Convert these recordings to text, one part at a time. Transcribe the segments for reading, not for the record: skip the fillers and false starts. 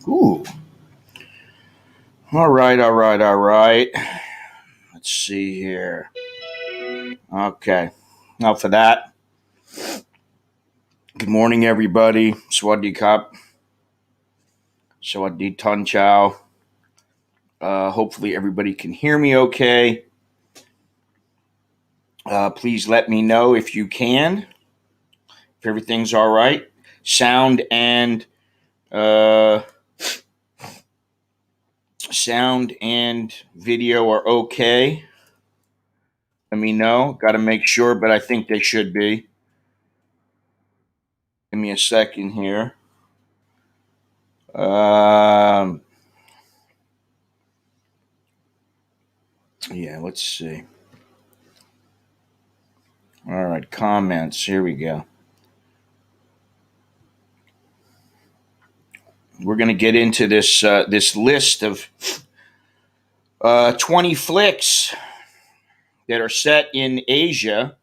Ooh. All right, all right, all right. Let's see here. Okay. Now for that. Good morning, everybody. Swadee Kap. Swadee Ton Chow. Hopefully, everybody can hear me okay. Please let me know if you can, if everything's all right. Sound and uh, sound and video are okay. Let me know. Got to make sure, but I think they should be. Give me a second here. Um, yeah, let's see. All right, comments. Here we go. We're going to get into this list of 20 flicks that are set in Asia,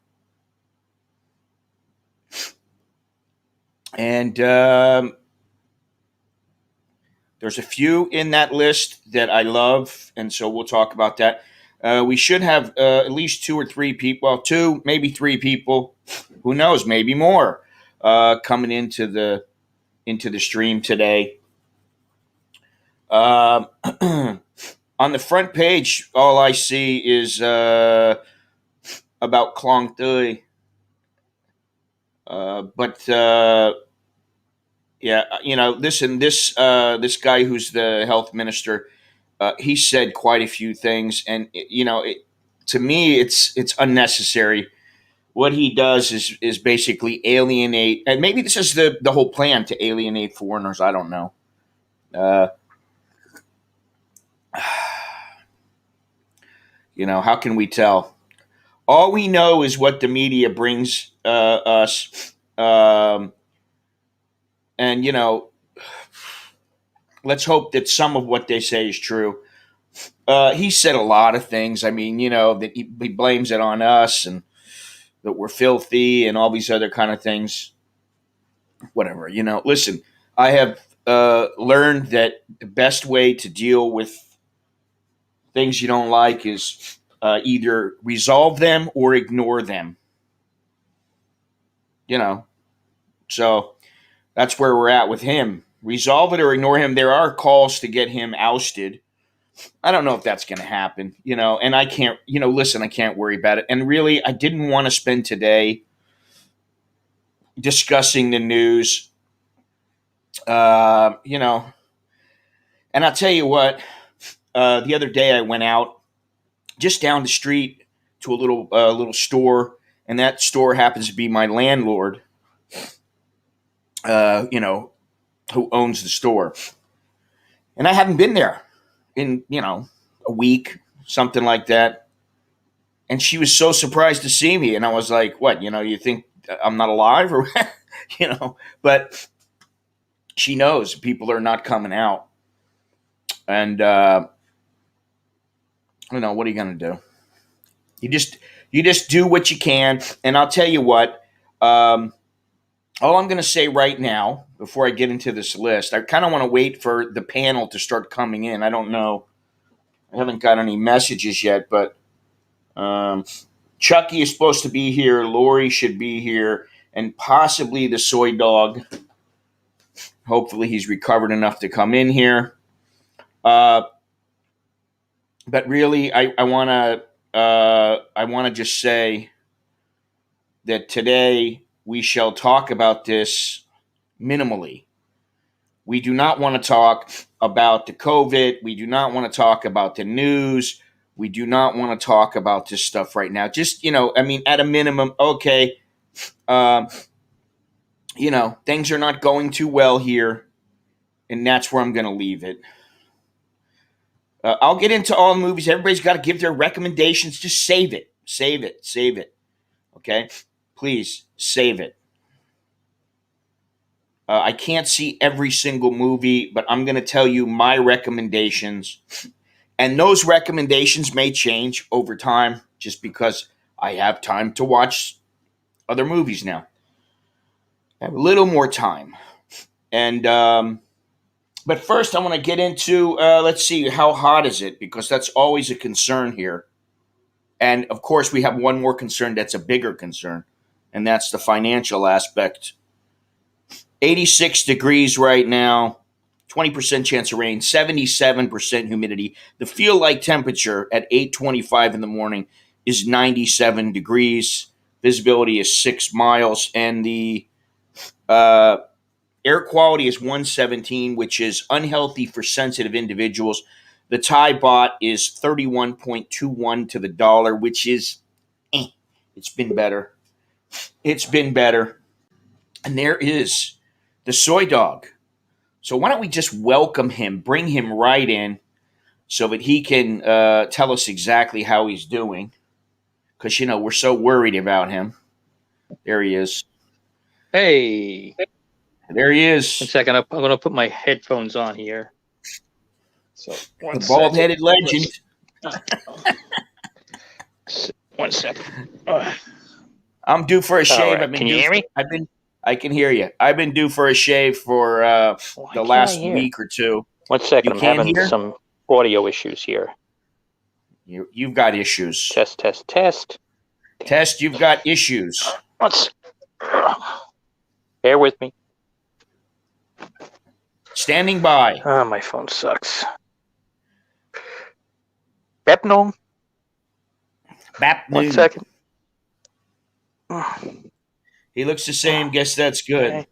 and there's a few in that list that I love, and so we'll talk about that. We should have at least two or three people, well, two, maybe three people, who knows, maybe more, coming into the stream today. Uh, on the front page, all I see is about Klong Tui. But yeah, listen, this guy who's the health minister, he said quite a few things, and to me, it's unnecessary. What he does is basically alienate, and maybe this is the whole plan to alienate foreigners. I don't know. Uh, how can we tell? All we know is what the media brings us, and let's hope that some of what they say is true. He said a lot of things. I mean, that he blames it on us and that we're filthy and all these other kind of things. Whatever, listen, I have learned that the best way to deal with things you don't like is either resolve them or ignore them. You know, so that's where we're at with him. Resolve it or ignore him. There are calls to get him ousted. I don't know if that's going to happen, and I can't, listen, I can't worry about it. And really, I didn't want to spend today discussing the news, and I'll tell you what, the other day I went out just down the street to a little store, and that store happens to be my landlord, who owns the store. And I haven't been there in, a week, something like that. And she was so surprised to see me. And I was like, what, you think I'm not alive or, but she knows people are not coming out. And, what are you going to do? You just do what you can. And I'll tell you what, all I'm going to say right now, before I get into this list, I kind of want to wait for the panel to start coming in. I don't know. I haven't got any messages yet, but Chucky is supposed to be here. Lori should be here, and possibly the soy dog. Hopefully, he's recovered enough to come in here. But really, I want to just say that today we shall talk about this minimally. We do not want to talk about the COVID. We do not want to talk about the news. We do not want to talk about this stuff right now. Just, I mean, at a minimum, okay, um, things are not going too well here, and that's where I'm going to leave it. I'll get into all the movies. Everybody's got to give their recommendations. Just save it. Save it. Save it. Okay? Please, save it. I can't see every single movie, but I'm going to tell you my recommendations. And those recommendations may change over time just because I have time to watch other movies now. I have a little more time. And, but first, I want to get into, let's see, how hot is it? Because that's always a concern here. And of course, we have one more concern that's a bigger concern, and that's the financial aspect. 86 degrees right now, 20% chance of rain, 77% humidity. The feel like temperature at 8:25 in the morning is 97 degrees. Visibility is 6 miles, and the air quality is 117, which is unhealthy for sensitive individuals. The Thai baht is 31.21 to the dollar, which is, it's been better. It's been better. And there is the soy dog. So why don't we just welcome him, bring him right in so that he can tell us exactly how he's doing. Because, we're so worried about him. There he is. Hey. There he is. 1 second. I'm going to put my headphones on here. So the bald-headed legend. 1 second. I'm due for a shave. Right. Can you hear me? I can hear you. I've been due for a shave for the last week or two. 1 second. I'm having some audio issues here. You've got issues. Test. Test, you've got issues. Bear with me. Standing by. Oh, my phone sucks. Bepnum. 1 second. He looks the same. Guess that's good. Okay.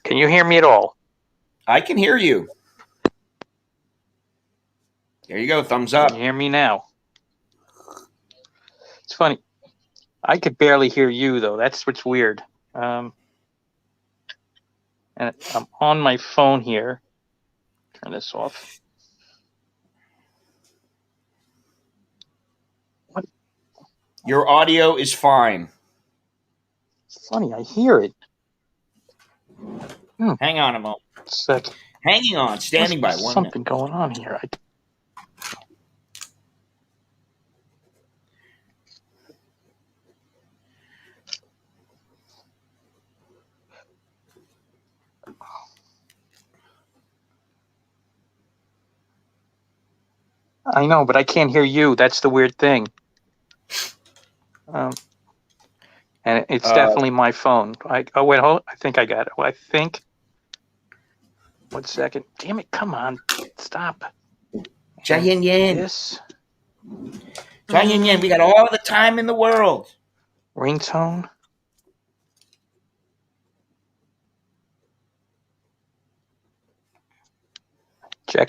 Can you hear me at all? I can hear you. There you go. Thumbs up. Can you hear me now? It's funny. I could barely hear you, though. That's what's weird. And I'm on my phone here. Turn this off. What? Your audio is fine. It's funny. I hear it. Hang on a moment. Second. Hanging on. Standing by. There's something going on here. I know, but I can't hear you. That's the weird thing. And it's definitely my phone. Wait, hold. I think I got it. I think. 1 second. Damn it! Come on, stop. Jai Yin Yin. Yes. Jai Yin Yin. We got all the time in the world. Ringtone.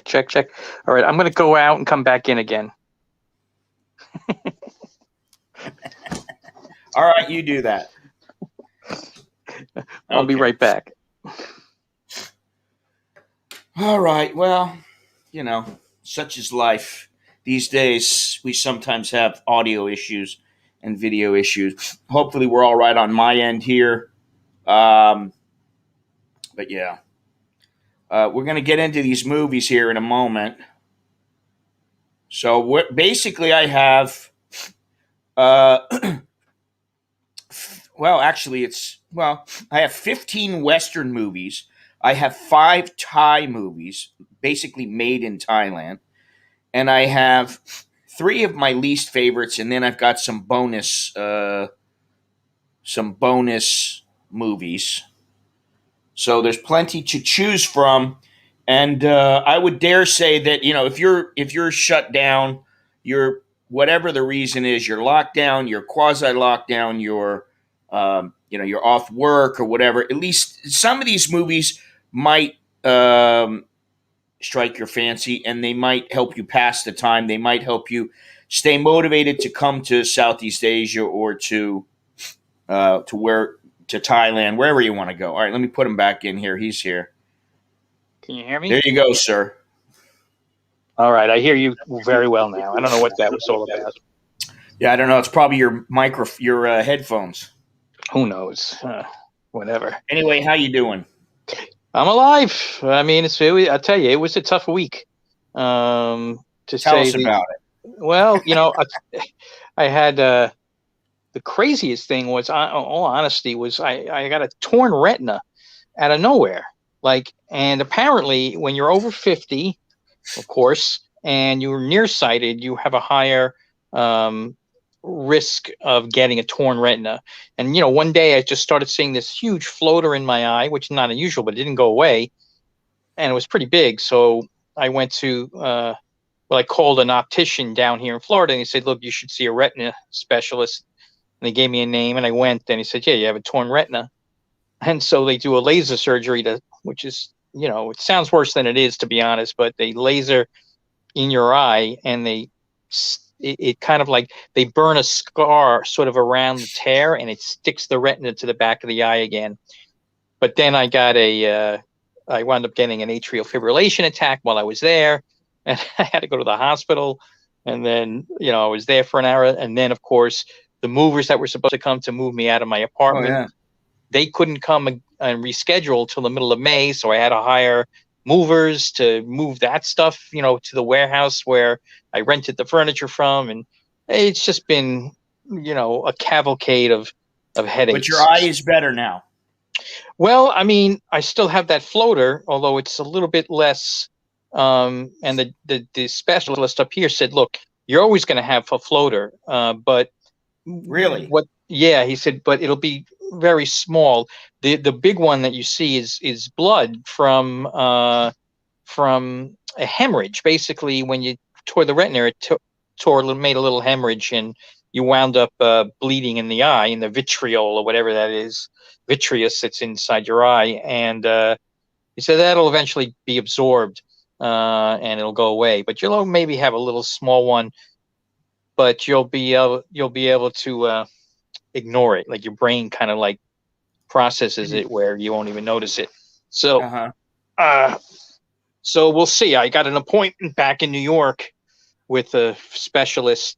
Check. All right, I'm going to go out and come back in again. All right, you do that. I'll be right back. All right, well, such is life. These days, we sometimes have audio issues and video issues. Hopefully, we're all right on my end here. But yeah. We're going to get into these movies here in a moment. So basically I have, I have 15 Western movies. I have 5 Thai movies, basically made in Thailand. And I have 3 of my least favorites, and then I've got some bonus movies. So there's plenty to choose from, and I would dare say that if you're shut down, you're whatever the reason is, you're locked down, you're quasi locked down, you're you're off work or whatever. At least some of these movies might um, strike your fancy, and they might help you pass the time. They might help you stay motivated to come to Southeast Asia or to where to Thailand, wherever you want to go. All right, let me put him back in here. He's here. Can you hear me? There you go, sir. All right, I hear you very well now. I don't know what that was all about. Yeah, I don't know. It's probably your headphones. Who knows? Whatever. Anyway, how you doing? I'm alive. I mean, I tell you, it was a tough week. To Tell say us the about it. well, I had the craziest thing was, all honesty, was I got a torn retina out of nowhere. And apparently, when you're over 50, of course, and you're nearsighted, you have a higher risk of getting a torn retina. And one day I just started seeing this huge floater in my eye, which is not unusual, but it didn't go away, and it was pretty big. So I went to I called an optician down here in Florida, and he said, "Look, you should see a retina specialist." And they gave me a name, and I went, and he said, "Yeah, you have a torn retina." And so they do a laser surgery which is, it sounds worse than it is, to be honest, but they laser in your eye, and it kind of like they burn a scar sort of around the tear, and it sticks the retina to the back of the eye again. But then I wound up getting an atrial fibrillation attack while I was there, and I had to go to the hospital. And then, I was there for an hour. And then, of course, the movers that were supposed to come to move me out of my apartment, they couldn't come and reschedule till the middle of May. So I had to hire movers to move that stuff, to the warehouse where I rented the furniture from. And it's just been, a cavalcade of headaches. But your eye is better now. Well, I mean, I still have that floater, although it's a little bit less. And the specialist up here said, "Look, you're always going to have a floater, but really, yeah," he said, "but it'll be very small. The big one that you see is blood from a hemorrhage. Basically, when you tore the retina, it made a little hemorrhage, and you wound up bleeding in the eye, in the vitriol or whatever that is, vitreous that's inside your eye." And he said that'll eventually be absorbed, and it'll go away. But you'll maybe have a little small one, but you'll be able to ignore it. Like your brain kind of like processes it where you won't even notice it. So, so we'll see. I got an appointment back in New York with a specialist,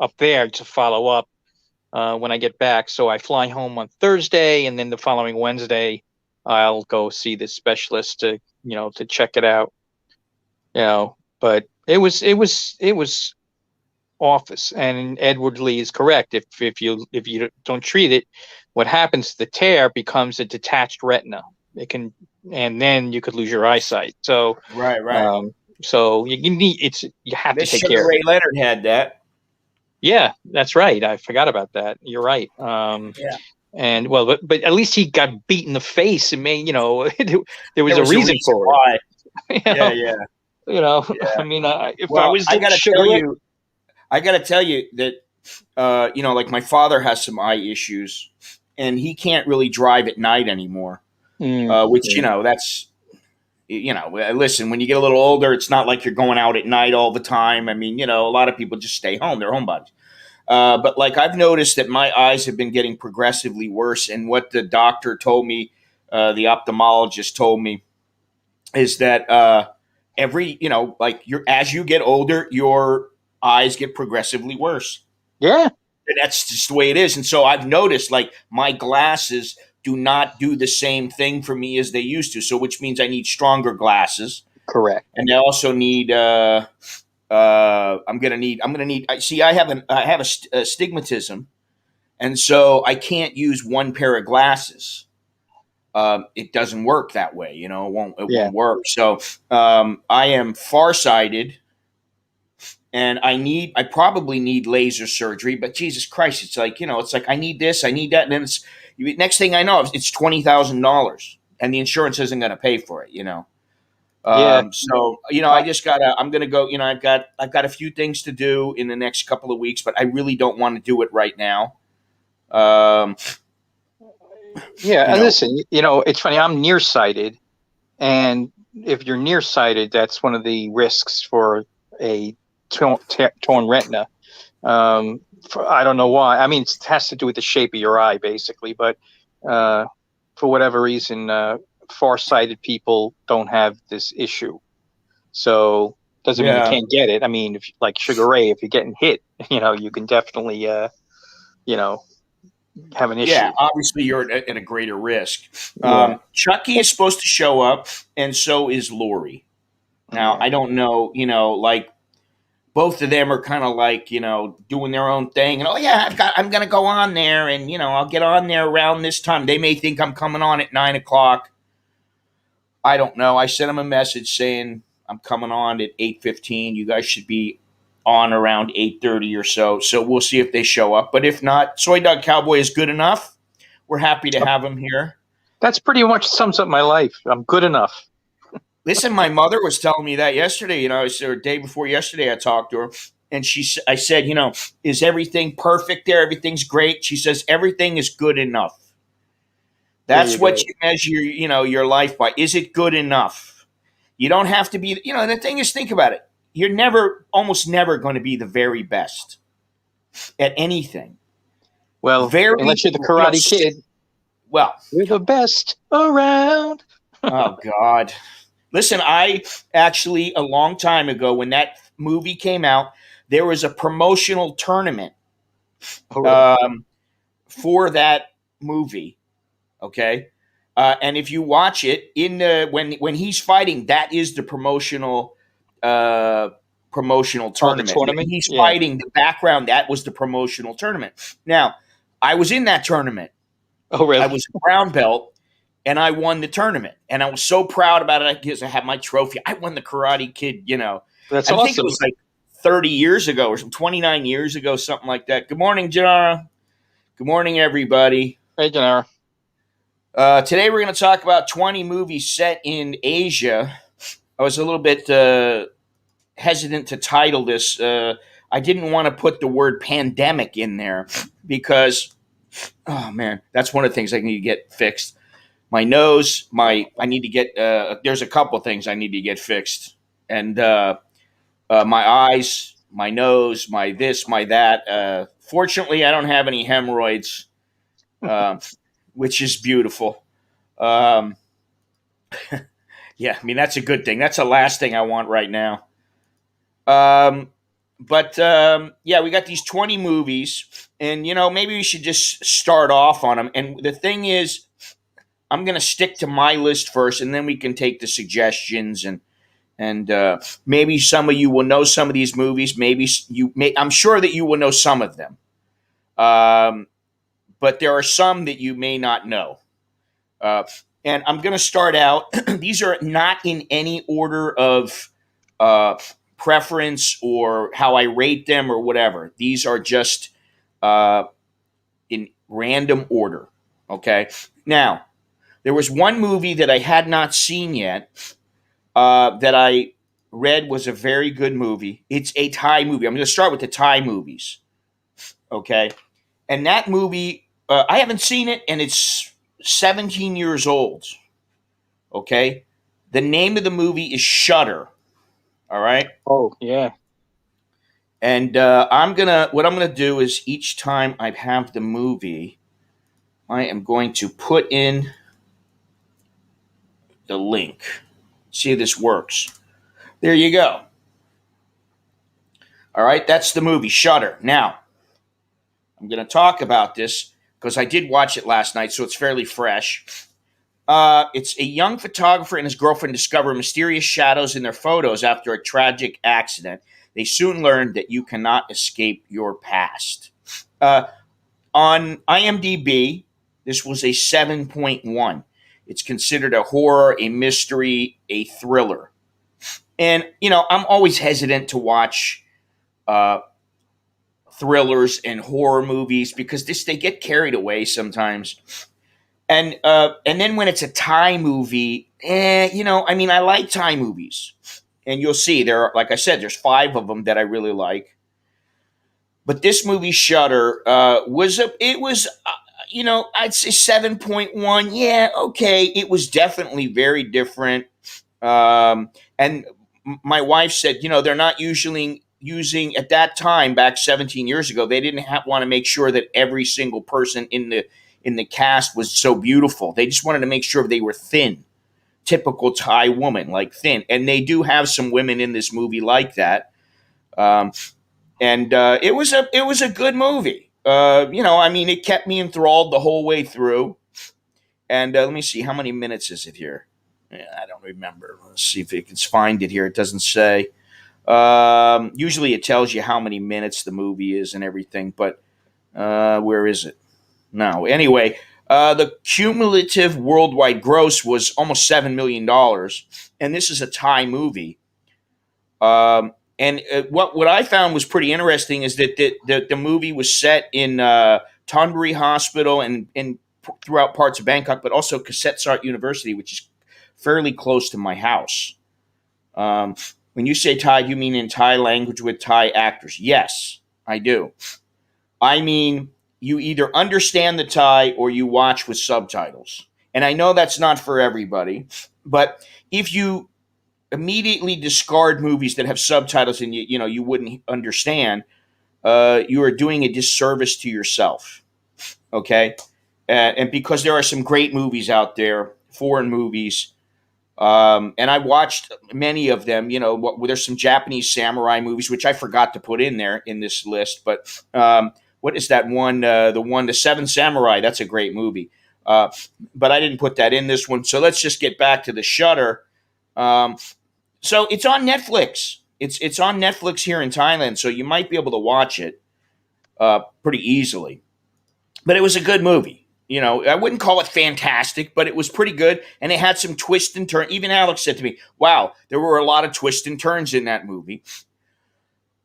up there to follow up when I get back. So I fly home on Thursday, and then the following Wednesday, I'll go see this specialist to check it out. But it was office, and Edward Lee is correct. If you don't treat it, what happens? The tear becomes a detached retina. And then you could lose your eyesight. So right. So you have to take care of it. Ray Leonard had that. Yeah, that's right. I forgot about that. You're right. Yeah. And but at least he got beat in the face, and there was a reason for why. it. Yeah. I mean, I gotta tell you that like my father has some eye issues, and he can't really drive at night anymore. Which that's listen, when you get a little older, it's not like you're going out at night all the time. I mean, a lot of people just stay home; they're homebodies. But like I've noticed that my eyes have been getting progressively worse, and what the doctor told me, the ophthalmologist told me, is that as you get older, your eyes get progressively worse. Yeah. And that's just the way it is. And so I've noticed, like, my glasses do not do the same thing for me as they used to. So, which means I need stronger glasses. Correct. And I also need. I'm gonna need. See, I have a stigmatism, and so I can't use one pair of glasses. It doesn't work that way. It won't work. So I am farsighted. And I probably need laser surgery, but Jesus Christ, it's like, I need this, I need that. And then next thing I know, it's $20,000 and the insurance isn't going to pay for it, Yeah. So, I just I'm going to go, I've got a few things to do in the next couple of weeks, but I really don't want to do it right now. Yeah. And listen, it's funny. I'm nearsighted, And if you're nearsighted, that's one of the risks for a torn retina. I don't know why. I mean, it has to do with the shape of your eye, basically. But uh, for whatever reason, far-sighted people don't have this issue. So doesn't mean you Yeah. can't get it. I mean, if like Sugar Ray, if you're getting hit, you can definitely, you know, have an Yeah, issue. obviously you're at a greater risk. Yeah, Chucky is supposed to show up, and so is Lori. Now, yeah. I don't know, like both of them are kind of like, doing their own thing. And, oh, yeah, I'm going to go on there and, I'll get on there around this time. They may think I'm coming on at 9 o'clock. I don't know. I sent them a message saying I'm coming on at 8:15. You guys should be on around 8:30 or so. So we'll see if they show up. But if not, Soy Dog Cowboy is good enough. We're happy to have him here. That's pretty much sums up my life. I'm good enough. Listen, my mother was telling me that yesterday. Or day before yesterday, I talked to her, and I said, is everything perfect there? Everything's great. She says everything is good enough. There That's you what go. you measure, your life by. Is it good enough? You don't have to be. The thing is, think about it. You're almost never going to be the very best at anything. Well, Very, unless you're the Karate Kid, well. you're the best around. Oh God. Listen, I actually, a long time ago, when that movie came out, there was a promotional tournament Oh, really? um, for that movie. Okay, and if you watch it in the when he's fighting, that is the uh, promotional Oh, the tournament. When tournament? he's Yeah. fighting, the background that was the promotional tournament. Now, I was in that tournament. Oh, I really? was a brown belt, and I won the tournament, and I was so proud about it because I had my trophy. I won the Karate Kid. That's I think it awesome. was like 30 years ago or 29 years ago, something like that. Good morning, Janara. Good morning, everybody. Hey, Janara. Today we're going to talk about 20 movies set in Asia. I was a little bit hesitant to title this. I didn't want to put the word pandemic in there because, oh man, that's one of the things I need to get fixed. My nose, I need to get. There's a couple things I need to get fixed, and my eyes, my nose, my this, my that. Fortunately, I don't have any hemorrhoids, uh, which is beautiful. Um, yeah, I mean that's a good thing. That's the last thing I want right now. Um, but yeah, we got these 20 movies, and maybe we should just start off on them. And the thing is, I'm going to stick to my list first, and then we can take the suggestions and maybe some of you will know some of these movies. Maybe I'm sure that you will know some of them, but there are some that you may not know. Uh, and I'm going to start out. These are not in any order of uh, preference or how I rate them or whatever. These are just uh, in random order. Okay. Now, there was one movie that I had not seen yet that I read was a very good movie. It's a Thai movie. I'm going to start with the Thai movies. Okay. And that movie, I haven't seen it, and it's 17 years old. Okay. The name of the movie is Shutter. All right. Oh, yeah. And what I'm going to do is each time I have the movie, I am going to put in the link. See if this works. There you go. All right. That's the movie Shutter. Now, I'm going to talk about this because I did watch it last night, so it's fairly fresh. It's a young photographer and his girlfriend discover mysterious shadows in their photos after a tragic accident. They soon learn that you cannot escape your past. Uh, on IMDb, this was a 7.1. It's considered a horror, a mystery, a thriller. And, I'm always hesitant to watch uh, thrillers and horror movies because they get carried away sometimes. And then when it's a Thai movie, I mean, I like Thai movies, and you'll see there are, like I said, there's 5 of them that I really like. But this movie Shutter I'd say 7.1. Yeah, okay, it was definitely very different. And my wife said, they're not usually using at that time back 17 years ago. They didn't want to make sure that every single person in the cast was so beautiful. They just wanted to make sure they were thin, typical Thai woman, like thin. And they do have some women in this movie like that. Um, and it was a good movie. I mean, it kept me enthralled the whole way through. And let me see, how many minutes is it here? Yeah, I don't remember. Let's see if it can find it here. It doesn't say. Usually, it tells you how many minutes the movie is and everything. But where is it? No. Anyway, the cumulative worldwide gross was almost $7 million, and this is a Thai movie. And what I found was pretty interesting is that the movie was set in Thonburi Hospital and throughout parts of Bangkok, but also CASHAPP University, which is fairly close to my house. When you say Thai, you mean in Thai language with Thai actors? Yes, I do. I mean, you either understand the Thai or you watch with subtitles. And I know that's not for everybody, but if you immediately discard movies that have subtitles and you wouldn't understand, you are doing a disservice to yourself. Okay, and because there are some great movies out there, foreign movies, and I watched many of them. There's some Japanese samurai movies which I forgot to put in there in this list, but what is that one? The Seven Samurai. That's a great movie, but I didn't put that in this one. So let's just get back to the Shutter. So it's on Netflix. It's on Netflix here in Thailand, so you might be able to watch it pretty easily. But it was a good movie. I wouldn't call it fantastic, but it was pretty good, and it had some twists and turns. Even Alex said to me, "Wow, there were a lot of twists and turns in that movie."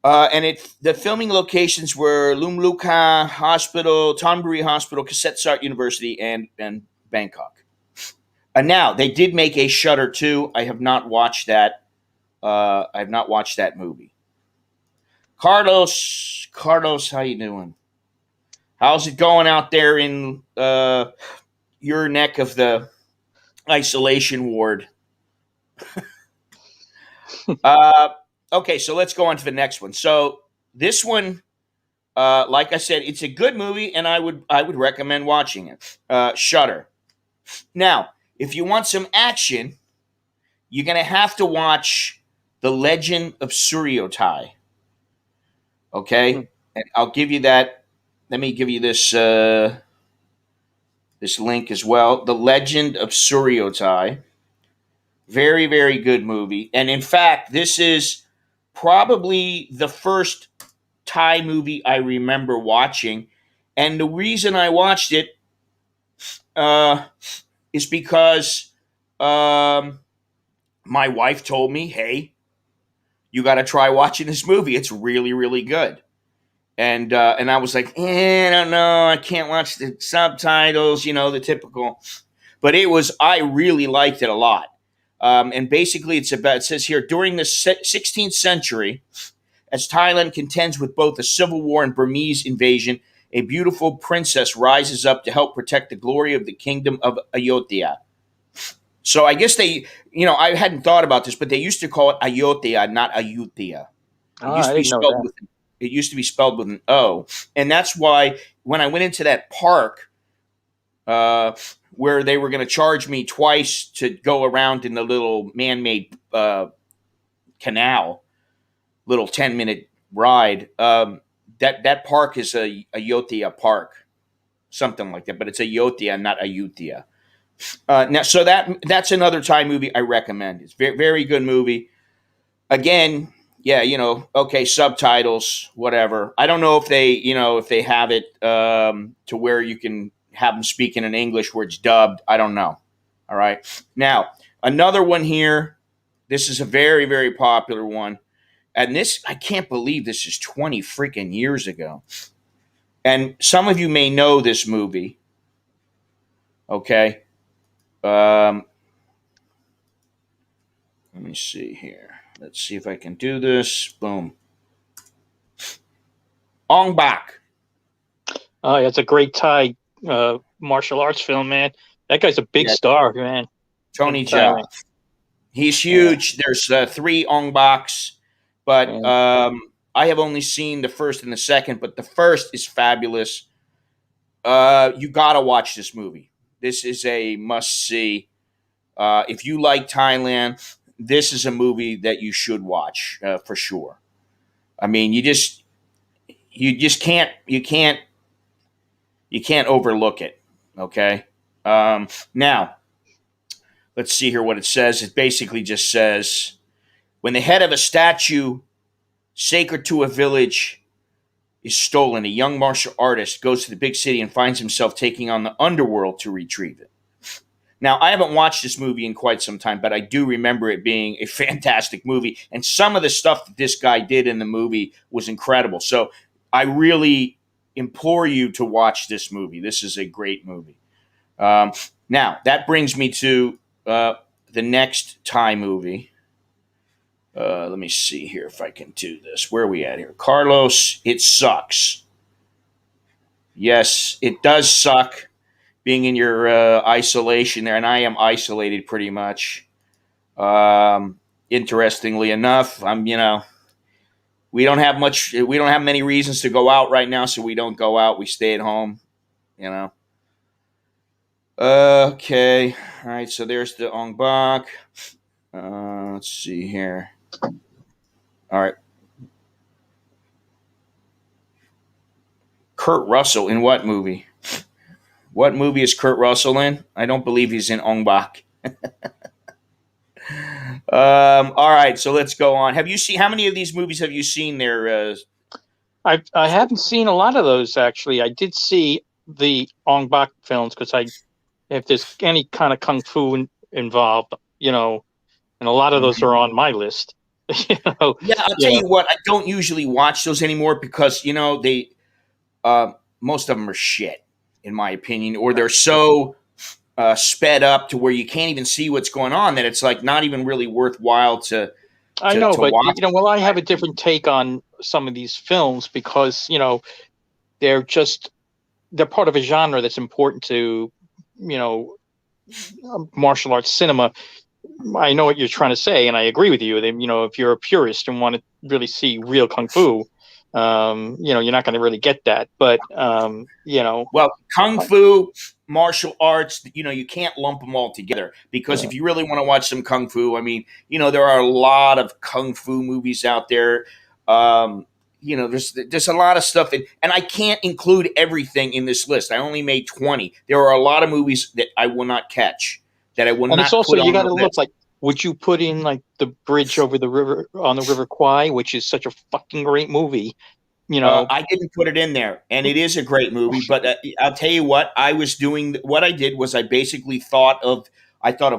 And the filming locations were Lumluka Hospital, Thonburi Hospital, CASHAPP University, and Bangkok. And now they did make a Shutter 2. I have not watched that. I have not watched that movie. Carlos, how you doing? How's it going out there in your neck of the isolation ward? Okay, so let's go on to the next one. So this one, like I said, it's a good movie, and I would recommend watching it. Shutter. Now, if you want some action, you're gonna have to watch The Legend of Suryotai. Okay, and I'll give you that. Let me give you this this link as well. The Legend of Suryotai. Very, very good movie. And in fact, this is probably the first Thai movie I remember watching. And the reason I watched it uh, is because my wife told me, hey, you got to try watching this movie. It's really, really good. And I was like, I don't know. I can't watch the subtitles, the typical. But I really liked it a lot. And basically, it says here, during the 16th century, as Thailand contends with both a civil war and Burmese invasion, a beautiful princess rises up to help protect the glory of the kingdom of Ayodhya. So I guess I hadn't thought about this, but they used to call it Ayodhya, not Ayutthaya. Oh, I didn't know that. It used to be spelled with an O, and that's why when I went into that park, where they were going to charge me twice to go around in the little man-made canal, little 10-minute ride. That park is a Ayodhya Park, something like that, but it's Ayodhya, not Ayutthaya. Now, so that's another Thai movie I recommend. It's very, very good movie. Again, yeah, okay, subtitles, whatever. I don't know if they have it to where you can have them speaking in English where it's dubbed. I don't know. All right. Now, another one here. This is a very, very popular one. And this, I can't believe this is 20 freaking years ago. And some of you may know this movie. Okay. Let me see here. Let's see if I can do this. Boom. Ong Bak. Oh, yeah, it's a great Thai martial arts film, man. That guy's a big Yeah, star, man. Tony In Jaa. Thailand. He's Yeah. huge. There's three Ong Baks, but Yeah. I have only seen the first and the second. But the first is fabulous. You gotta watch this movie. This is a must see. If you like Thailand, this is a movie that you should watch for sure. I mean, you just can't overlook it. Okay. Now let's see here what it says. It basically just says when the head of a statue sacred to a village is stolen, a young martial artist goes to the big city and finds himself taking on the underworld to retrieve it. Now, I haven't watched this movie in quite some time, but I do remember it being a fantastic movie. And some of the stuff that this guy did in the movie was incredible. So I really implore you to watch this movie. This is a great movie. Um, Now, that brings me to the next Thai movie. Let me see here if I can do this. Where are we at here? Carlos, it sucks. Yes, it does suck being in your isolation there, and I am isolated pretty much. Interestingly enough, we don't have much. We don't have many reasons to go out right now, so we don't go out. We stay at home. You know. Okay. All right. So there's the Ong Bak. Let's see here. All right. Kurt Russell in what movie? What movie is Kurt Russell in? I don't believe he's in Ong Bak. All right, so let's go on. Have you seen how many of these movies have you seen there? I haven't seen a lot of those actually. I did see the Ong Bak films because if there's any kind of kung fu involved, and a lot of those Mhm. are on my list. you know, Yeah, I'll you tell know. you what. I don't usually watch those anymore because they most of them are shit, in my opinion, or they're so sped up to where you can't even see what's going on that it's like not even really worthwhile to I to, know, to but watch. well, I have a different take on some of these films because they're just they're part of a genre that's important to you know martial arts cinema. I know what you're trying to say, and I agree with you. That if you're a purist and want to really see real kung fu, you're not going to really get that. But Well, kung fu, martial arts, you can't lump them all together because yeah. if you really want to watch some kung fu, I mean, there are a lot of kung fu movies out there. There's a lot of stuff, and I can't include everything in this list. I only made 20. There are a lot of movies that I will not catch, that I will And it's not also put you on got the to look list. like. Would you put in like the bridge over the river on the River Kwai, which is such a fucking great movie? You know, I didn't put it in there, and it is a great movie. But I'll tell you what I was doing. What I did was I basically thought of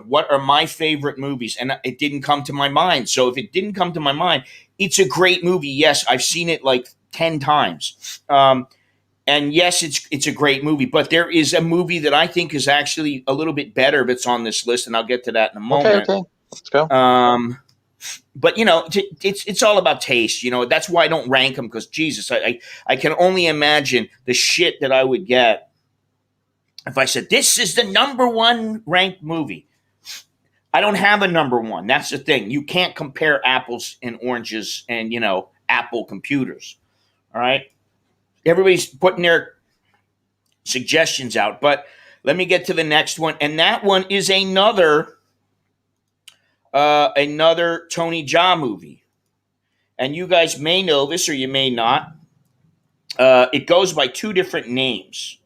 what are my favorite movies, and it didn't come to my mind. So if it didn't come to my mind, it's a great movie. Yes, I've seen it like 10 times, and yes, it's a great movie. But there is a movie that I think is actually a little bit better that's on this list, and I'll get to that in a okay, moment. okay, let's go. Um, but it's all about taste. That's why I don't rank them because Jesus, I can only imagine the shit that I would get if I said this is the number one ranked movie. I don't have a number one. That's the thing. You can't compare apples and oranges and Apple computers. All right, everybody's putting their suggestions out, but let me get to the next one, and that one is another Tony Jaa movie. And you guys may know this or you may not. It goes by two different names.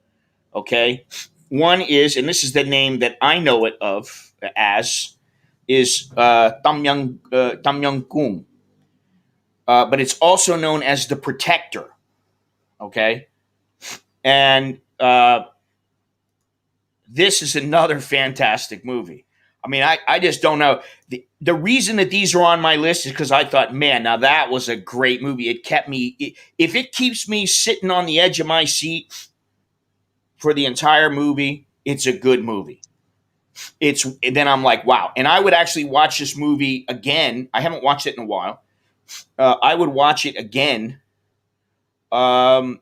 Okay, one is, and this is the name that I know it of as, is Tam Young Kung, but it's also known as the Protector. Okay, and this is another fantastic movie. I mean, I just don't know. The reason that these are on my list is because I thought, man, now that was a great movie. It kept me, if it keeps me sitting on the edge of my seat for the entire movie, it's a good movie. Then I'm like, wow. And I would actually watch this movie again. I haven't watched it in a while. I would watch it again um,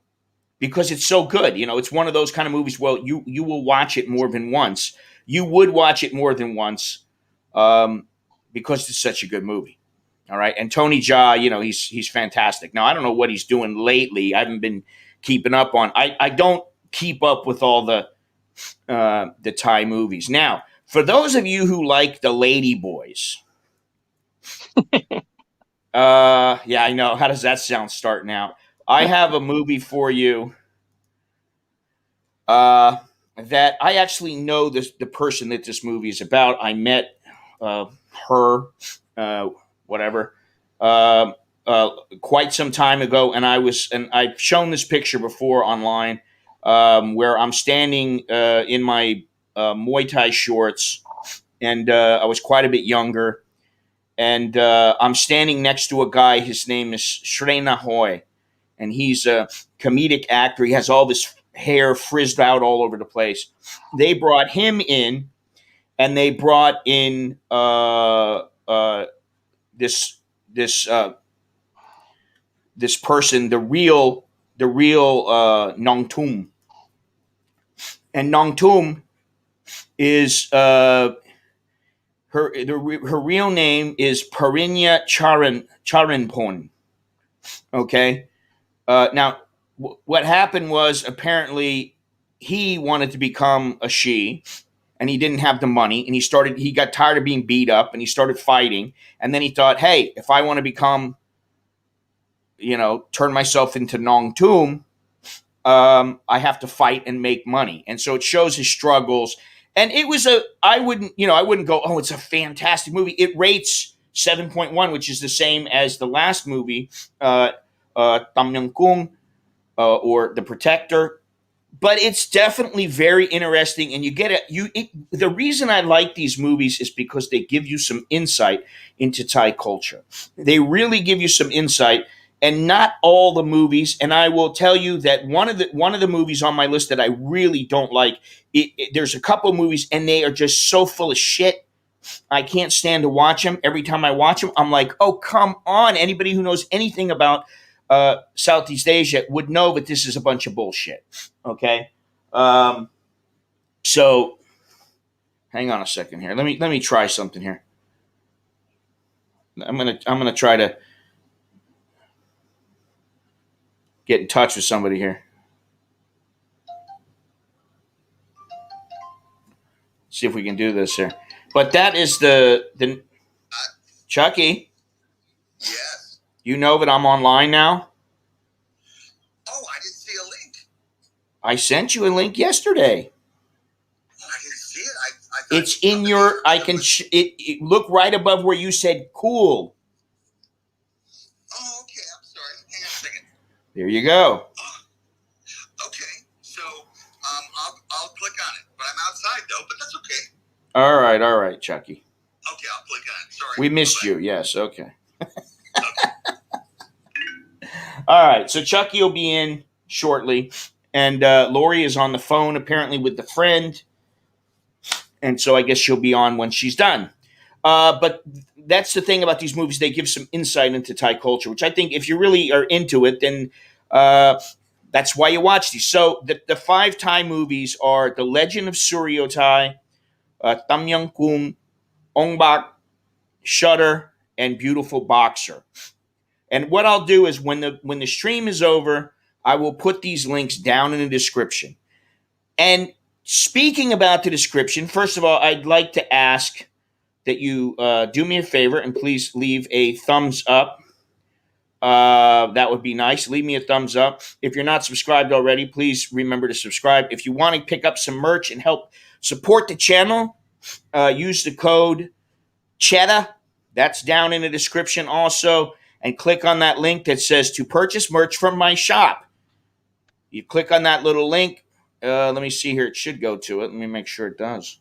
because it's so good. It's one of those kind of movies. Well, you will watch it more than once. You would watch it more than once. Um, because it's such a good movie. All right, and Tony Jaa, he's fantastic. Now I don't know what he's doing lately. I haven't been keeping up on. I don't keep up with all the Thai movies. Now, for those of you who like the Lady Boys, yeah, I know. How does that sound starting out? I have a movie for you uh, that I actually know the person that this movie is about. I met uh, her, uh, whatever, uh, quite some time ago, and I've shown this picture before online, where I'm standing in my Muay Thai shorts, and I was quite a bit younger, and I'm standing next to a guy. His name is Shrena Hoy, and he's a comedic actor. He has all this hair frizzed out all over the place. They brought him in, and they brought in this this this person, the real Nong Tum, and Nong Tum is her real name is Parinya Charanpon. Okay, now what happened was apparently he wanted to become a she, and he didn't have the money, and he got tired of being beat up, and he started fighting, and then he thought, hey, if I want to become, turn myself into Nong Tum, I have to fight and make money. And so it shows his struggles. And it was I wouldn't go, oh, it's a fantastic movie. It rates 7.1, which is the same as the last movie, Tam Nyang Kung, or The Protector. But it's definitely very interesting, and you get it. The reason I like these movies is because they give you some insight into Thai culture. They really give you some insight, and not all the movies. And I will tell you that one of the movies on my list that I really don't like. There's a couple movies, and they are just so full of shit. I can't stand to watch them. Every time I watch them, I'm like, oh, come on. Anybody who knows anything about Southeast Asia would know that this is a bunch of bullshit. Okay. So hang on a second here. Let me try something here. I'm gonna try to get in touch with somebody here. See if we can do this here. But that is the Chucky. Yes. You know that I'm online now. Oh, I didn't see a link. I sent you a link yesterday. I didn't see it. I It's in your. I can. It look right above where you said "cool." Oh, okay. I'm sorry. Hang on a second. There you go. Okay. So, I'll click on it. But I'm outside though. But that's okay. All right, Chucky. Okay, I'll click on it. Sorry. We missed you. Yes. Okay. Okay. All right. So Chucky will be in shortly, and Lori is on the phone apparently with the friend, and so I guess she'll be on when she's done. But that's the thing about these movies; they give some insight into Thai culture, which I think, if you really are into it, then that's why you watch these. So the 5 Thai movies are The Legend of Suryo Thai, Tam Yang Kung, Ong Bak, Shutter, and Beautiful Boxer. And what I'll do is when the stream is over, I will put these links down in the description. And speaking about the description, first of all, I'd like to ask that you do me a favor and please leave a thumbs up. That would be nice. Leave me a thumbs up. If you're not subscribed already, please remember to subscribe. If you want to pick up some merch and help support the channel, use the code Cheddar. That's down in the description also. And click on that link that says to purchase merch from my shop. You click on that little link. Let me see here. It should go to it. Let me make sure it does.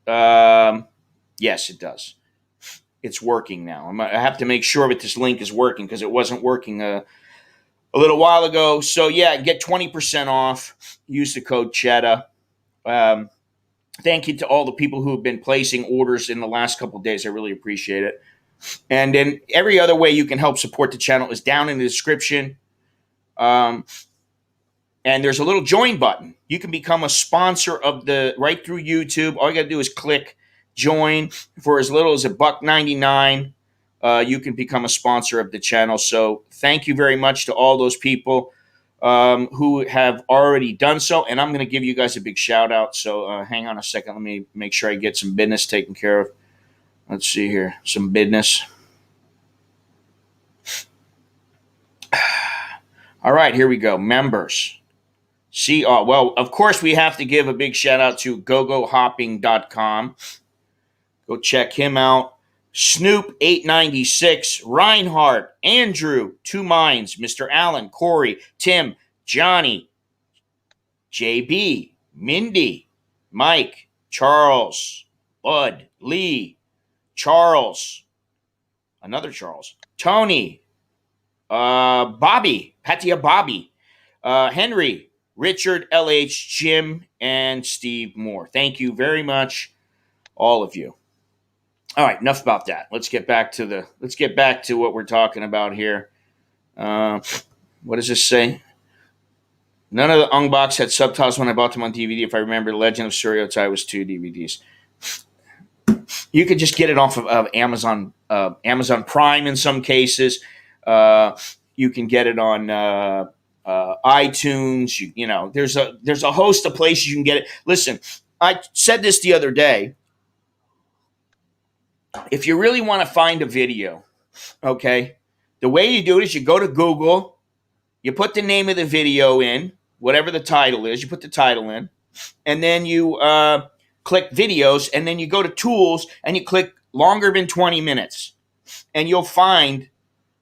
Yes, it does. It's working now. I have to make sure that this link is working because it wasn't working a little while ago. So yeah, get 20% off. Use the code Cheddar. Thank you to all the people who have been placing orders in the last couple of days. I really appreciate it. And then every other way you can help support the channel is down in the description. And there's a little join button. You can become a sponsor of right through YouTube. All you got to do is click join for as little as $1.99. You can become a sponsor of the channel. So thank you very much to all those people who have already done so. And I'm going to give you guys a big shout out. So hang on a second. Let me make sure I get some business taken care of. Let's see here. Some business. All right, here we go. Members. See, well, of course, we have to give a big shout out to gogohopping.com. Go check him out. Snoop 896, Reinhardt, Andrew, Two Minds, Mr. Allen, Corey, Tim, Johnny, JB, Mindy, Mike, Charles, Bud, Lee, Charles, another Charles, Tony, Bobby, Patia Bobby, Henry, Richard, LH, Jim, and Steve Moore. Thank you very much, all of you. All right, enough about that. Let's get back to what we're talking about here. What does this say? None of the Ungbox had subtitles when I bought them on DVD. If I remember, The Legend of Suryotai was 2 DVDs. You could just get it off of Amazon Prime in some cases. You can get it on iTunes. You know, there's a host of places you can get it. Listen, I said this the other day. If you really want to find a video, okay, the way you do it is you go to Google, you put the name of the video in, whatever the title is, you put the title in, and then you click videos, and then you go to tools, and you click longer than 20 minutes, and you'll find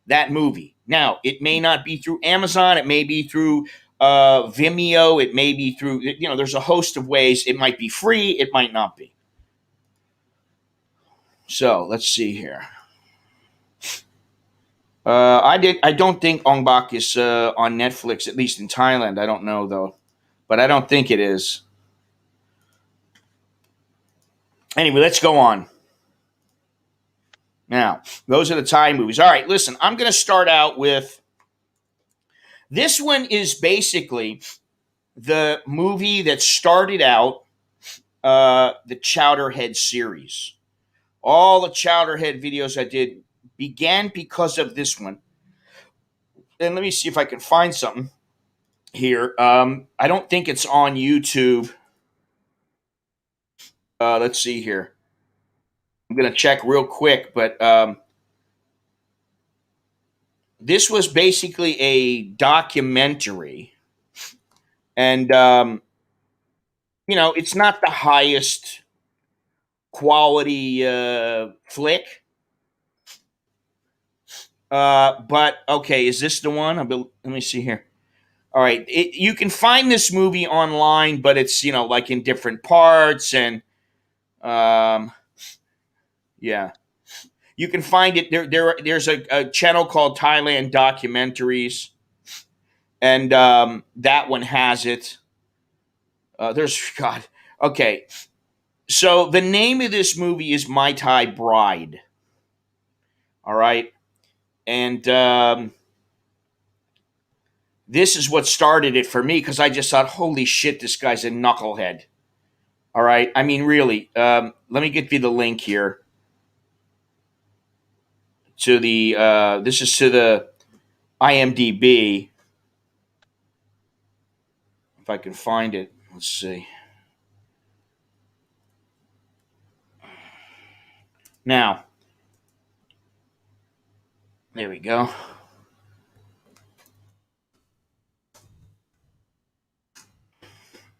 that movie. Now, it may not be through Amazon, it may be through Vimeo, it may be through, there's a host of ways. It might be free, it might not be. So let's see here. I don't think Ong Bak is on Netflix, at least in Thailand. I don't know though, but I don't think it is. Anyway, let's go on. Now, those are the Thai movies. All right, listen, I'm going to start out with this one. Is basically the movie that started out the Chowderhead series. All the Chowderhead videos I did began because of this one. And let me see if I can find something here. I don't think it's on YouTube. Let's see here. I'm going to check real quick, but this was basically a documentary. And, it's not the highest quality flick. But okay, is this the one? Let me see here. All right, you can find this movie online, but it's like in different parts, and yeah, you can find it There's a channel called Thailand Documentaries, and that one has it. Okay. So the name of this movie is My Thai Bride. All right. And this is what started it for me, because I just thought, holy shit, this guy's a knucklehead. All right. I mean, really, let me give you the link here to this is to the IMDb. If I can find it. Let's see. Now, there we go.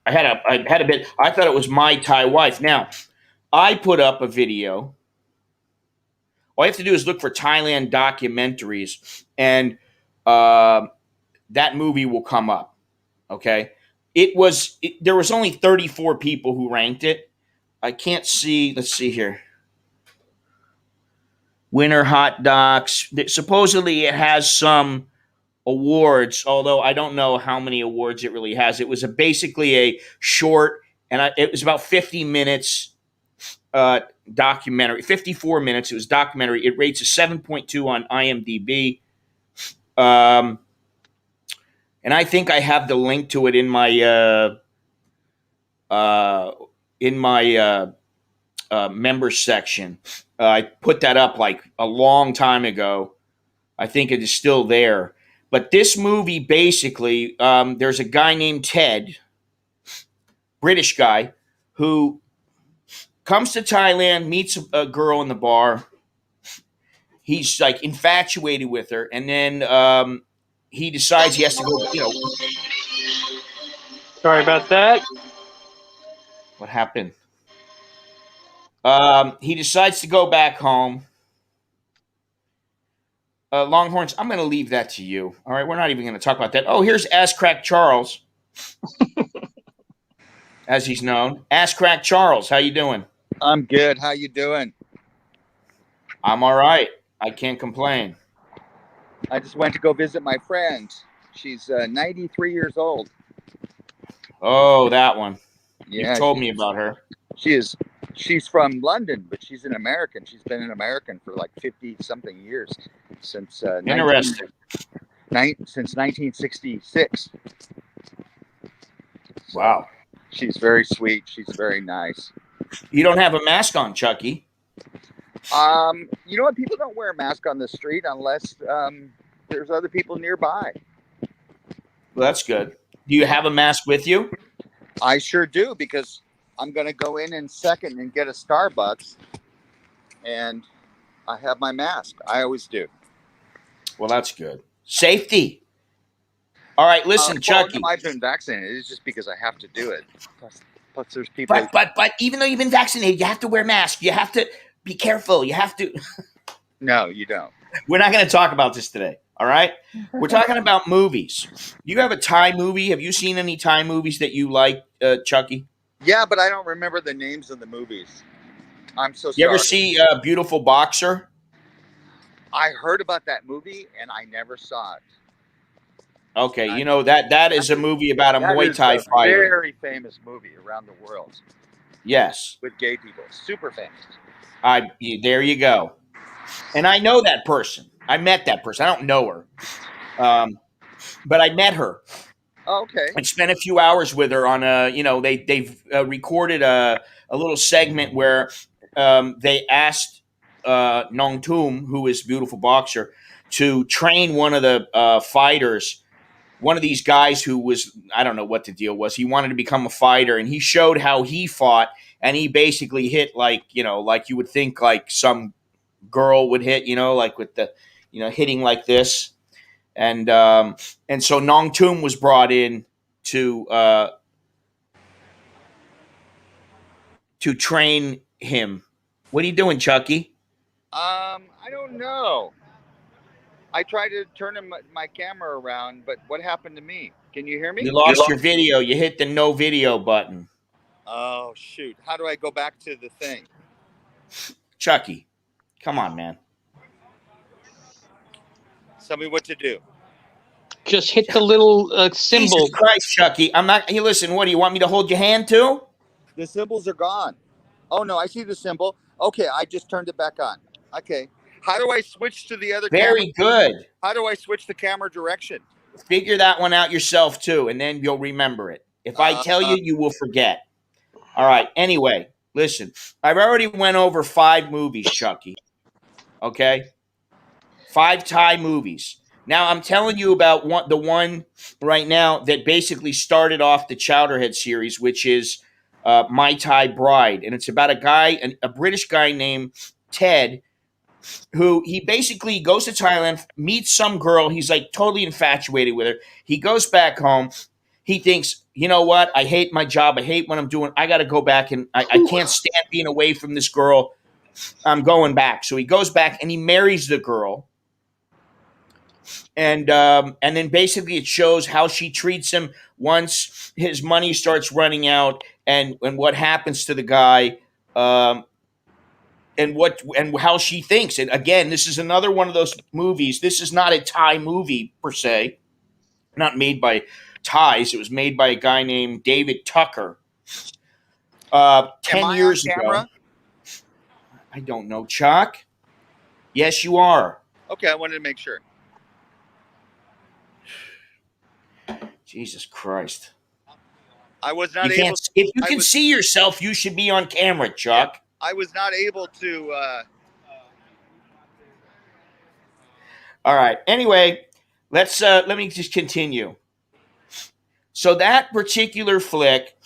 I had a bit. I thought it was My Thai Wife. Now, I put up a video. All you have to do is look for Thailand documentaries, and that movie will come up. Okay, there was only 34 people who ranked it. I can't see. Let's see here. Winter Hot Docs. Supposedly, it has some awards, although I don't know how many awards it really has. It was basically a short, and it was about 50 minutes documentary. 54 minutes. It was documentary. It rates a 7.2 on IMDb. And I think I have the link to it in my members section. I put that up like a long time ago. I think it is still there. But this movie basically, there's a guy named Ted, British guy, who comes to Thailand, meets a girl in the bar. He's like infatuated with her, and then he decides he has to go. Sorry about that. What happened? He decides to go back home. Longhorns, I'm going to leave that to you. All right, we're not even going to talk about that. Oh, here's Ass Crack Charles, as he's known. Ass Crack Charles, how you doing? I'm good. How you doing? I'm all right. I can't complain. I just went to go visit my friend. She's 93 years old. Oh, that one. Yeah, You've told me about her. She's from London, but she's an American. She's been an American for like 50 something years since Interesting. Since 1966. So Wow. she's very sweet. She's very nice. You don't have a mask on, Chucky. You know what? People don't wear a mask on the street unless there's other people nearby. Well, that's good. Do you have a mask with you? I sure do, because I'm going to go in second and get a Starbucks, and I have my mask. I always do. Well, that's good. Safety. All right, listen, Chucky. No, I've been vaccinated. It's just because I have to do it. Plus there's people. But even though you've been vaccinated, you have to wear masks. You have to be careful. You have to. No, you don't. We're not going to talk about this today. All right. We're talking about movies. You have a Thai movie. Have you seen any Thai movies that you like, Chucky? Yeah, but I don't remember the names of the movies. I'm so sorry. You ever see Beautiful Boxer? I heard about that movie and I never saw it. Okay, you know that is a movie about a Muay Thai fighter. Very famous movie around the world. Yes. With gay people. Super famous. There you go. And I know that person. I met that person. I don't know her. But I met her. Oh, okay. I spent a few hours with her on they've recorded a little segment where they asked Nong Tum, who is Beautiful Boxer, to train one of the fighters, one of these guys who was, I don't know what the deal was. He wanted to become a fighter, and he showed how he fought, and he basically hit like you would think like some girl would hit, like with the, hitting like this. And so Nong Tum was brought in to train him. What are you doing, Chucky? I don't know. I tried to turn my camera around, but what happened to me? Can you hear me? You lost your video. You hit the no video button. Oh, shoot. How do I go back to the thing? Chucky, come on, man. Tell me what to do. Just hit the little symbol. Jesus Christ, Chucky. I'm not. Hey, listen, what do you want me to hold your hand to? The symbols are gone. Oh, no, I see the symbol. Okay, I just turned it back on. Okay. How do I switch to the other camera? Very good. How do I switch the camera direction? Figure that one out yourself, too, and then you'll remember it. If I tell you, you will forget. All right. Anyway, listen. I've already went over 5 movies, Chucky. Okay? 5 Thai movies. Now, I'm telling you about the one right now that basically started off the Chowderhead series, which is My Thai Bride. And it's about a British guy named Ted, who he basically goes to Thailand, meets some girl. He's like totally infatuated with her. He goes back home. He thinks, you know what? I hate my job. I hate what I'm doing. I got to go back, and I can't stand being away from this girl. I'm going back. So he goes back and he marries the girl. And then basically it shows how she treats him once his money starts running out, and what happens to the guy, and how she thinks. And again, this is another one of those movies. This is not a Thai movie per se, not made by Thais. It was made by a guy named David Tucker 10 years ago. I don't know, Chuck. Yes, you are. Okay, I wanted to make sure. Jesus Christ. I was not able to. If you can see yourself, you should be on camera, Chuck. I was not able to. All right. Anyway, let me just continue. So that particular flick,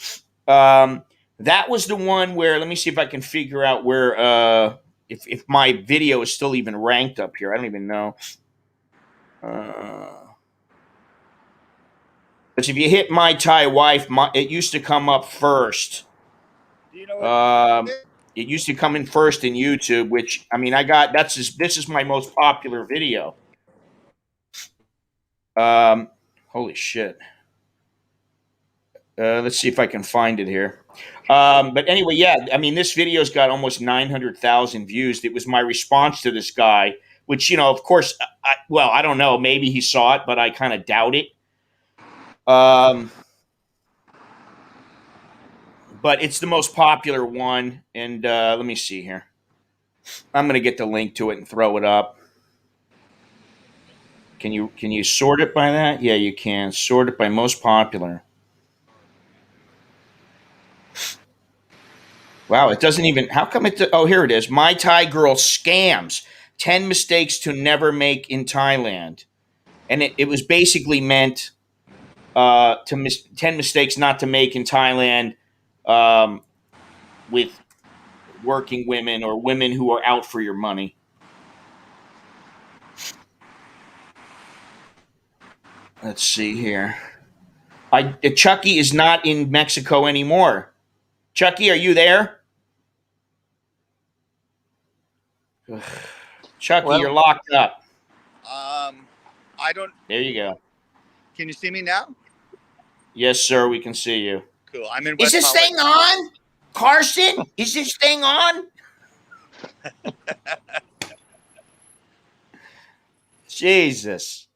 um, that was the one where, let me see if I can figure out where if my video is still even ranked up here. I don't even know. Because if you hit my Thai wife, it used to come up first. Do you know what? It used to come in first in YouTube, which I mean, this is my most popular video. Holy shit. Let's see if I can find it here. But anyway, yeah, I mean, this video's got almost 900,000 views. It was my response to this guy, which, of course, I don't know. Maybe he saw it, but I kind of doubt it. But it's the most popular one. And let me see here. I'm going to get the link to it and throw it up. Can you sort it by that? Yeah, you can. Sort it by most popular. Wow, it doesn't even. How come it? Oh, here it is. My Thai girl scams. 10 mistakes to never make in Thailand, and it was basically meant 10 mistakes not to make in Thailand with working women or women who are out for your money. Let's see here. Chucky is not in Mexico anymore. Chucky, are you there? Ugh. Chucky, Well, you're locked up. I don't. There you go. Can you see me now? Yes, sir. We can see you. Cool. I'm in Is West this Hollywood. thing on? Carson, is this thing on? Jesus.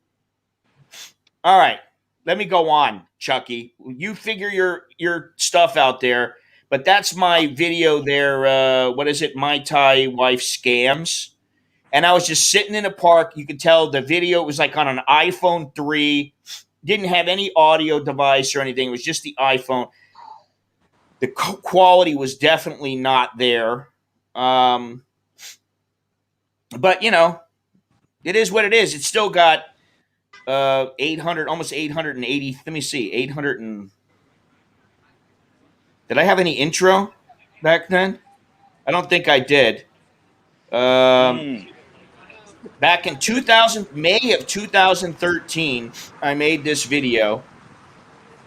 All right. Let me go on, Chucky. You figure your stuff out there, but that's my video there. What is it? My Thai wife scams. And I was just sitting in a park. You could tell the video was like on an iPhone 3. Didn't have any audio device or anything. It was just the iPhone. The quality was definitely not there. But, it is what it is. It's still got 800, almost 880. Let me see. 800 and. Did I have any intro back then? I don't think I did. Back in 2000, May of 2013, I made this video,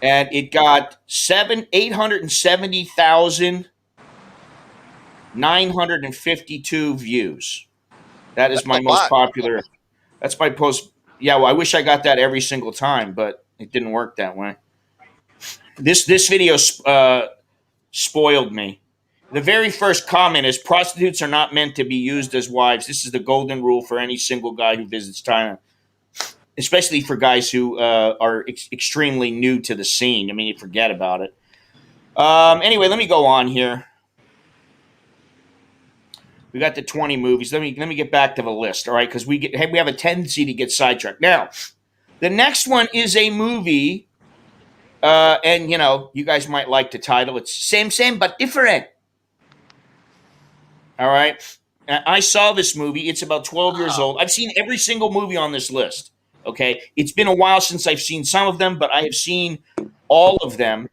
and it got 870,952 views. That is That's my a most lot. popular. That's my post. Yeah, well, I wish I got that every single time, but it didn't work that way. This video spoiled me. The very first comment is prostitutes are not meant to be used as wives. This is the golden rule for any single guy who visits China, especially for guys who are extremely new to the scene. I mean, you forget about it. Anyway, let me go on here. We got the 20 movies. Let me get back to the list, all right? Because we have a tendency to get sidetracked. Now, the next one is a movie, and you guys might like the title. It's same but different. All right. I saw this movie. It's about 12 years old. I've seen every single movie on this list. Okay. It's been a while since I've seen some of them, but I have seen all of them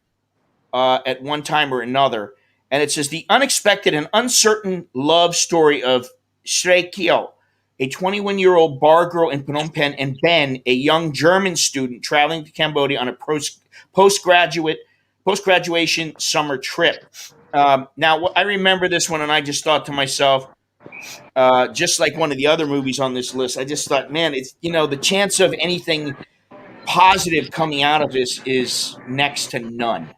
at one time or another. And it says the unexpected and uncertain love story of Shrey Kyo, a 21-year-old bar girl in Phnom Penh, and Ben, a young German student traveling to Cambodia on a post-graduation summer trip. Now, I remember this one, and I just thought to myself, just like one of the other movies on this list, I just thought, man, it's the chance of anything positive coming out of this is next to none,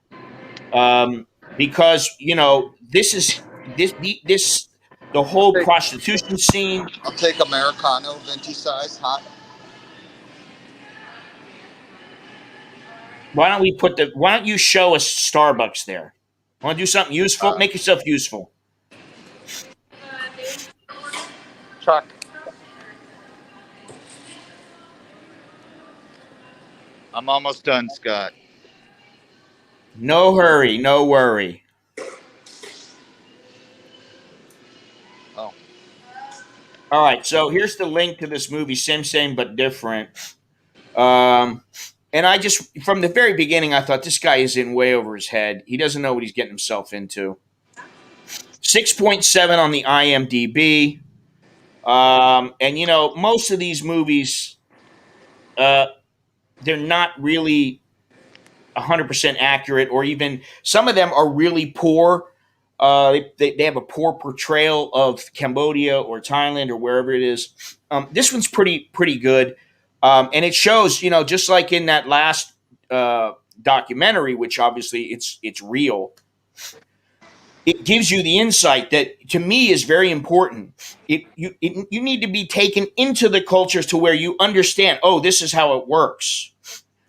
because this is the whole prostitution scene. I'll take Americano, venti size, hot. Why don't you show us Starbucks there? Want to do something useful? Make yourself useful. Chuck. I'm almost done, Scott. No hurry, no worry. All right, so here's the link to this movie, same but different. Um, and I just, from the very beginning, I thought this guy is in way over his head. He doesn't know what he's getting himself into. 6.7 on the IMDb. And you know, most of these movies, uh, they're not really 100% accurate, or even some of them are really poor. They have a poor portrayal of Cambodia or Thailand or wherever it is. This one's pretty good, and it shows, you know, just like in that last documentary, which obviously it's real. It gives you the insight that to me is very important. You need to be taken into the cultures to where you understand. Oh, this is how it works.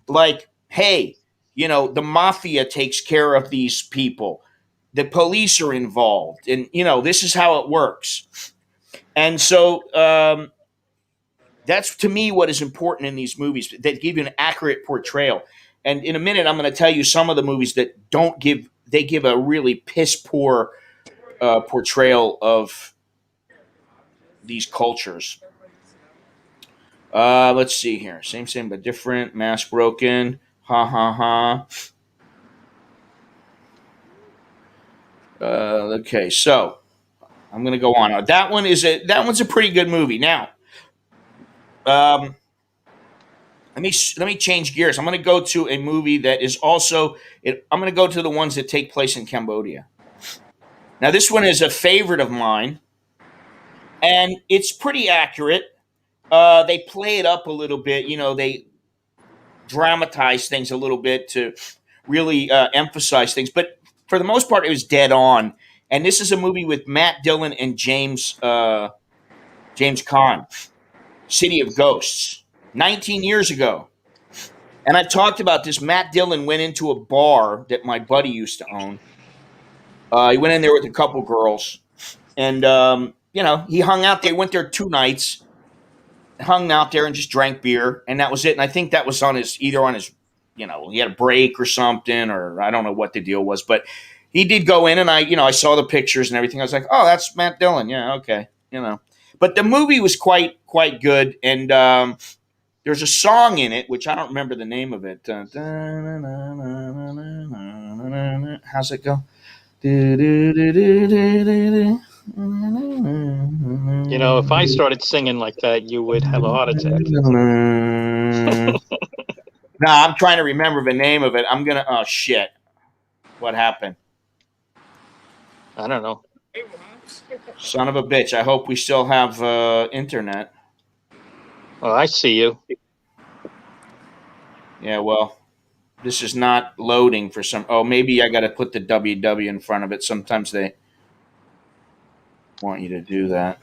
Like, hey, you know, the mafia takes care of these people. The police are involved, and you know, this is how it works. And so that's to me what is important in these movies that give you an accurate portrayal. And in a minute, I'm going to tell you some of the movies that don't give. They give a really piss poor portrayal of these cultures. Let's see here. Same but different. Mask broken. Ha ha ha. Okay, so I'm gonna go on. That one's a pretty good movie. Now, um, let me change gears. I'm gonna go to a movie that is also. I'm gonna go to the ones that take place in Cambodia. Now, this one is a favorite of mine, and it's pretty accurate. They play it up a little bit. You know, they dramatize things a little bit to really emphasize things, but for the most part, it was dead on. And this is a movie with Matt Dillon and James Caan, City of Ghosts, 19 years ago. And I've talked about this. Matt Dillon went into a bar that my buddy used to own. He went in there with a couple girls, and you know, he hung out there. Went there 2 nights, hung out there, and just drank beer, and that was it. And I think that was on his either on his, you know, he had a break or something, or I don't know what the deal was, but he did go in, and I saw the pictures and everything. I was like, oh, that's Matt Dillon. Yeah, okay, you know. But the movie was quite good, and there's a song in it which I don't remember the name of it. How's it go? You know, if I started singing like that, you would have a heart attack. No, I'm trying to remember the name of it. Oh shit. What happened? I don't know. Son of a bitch. I hope we still have internet. Oh, I see you. Yeah, well, this is not loading for some. Oh, maybe I got to put the WW in front of it. Sometimes they want you to do that.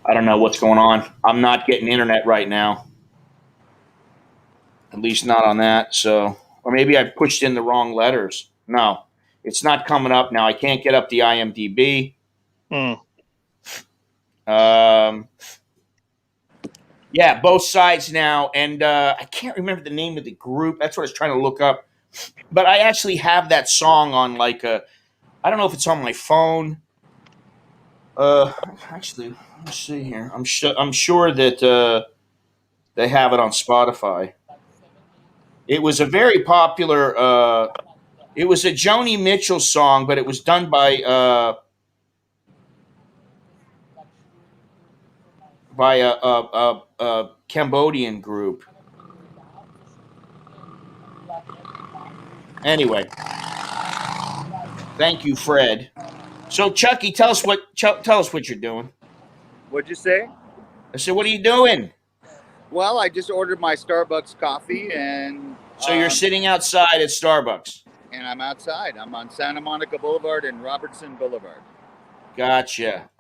I don't know what's going on. I'm not getting internet right now. At least not on that. So, or maybe I pushed in the wrong letters. No, it's not coming up now. I can't get up the IMDb. Yeah, both sides now, and I can't remember the name of the group. That's what I was trying to look up. But I actually have that song on like a. I don't know if it's on my phone. Actually, let's see here. I'm sure that they have it on Spotify. It was a very popular. It was a Joni Mitchell song, but it was done by a Cambodian group. Anyway, thank you, Fred. So, Chucky, tell us what you're doing. What'd you say? I said, what are you doing? Well, I just ordered my Starbucks coffee, and So you're sitting outside at Starbucks. and I'm outside. I'm on Santa Monica Boulevard and Robertson Boulevard. Gotcha.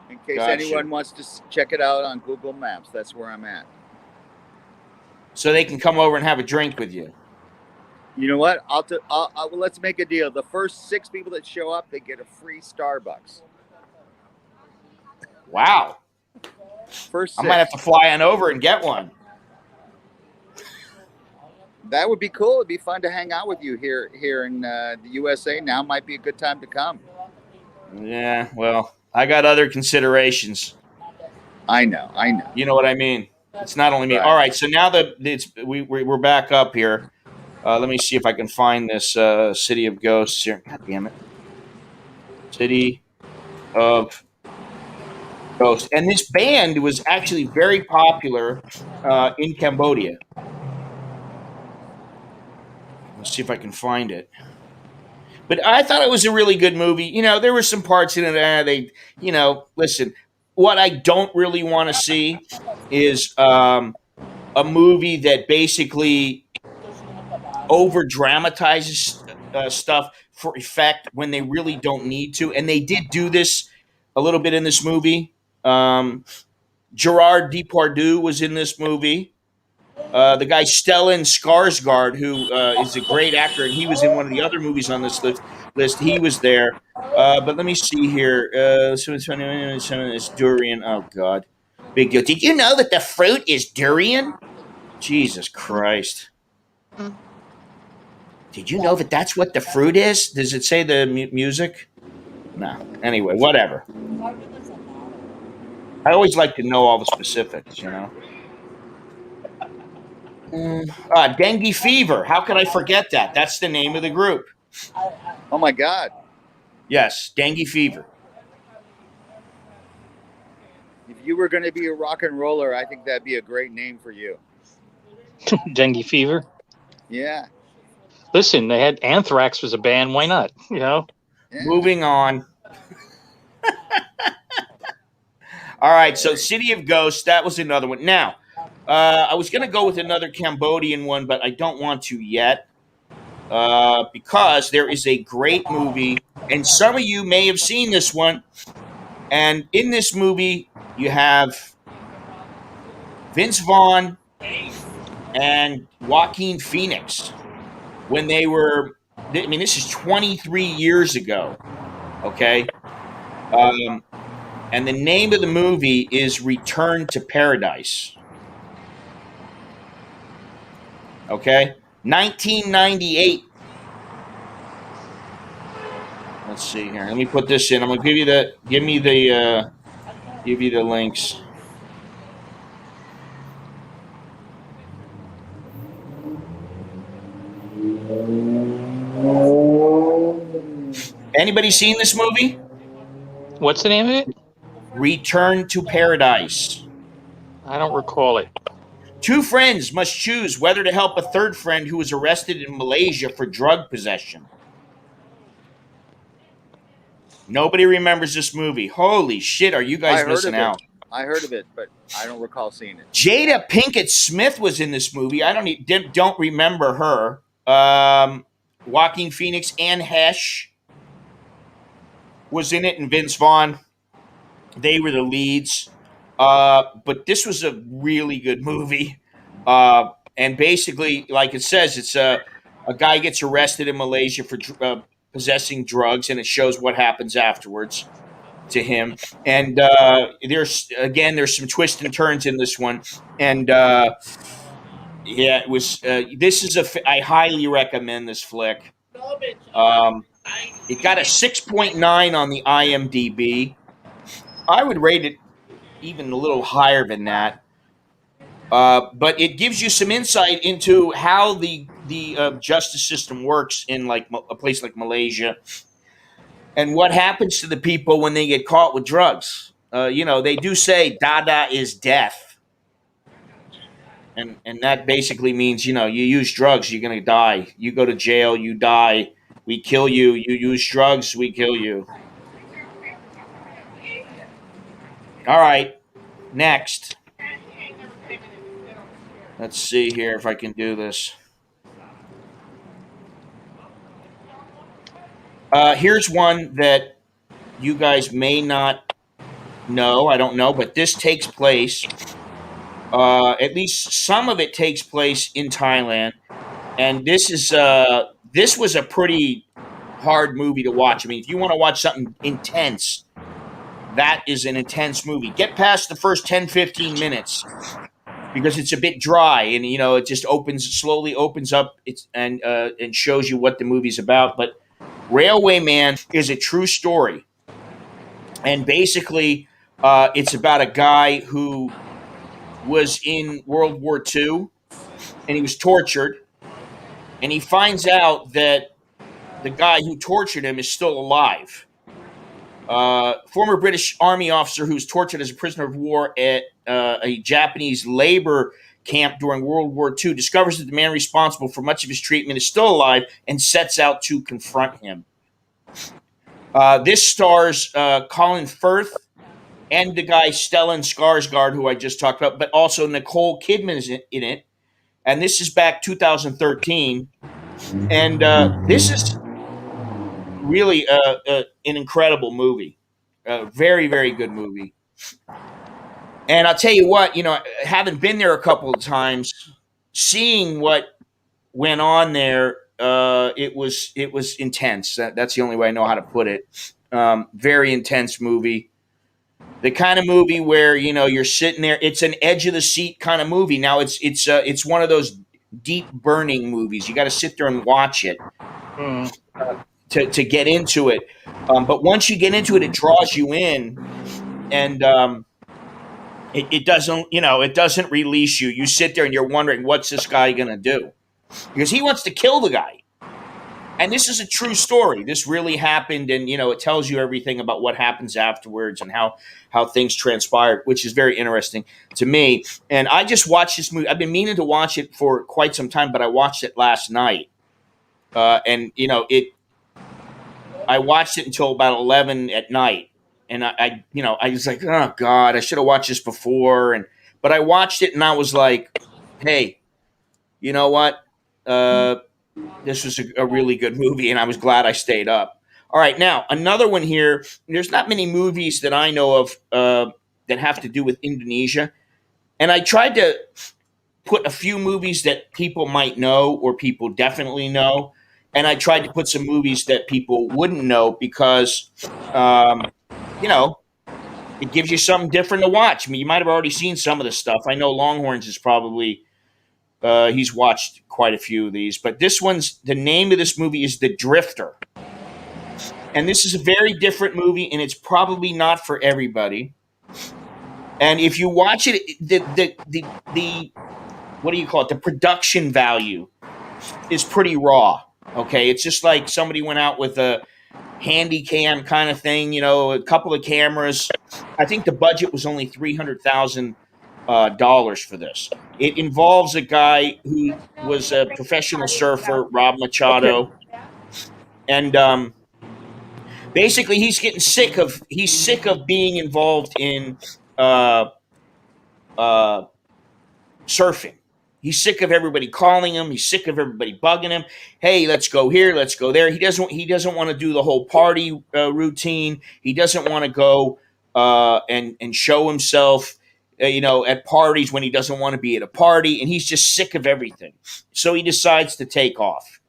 In case anyone wants to check it out on Google Maps, that's where I'm at. So they can come over and have a drink with you. You know what? Let's make a deal. The first 6 people that show up, they get a free Starbucks. Wow. First 6. I might have to fly on over and get one. That would be cool. It'd be fun to hang out with you here in the USA. Now might be a good time to come. Yeah, well, I got other considerations. I know. You know what I mean? It's not only me. Right. All right, so now that we're back up here, let me see if I can find this City of Ghosts here. God damn it. City of Ghosts. And this band was actually very popular in Cambodia. Let's see if I can find it. But I thought it was a really good movie. You know, there were some parts in it. Listen, what I don't really want to see is a movie that basically over dramatizes stuff for effect when they really don't need to. And they did do this a little bit in this movie. Gerard Depardieu was in this movie. The guy Stellan Skarsgård, who is a great actor, and he was in one of the other movies on this list. He was there. But let me see here. It's durian. Oh, God. Big deal. Did you know that the fruit is durian? Jesus Christ. Did you know that that's what the fruit is? Does it say the music? No. Anyway, whatever. I always like to know all the specifics, you know? Dengue fever. How could I forget that? That's the name of the group. Oh my God. Yes, dengue fever. If you were going to be a rock and roller, I think that'd be a great name for you. Dengue fever. Yeah. Listen, they had Anthrax was a band. Why not? You know. Yeah. Moving on. All right, so City of Ghosts, that was another one. Now, I was going to go with another Cambodian one, but I don't want to yet because there is a great movie, and some of you may have seen this one. And in this movie, you have Vince Vaughn and Joaquin Phoenix when they were, I mean, this is 23 years ago, okay? And the name of the movie is Return to Paradise. Okay? 1998. Let's see here. Let me put this in. I'm gonna give you the links. Anybody seen this movie? What's the name of it? Return to Paradise. I don't recall it. Two friends must choose whether to help a third friend who was arrested in Malaysia for drug possession. Nobody remembers this movie. Holy shit, are you guys missing out? I heard of it, but I don't recall seeing it. Jada Pinkett Smith was in this movie. I don't remember her. Joaquin Phoenix, Anne Hesh was in it, and Vince Vaughn. They were the leads. But this was a really good movie. And basically, like it says, it's a guy gets arrested in Malaysia for possessing drugs, and it shows what happens afterwards to him. And there's some twists and turns in this one. And yeah, it was. This is I highly recommend this flick. It got a 6.9 on the IMDb. I would rate it even a little higher than that. But it gives you some insight into how the justice system works in like a place like Malaysia, and what happens to the people when they get caught with drugs. They do say "dada is death," and that basically means you use drugs, you're gonna die. You go to jail, you die. We kill you. You use drugs, we kill you. All right, next. Let's see here if I can do this. Here's one that you guys may not know. I don't know, but this takes place. At least some of it takes place in Thailand, and this was a pretty hard movie to watch. I mean, if you want to watch something intense, that is an intense movie. Get past the first 10, 15 minutes. Because it's a bit dry, and it just slowly opens up, and shows you what the movie's about. But Railway Man is a true story. And basically, it's about a guy who was in World War II and he was tortured, and he finds out that the guy who tortured him is still alive. Former British Army officer who's tortured as a prisoner of war at a Japanese labor camp during World War II discovers that the man responsible for much of his treatment is still alive and sets out to confront him. This stars Colin Firth and the guy Stellan Skarsgård, who I just talked about, but also Nicole Kidman is in it. And this is back 2013. And this is really an incredible movie. A very, very good movie. And I'll tell you what, having been there a couple of times, seeing what went on there, it was intense. That's the only way I know how to put it. Very intense movie. The kind of movie where you're sitting there. It's an edge of the seat kind of movie. Now it's one of those deep burning movies. You got to sit there and watch it Mm. to get into it. But once you get into it, it draws you in, and it doesn't release you. You sit there and you're wondering, what's this guy going to do? Because he wants to kill the guy. And this is a true story. This really happened, and it tells you everything about what happens afterwards and how things transpired, which is very interesting to me. And I just watched this movie. I've been meaning to watch it for quite some time, but I watched it last night. And I watched it until about 11 at night, and I was like, oh God, I should have watched this before. But I watched it, and I was like, hey, you know what? This was a really good movie, and I was glad I stayed up. All right, now another one here. There's not many movies that I know of that have to do with Indonesia, and I tried to put a few movies that people might know or people definitely know, and I tried to put some movies that people wouldn't know because, um, you know, it gives you something different to watch. I mean, you might have already seen some of the stuff. I know Longhorns is probably he's watched quite a few of these, but the name of this movie is The Drifter. And this is a very different movie, and it's probably not for everybody. And if you watch it, the what do you call it? The production value is pretty raw. Okay, it's just like somebody went out with a handy cam kind of thing, a couple of cameras. I think the budget was only $300,000 for this. It involves a guy who was a professional surfer, Rob Machado, and basically he's sick of being involved in uh, uh, surfing. He's sick of everybody calling him. He's sick of everybody bugging him. Hey, let's go here. Let's go there. He doesn't want to do the whole party routine. He doesn't want to go and show himself, at parties when he doesn't want to be at a party. And he's just sick of everything. So he decides to take off,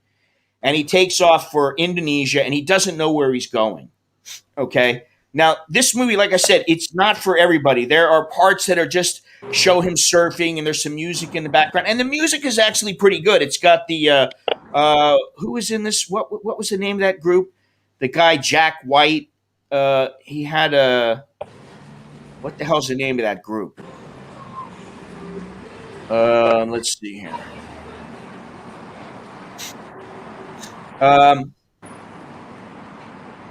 and he takes off for Indonesia, and he doesn't know where he's going. Okay. Now, this movie, like I said, it's not for everybody. There are parts that are just show him surfing, and there's some music in the background, and the music is actually pretty good. It's got the who was in this? What was the name of that group? The guy Jack White. He had a what the hell's the name of that group? Let's see here. Um,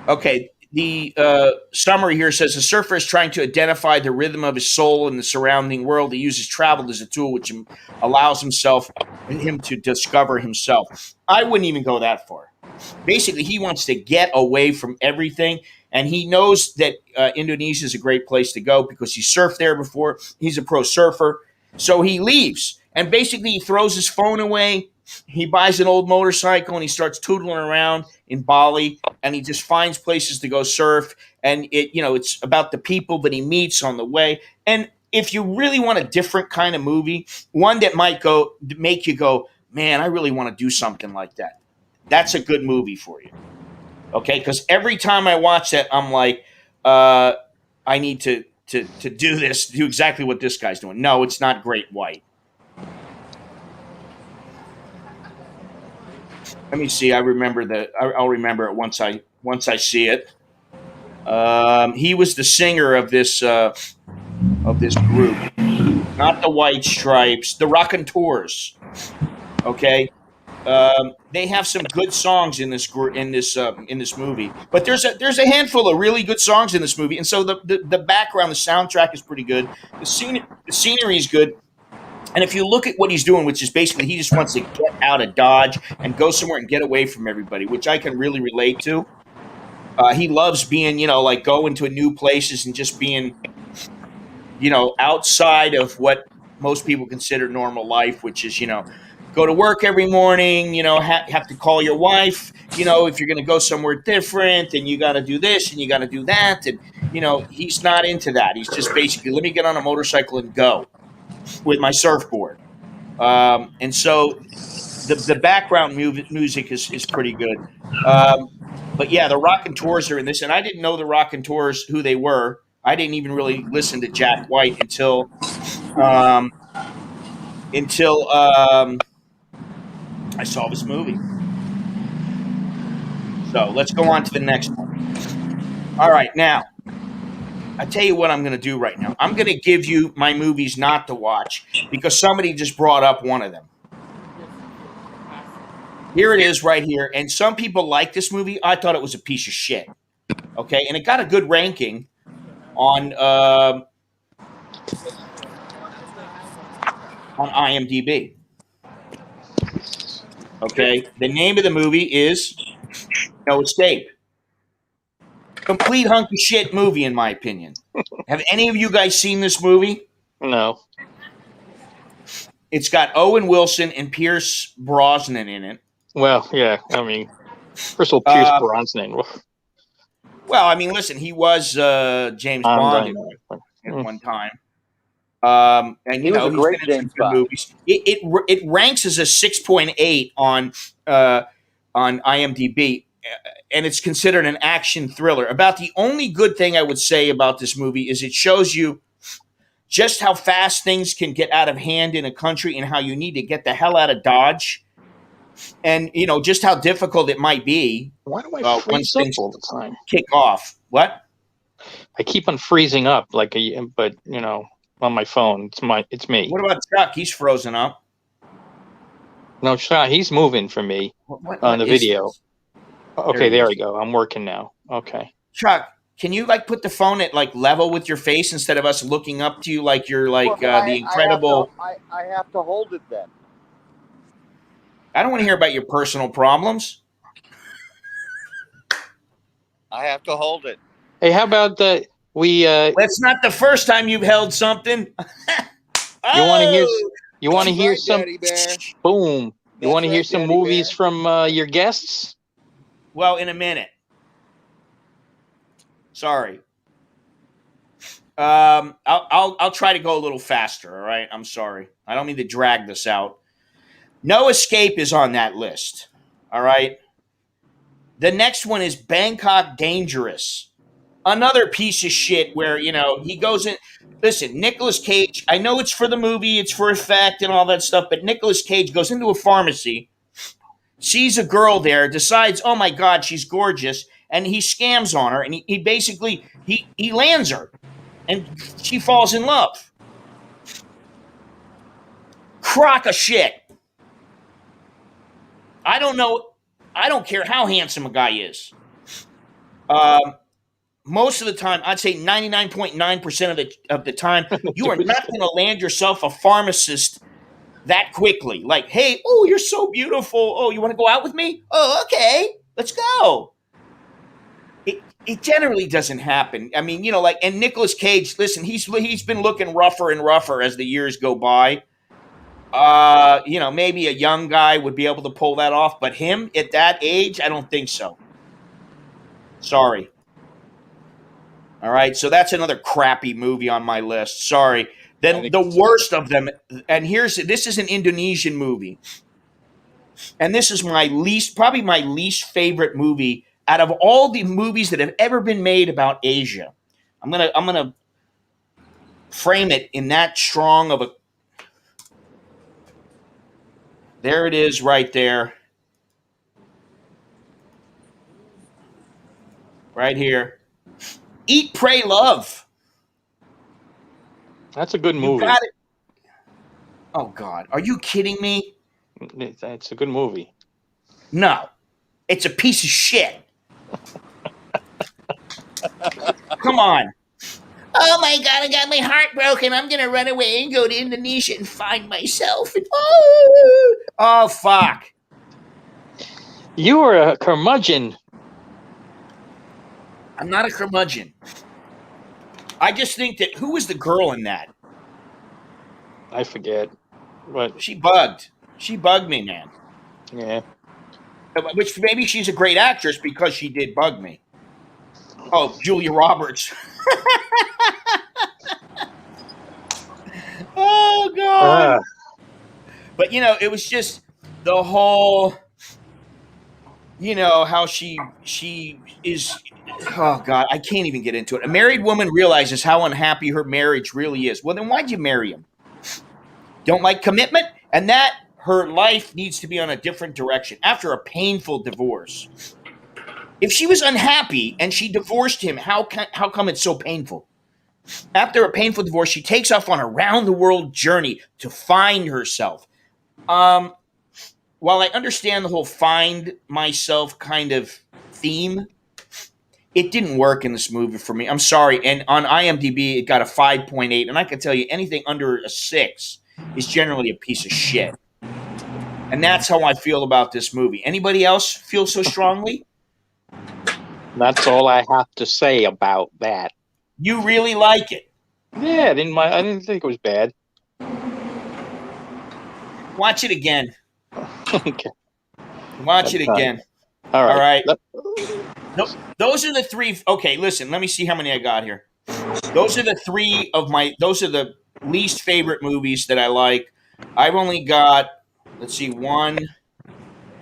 okay. The summary here says a surfer is trying to identify the rhythm of his soul in the surrounding world. He uses travel as a tool, which allows him to discover himself. I wouldn't even go that far. Basically, he wants to get away from everything, and he knows that Indonesia is a great place to go because he surfed there before. He's a pro surfer, so he leaves, and basically he throws his phone away. He buys an old motorcycle and he starts tootling around in Bali, and he just finds places to go surf. And it's about the people that he meets on the way. And if you really want a different kind of movie, one that might make you go, man, I really want to do something like that. That's a good movie for you. Okay, because every time I watch that, I'm like, I need to do this, do exactly what this guy's doing. No, it's not Great White. Let me see. I'll remember it once I see it. He was the singer of this group, not the White Stripes, the Raconteurs. Okay, they have some good songs in this in this movie, but there's a handful of really good songs in this movie, and so the background, the soundtrack is pretty good. The scenery is good. And if you look at what he's doing, which is basically he just wants to get out of Dodge and go somewhere and get away from everybody, which I can really relate to. He loves being, like going to new places and just being, outside of what most people consider normal life, which is, go to work every morning, have to call your wife, if you're going to go somewhere different and you got to do this and you got to do that. And, he's not into that. He's just basically, let me get on a motorcycle and go with my surfboard. And so the background music is pretty good. But yeah, the Raconteurs are in this, and I didn't know the Raconteurs who they were. I didn't even really listen to Jack White um, until I saw this movie. So let's go on to the next one. All right, now I tell you what I'm going to do right now. I'm going to give you my movies not to watch because somebody just brought up one of them. Here it is right here. And some people like this movie. I thought it was a piece of shit. Okay. And it got a good ranking on IMDb. Okay. The name of the movie is No Escape. Complete hunk of shit movie, in my opinion. Have any of you guys seen this movie? No. It's got Owen Wilson and Pierce Brosnan in it. Well, yeah. I mean, first of all, Pierce Brosnan. Well, I mean, listen, he was James Bond at one time. And he was a great he's been in James some good Bond. movies. It ranks as a 6.8 on IMDb, and it's considered an action thriller. About the only good thing I would say about this movie is it shows you just how fast things can get out of hand in a country and how you need to get the hell out of Dodge. And, just how difficult it might be. Why do I freeze up all the time? Kick off. What? I keep on freezing up, but on my phone, it's me. What about Chuck? He's frozen up. No, Chuck, he's moving for me on the video. This? Okay, there we go. I'm working now. Okay. Chuck, can you put the phone at level with your face instead of us looking up to you like you're the incredible? I have to hold it then. I don't want to hear about your personal problems. I have to hold it. Hey, how about we? That's not the first time you've held something. You want to hear? You want to hear right, some? Boom. You want to hear some movies from your guests? Well, in a minute. Sorry. I'll try to go a little faster. All right. I'm sorry. I don't mean to drag this out. No Escape is on that list. All right. The next one is Bangkok Dangerous. Another piece of shit where, he goes in. Listen, Nicolas Cage, I know it's for the movie, it's for effect and all that stuff, but Nicolas Cage goes into a pharmacy, sees a girl there, decides, oh my God, she's gorgeous, and he scams on her, and he basically, he lands her, and she falls in love. Crock of shit. I don't know. I don't care how handsome a guy is. Most of the time, I'd say 99.9% of the time, you are not going to land yourself a pharmacist that quickly. Like, hey, oh, you're so beautiful. Oh, you want to go out with me? Oh, okay, let's go. It generally doesn't happen. I mean, and Nicolas Cage. Listen, he's been looking rougher and rougher as the years go by. Maybe a young guy would be able to pull that off, but him at that age, I don't think so. Sorry. All right, so that's another crappy movie on my list. Sorry. Then the worst of them, and this is an Indonesian movie, and this is probably my least favorite movie out of all the movies that have ever been made about Asia. I'm gonna frame it in that strong of a. There it is, right there, right here. Eat, Pray, Love. That's a good You movie. got it. Oh God, are you kidding me? It's a good movie. No, it's a piece of shit. Come on. Oh my God, I got my heart broken. I'm gonna run away and go to Indonesia and find myself. And, oh fuck. You were a curmudgeon. I'm not a curmudgeon. I just think that who was the girl in that? I forget, but She bugged. She bugged me, man. yeah. Which maybe she's a great actress because she did bug me. Oh, Julia Roberts. Oh God. Uh, But it was just the whole, how she is. Oh God, I can't even get into it. A married woman realizes how unhappy her marriage really is. Well, then why'd you marry him? Don't like commitment, and that her life needs to be on a different direction after a painful divorce. If she was unhappy and she divorced him, how come it's so painful? After a painful divorce, she takes off on a round the world journey to find herself. Um, while I understand the whole find myself kind of theme, it didn't work in this movie for me. I'm sorry. And on IMDb, it got a 5.8. And I can tell you anything under a 6 is generally a piece of shit. And that's how I feel about this movie. Anybody else feel so strongly? that's all I have to say about that. You really like it. Yeah, I didn't think it was bad. Watch it again. Okay. Watch it again. All right. Those are the three. Okay, listen, let me see how many I got here. Those are the least favorite movies that I like. I've only got, let's see, 1,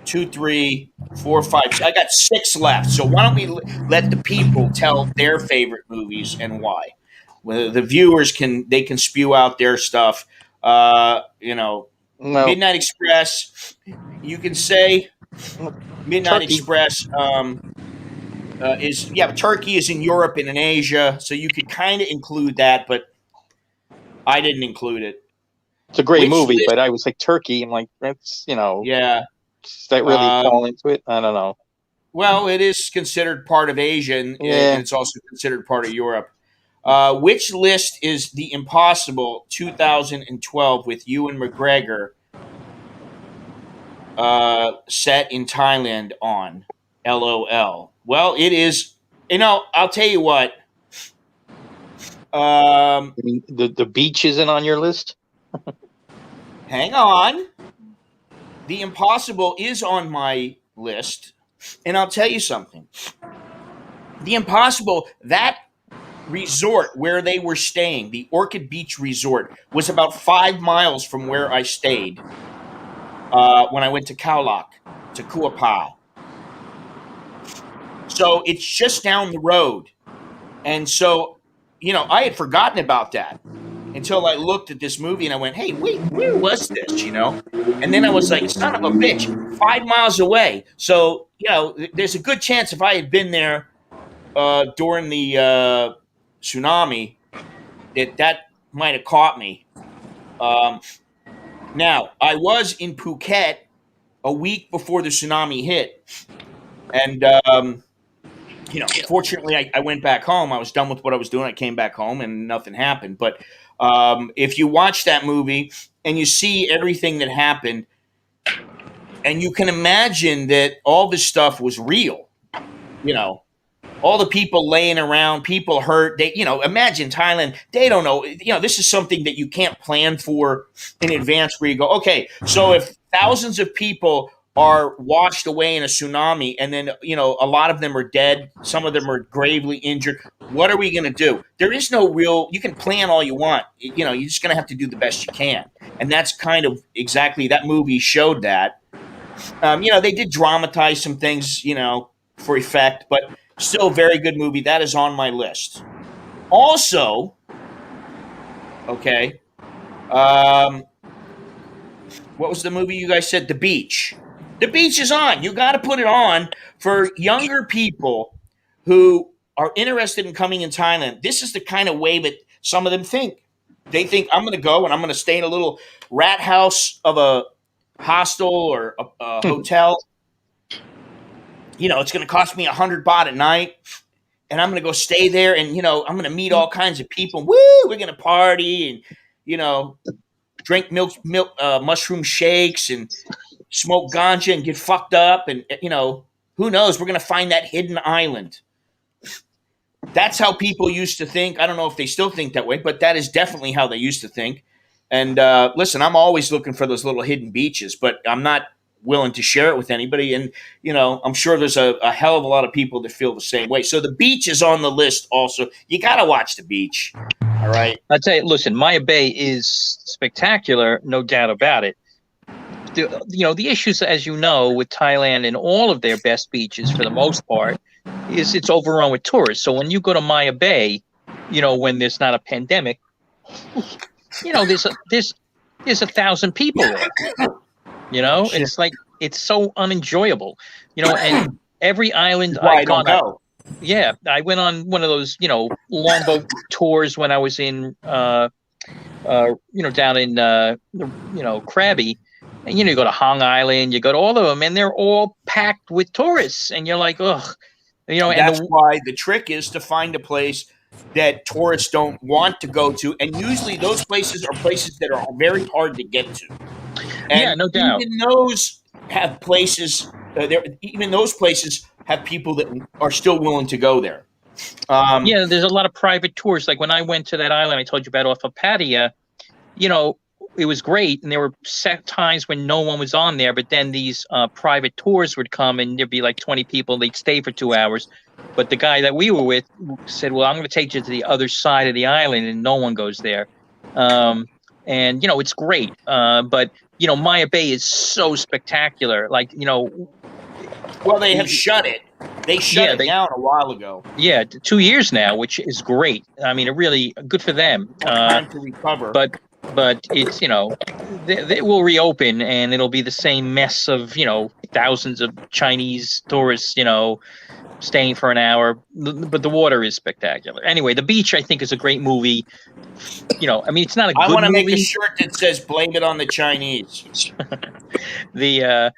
2, 3, 4, 5. I got 6 left. So why don't we let the people tell their favorite movies and why? Well, the viewers can spew out their stuff. No, Midnight Express. You can say Midnight Turkey. Express Turkey is in Europe and in Asia, so you could kind of include that, but I didn't include it. It's a great Which movie, list- but I was like Turkey. I'm like, that's Yeah. does that really fall into it? I don't know. Well, it is considered part of Asia, and it's also considered part of Europe. Which list is The Impossible 2012 with Ewan McGregor set in Thailand on? LOL. Well, it is. I'll tell you what. I mean, the beach isn't on your list. Hang on. The Impossible is on my list, and I'll tell you something. The Impossible, that resort where they were staying, the Orchid Beach Resort, was about 5 miles from where I stayed when I went to Khao to Kuapa. So it's just down the road. And so, I had forgotten about that until I looked at this movie and I went, hey, wait, where was this, And then I was like, son of a bitch, 5 miles away. So, there's a good chance if I had been there during the tsunami, that might have caught me. Now, I was in Phuket a week before the tsunami hit. And, fortunately, I went back home. I was done with what I was doing. I came back home and nothing happened. But if you watch that movie and you see everything that happened, and you can imagine that all this stuff was real, all the people laying around, people hurt. They, imagine Thailand. They don't know. This is something that you can't plan for in advance. Where you go, okay, so if thousands of people are washed away in a tsunami, and then a lot of them are dead, some of them are gravely injured. What are we going to do? There is no real. You can plan all you want. You're just going to have to do the best you can, and that's kind of exactly that movie showed that. They did dramatize some things, for effect, but still a very good movie. That is on my list. Also, okay, what was the movie you guys said? The Beach. The Beach is on. You got to put it on for younger people who are interested in coming in Thailand, this is the kind of way that some of them think. They think I'm going to go and I'm going to stay in a little rat house of a hostel or a hotel. It's going to cost me 100 baht a night, and I'm going to go stay there, and I'm going to meet all kinds of people. Woo! We're going to party and drink mushroom shakes and smoke ganja and get fucked up, and who knows? We're going to find that hidden island. That's how people used to think. I don't know if they still think that way, but that is definitely how they used to think. And listen, I'm always looking for those little hidden beaches, but I'm not willing to share it with anybody. And, I'm sure there's a hell of a lot of people that feel the same way. So the beach is on the list also. You got to watch the beach. All right. I'll tell you, listen, Maya Bay is spectacular, no doubt about it. The issues, as you know, with Thailand and all of their best beaches, for the most part, is it's overrun with tourists. So when you go to Maya Bay, when there's not a pandemic, there's 1,000 people there. It's like, it's so unenjoyable. And every island I've gone on. Yeah, I went on one of those, longboat tours when I was in, down in, Krabi. And, you go to Hong Island, you go to all of them, and they're all packed with tourists. And you're like, ugh. That's why the trick is to find a place that tourists don't want to go to. And usually those places are places that are very hard to get to. And yeah, no doubt. Even those have places, even those places have people that are still willing to go there. Yeah, there's a lot of private tours. Like when I went to that island I told you about off of Pattaya, it was great, and there were set times when no one was on there, but then these private tours would come, and there'd be like 20 people, they'd stay for 2 hours. But the guy that we were with said, well, I'm going to take you to the other side of the island, and no one goes there. And, it's great. But, Maya Bay is so spectacular. Like, well, they have shut it. They shut it down a while ago. Yeah, 2 years now, which is great. I mean, it really good for them. Time to recover. But it's, they will reopen, and it'll be the same mess of, thousands of Chinese tourists, staying for an hour. But the water is spectacular. Anyway, The Beach, I think, is a great movie. It's not a good movie. I want to make a shirt that says "Blame it on the Chinese." The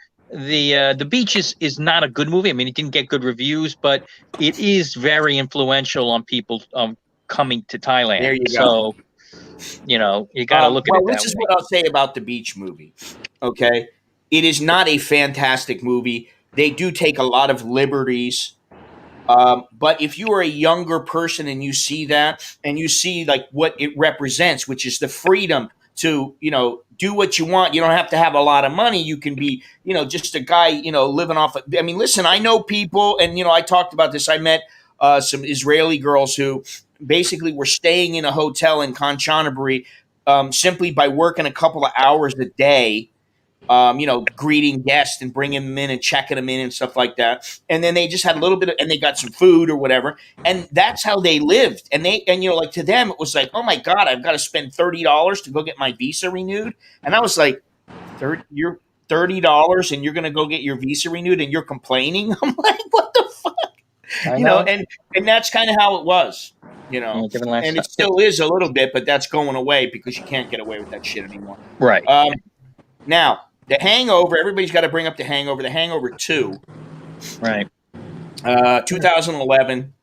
Beach is not a good movie. I mean, it didn't get good reviews, but it is very influential on people coming to Thailand. There you go. So, you got to look at it that way. This is what I'll say about the Beach movie. Okay, it is not a fantastic movie. They do take a lot of liberties. But if you are a younger person and you see that, and you see like what it represents, which is the freedom to, do what you want. You don't have to have a lot of money. You can be, just a guy, living off. I mean, listen, I know people, and, I talked about this. I met some Israeli girls who basically were staying in a hotel in Kanchanaburi simply by working a couple of hours a day, greeting guests and bringing them in and checking them in and stuff like that. And then they just had a little bit and they got some food or whatever. And that's how they lived. And like to them, it was like, oh my God, I've got to spend $30 to go get my visa renewed. And I was like, you're $30 and you're going to go get your visa renewed and you're complaining? I'm like, what the fuck? And that's kind of how it was, and it still is a little bit, but that's going away because you can't get away with that shit anymore. Right. Now, The Hangover, everybody's got to bring up The Hangover. The Hangover 2. Right. 2011.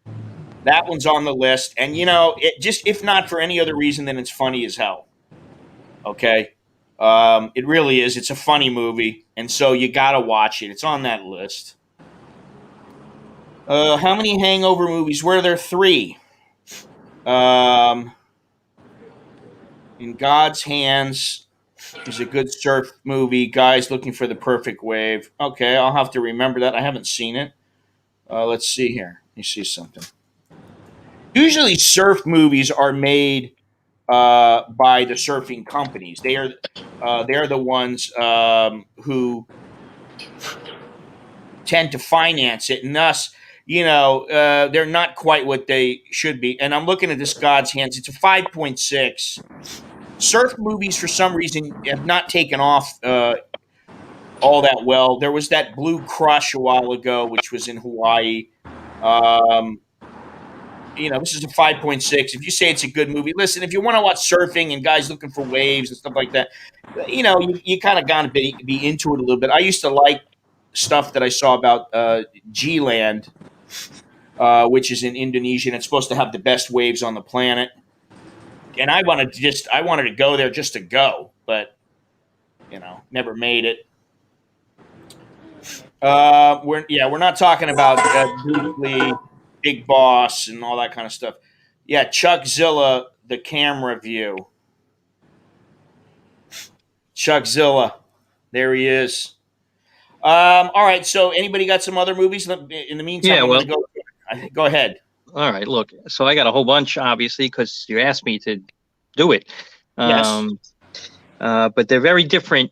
That one's on the list. And, it just, if not for any other reason than it's funny as hell. Okay? It really is. It's a funny movie. And so you got to watch it. It's on that list. How many Hangover movies were there? 3. In God's Hands is a good surf movie. Guys Looking for the Perfect Wave. Okay, I'll have to remember that. I haven't seen it. Let's see here. Let me see something. Usually surf movies are made by the surfing companies. They're the ones who tend to finance it, and thus, they're not quite what they should be. And I'm looking at this God's Hands. It's a 5.6. Surf movies, for some reason, have not taken off all that well. There was that Blue Crush a while ago, which was in Hawaii. this is a 5.6. If you say it's a good movie, listen. If you want to watch surfing and guys looking for waves and stuff like that, you kind of got to be into it a little bit. I used to like stuff that I saw about G-Land, which is in Indonesia, and it's supposed to have the best waves on the planet. And I wanted to go there just to go, but never made it. We're not talking about Bruce Lee, Big Boss, and all that kind of stuff. Yeah, Chuckzilla, the camera view. Chuckzilla, there he is. All right. So, anybody got some other movies? In the meantime, I'm going to go. Go ahead. All right. Look, so I got a whole bunch, obviously, because you asked me to do it. Yes. But they're very different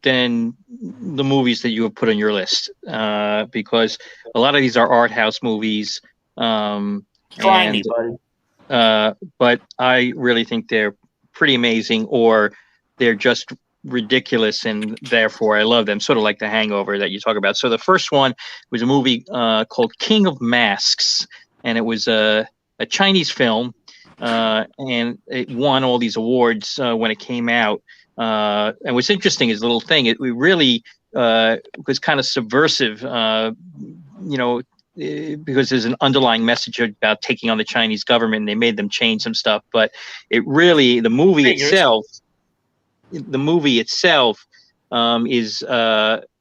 than the movies that you have put on your list, because a lot of these are art house movies. Try me, buddy. But I really think they're pretty amazing, or they're just ridiculous, and therefore I love them. Sort of like The Hangover that you talk about. So the first one was a movie called King of Masks, and it was a Chinese film, and it won all these awards when it came out. And what's interesting is a little thing. It really was kind of subversive, because there's an underlying message about taking on the Chinese government, and they made them change some stuff. But it really, the movie itself is,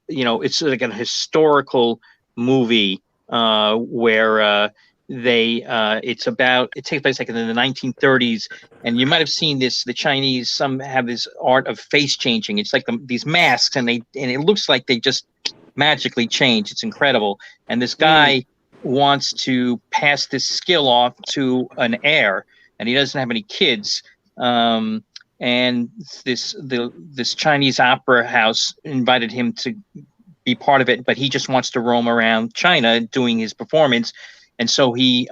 it's like a historical movie where it takes place like in the 1930s, and you might have seen this. The Chinese, some have this art of face changing. It's like these masks, and it looks like they just magically change. It's incredible. And this guy wants to pass this skill off to an heir, and he doesn't have any kids. And this Chinese opera house invited him to be part of it, but he just wants to roam around China doing his performance. And so he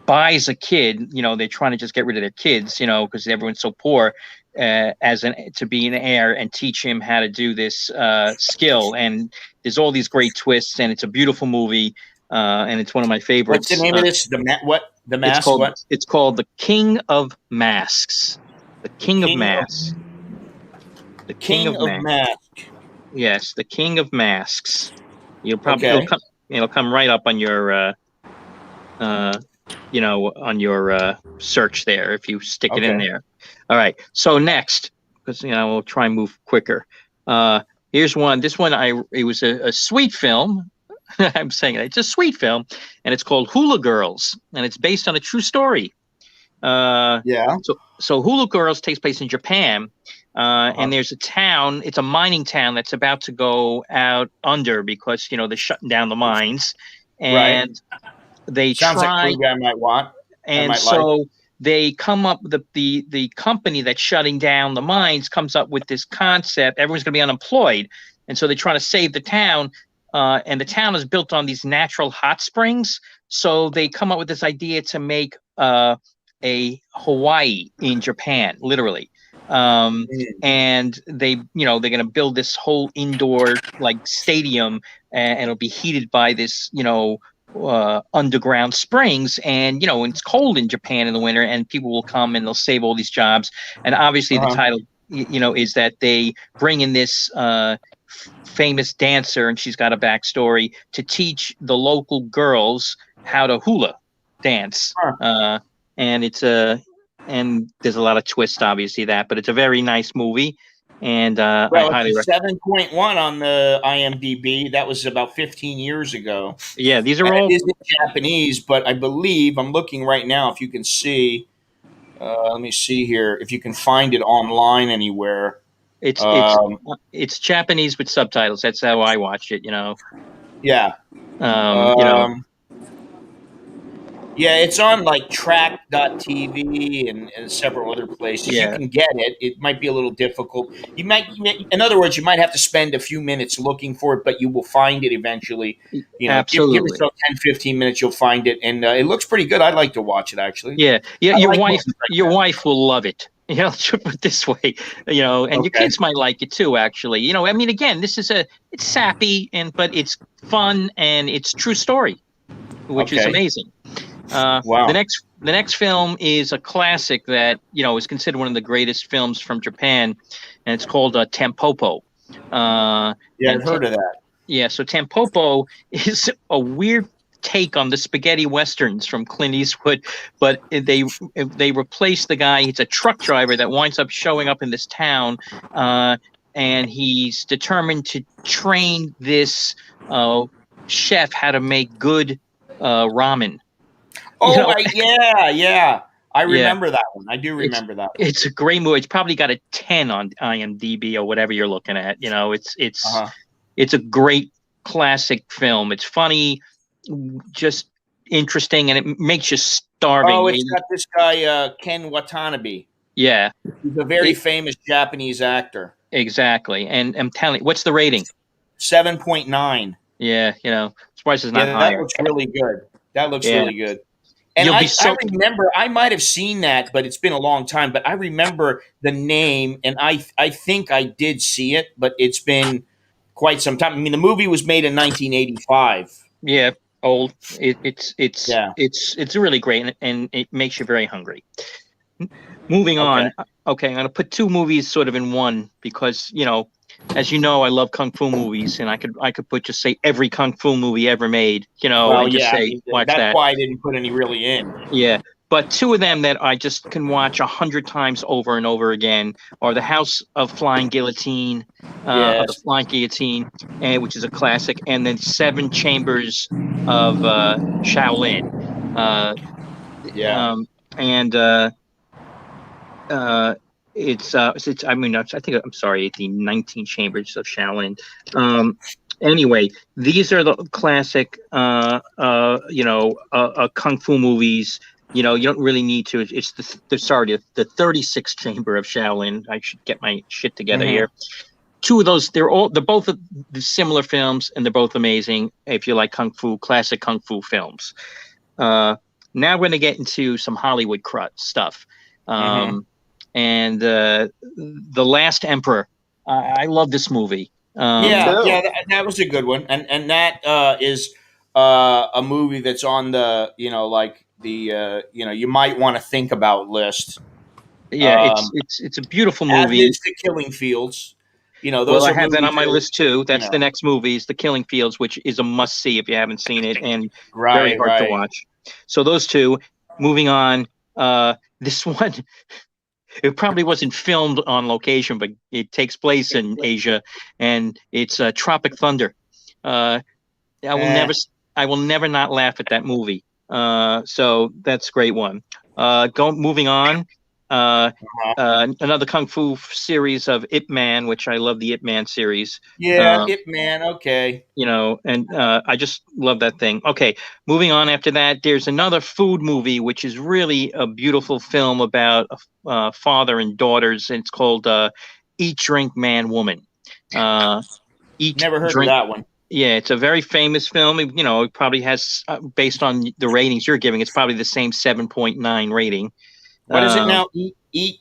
buys a kid. They're trying to just get rid of their kids, because everyone's so poor, to be an heir and teach him how to do this skill. And there's all these great twists, and it's a beautiful movie, and it's one of my favorites. What's the name of this? The Mask? It's called The King of Masks. The King of Masks. The King of Masks. Yes, The King of Masks. It'll come right up on your, on your search there if you stick it in there. All right. So next, because we'll try and move quicker. Here's one. This one, it was a sweet film. I'm saying it's a sweet film, and it's called Hula Girls, and it's based on a true story. So Hula Girls takes place in Japan. And there's a town, it's a mining town that's about to go out under because, they're shutting down the mines. And they Sounds like a movie I might want. And so they come up, the company that's shutting down the mines comes up with this concept. Everyone's going to be unemployed. And so they try to save the town. And the town is built on these natural hot springs. So they come up with this idea to make a Hawaii in Japan, literally. And they're going to build this whole indoor stadium, and it'll be heated by this, underground springs. And, it's cold in Japan in the winter, and people will come and they'll save all these jobs. And obviously the title, is that they bring in this, famous dancer, and she's got a backstory to teach the local girls how to hula dance. And and there's a lot of twists, obviously, but it's a very nice movie. And I highly recommend. 7.1 on the IMDb. That was about 15 years ago. Yeah, these are all. It is in Japanese, but I believe I'm looking right now. If you can see, let me see here. If you can find it online anywhere. It's Japanese with subtitles. That's how I watch it. Yeah. Yeah, it's on track.tv and several other places. You can get it. It might be a little difficult. In other words, you might have to spend a few minutes looking for it, but you will find it eventually. Absolutely. Give yourself 10, 15 minutes, you'll find it. And it looks pretty good. I'd like to watch it, actually. Yeah. Your wife will love it. To put it this way, and your kids might like it too, actually. Again, this is it's sappy, but it's fun, and it's true story, which is amazing. Wow. The next film is a classic that is considered one of the greatest films from Japan, and it's called Tampopo. Yeah, I've heard of that. Yeah, so Tampopo is a weird take on the spaghetti westerns from Clint Eastwood, but they replace the guy. He's a truck driver that winds up showing up in this town, and he's determined to train this chef how to make good ramen. Oh, yeah. I Yeah, remember that one. I do remember that one. it's a great movie. It's probably got a 10 on IMDb or whatever you're looking at. Uh-huh. It's a great classic film. It's funny, just interesting, and it makes you starving. Oh, it's got this guy, Ken Watanabe. Yeah, He's a very famous Japanese actor. exactly. And I'm telling you, what's the rating? 7.9. Yeah, surprised it's not Yeah, higher. that looks really good. That looks Yeah. really good. And You'll I be so remember, I might have seen that, but it's been a long time. But I remember the name, and I think I did see it, but it's been quite some time. I mean, the movie was made in 1985. yeah, old. It's Yeah. it's really great, and it makes you very hungry. Moving Okay. on. Okay, I'm gonna put two movies sort of in one because as you know, I love kung fu movies, and I could put just say every kung fu movie ever made, Well, and just yeah, I say mean, watch that's that. why I didn't put any really in. Yeah, but two of them that I just can watch 100 times over and over again are The House of Flying Guillotine, of the Yes. Flying Guillotine, which is a classic, and then Seven Chambers of Shaolin. Yeah. And it's I mean I think I'm sorry, the 19 Chambers of Shaolin. Anyway, these are the classic kung fu movies. You don't really need to. It's the 36th Chamber of Shaolin. I should get my shit together Mhm. here. Two of those, they're both the similar films, and they're both amazing if you like classic kung fu films. Now we're going to get into some Hollywood stuff. And The Last Emperor. I love this movie. Yeah, that was a good one, and that is a movie that's on the like the you might want to think about list. Yeah, Um, it's a beautiful as movie. is The Killing Fields. Well, Those I are have that movies on my that list too. you That's the know. next movie, is The Killing Fields, which is a must see if you haven't seen it, and very Right, hard to right. watch. So those two. Moving on. This one, it probably wasn't filmed on location, but it takes place in Asia, and it's Tropic Thunder. I will Eh, never, I will never not laugh at that movie. So that's a great one. Moving on. Another kung fu series of Ip Man, which I love the Ip Man series. yeah, Ip Man. Okay. And I just love that thing. Okay, moving on after that, there's another food movie, which is really a beautiful film about father and daughters, and it's called Eat, Drink, Man, Woman. Eat, Never heard of Drink. that one. Yeah, it's a very famous film. It probably has, based on the ratings you're giving, it's probably the same 7.9 rating. What is it now? Eat.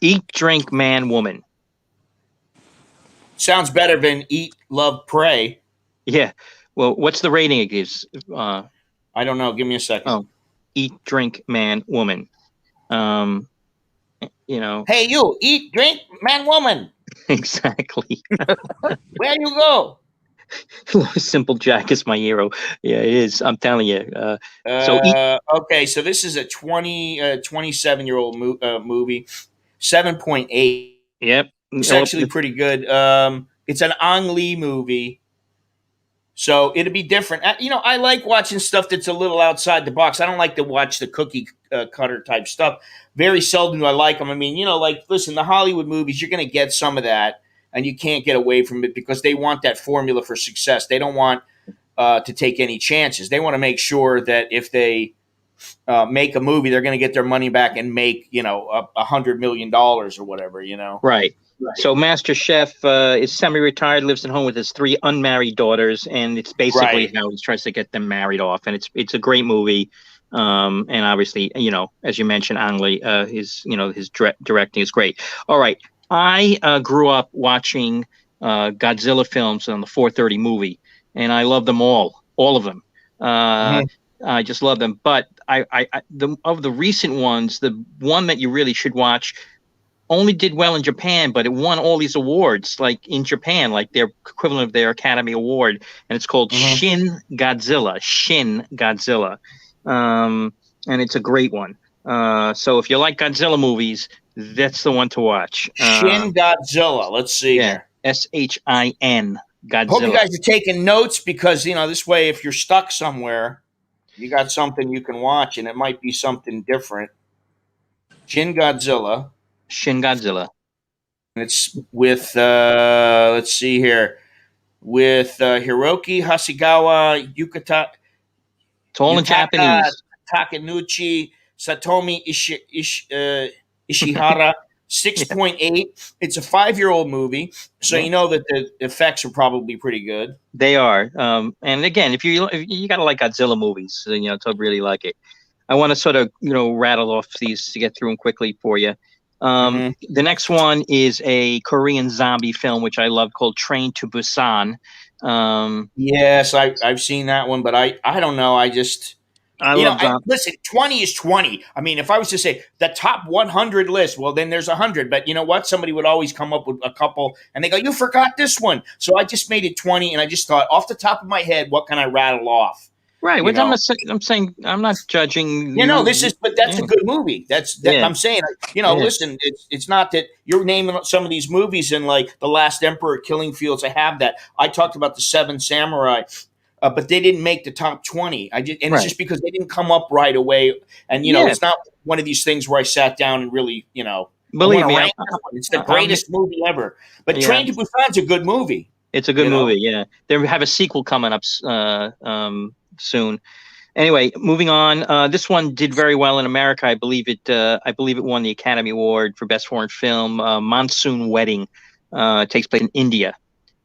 Eat, Drink, Man, Woman. Sounds better than Eat, Love, Pray. Yeah. Well, what's the rating it gives? I don't know. Give me a second. Oh, Eat, Drink, Man, Woman. Hey, you eat, drink, man, woman. Exactly. Where you go? Simple Jack is my hero. Yeah, it is. I'm telling you. Okay, so this is a 27-year-old movie, 7.8. Yep. It's actually pretty good. It's an Ang Lee movie, so it'd be different. I like watching stuff that's a little outside the box. I don't like to watch the cookie cutter type stuff. Very seldom do I like them. I mean, listen, the Hollywood movies, you're going to get some of that, and you can't get away from it because they want that formula for success. They don't want to take any chances. They want to make sure that if they make a movie, they're going to get their money back and make $100 million or whatever. Right. So Master Chef is semi-retired, lives at home with his 3 unmarried daughters, and it's basically Right. how he tries to get them married off. And it's a great movie. And obviously, as you mentioned, Ang Lee, his directing is great. All right. I grew up watching Godzilla films on the 4:30 movie, and I love them all of them. I just love them. But of the recent ones, the one that you really should watch only did well in Japan, but it won all these awards, like in Japan, like their equivalent of their Academy Award, and it's called Shin Godzilla. Shin Godzilla, and it's a great one. So if you like Godzilla movies, that's the one to watch. Shin Godzilla. Let's see here. Shin Godzilla. Hope you guys are taking notes because this way, if you're stuck somewhere, you got something you can watch, and it might be something different. Shin Godzilla. Shin Godzilla. And it's with let's see here, with Hiroki Hasegawa, It's all in Japanese. Takenuchi, Satomi Ishihara. 6.8. It's a 5-year-old movie, so you know that the effects are probably pretty good. They are. And again, if you gotta like Godzilla movies, to really like it. I want to sort of rattle off these to get through them quickly for you. The next one is a Korean zombie film, which I love, called Train to Busan. Yes, I've seen that one, but I don't know. Listen, 20 is 20. I mean, if I was to say the top 100 list, well, then there's 100. But you know what? Somebody would always come up with a couple, and they go, "You forgot this one." So I just made it 20, and I just thought, off the top of my head, what can I rattle off? Right. Which I'm saying I'm not judging. But that's a good movie. I'm saying, listen, it's not that you're naming some of these movies in like The Last Emperor, Killing Fields. I have that. I talked about The Seven Samurai, but they didn't make the top 20. It's just because they didn't come up right away. And it's not one of these things where I sat down and really, believe me, it's the greatest movie ever. But Train to Busan's a good movie. It's a good movie. Yeah, they have a sequel coming up soon. Anyway, moving on. This one did very well in America. I believe it won the Academy Award for Best Foreign Film. Monsoon Wedding takes place in India.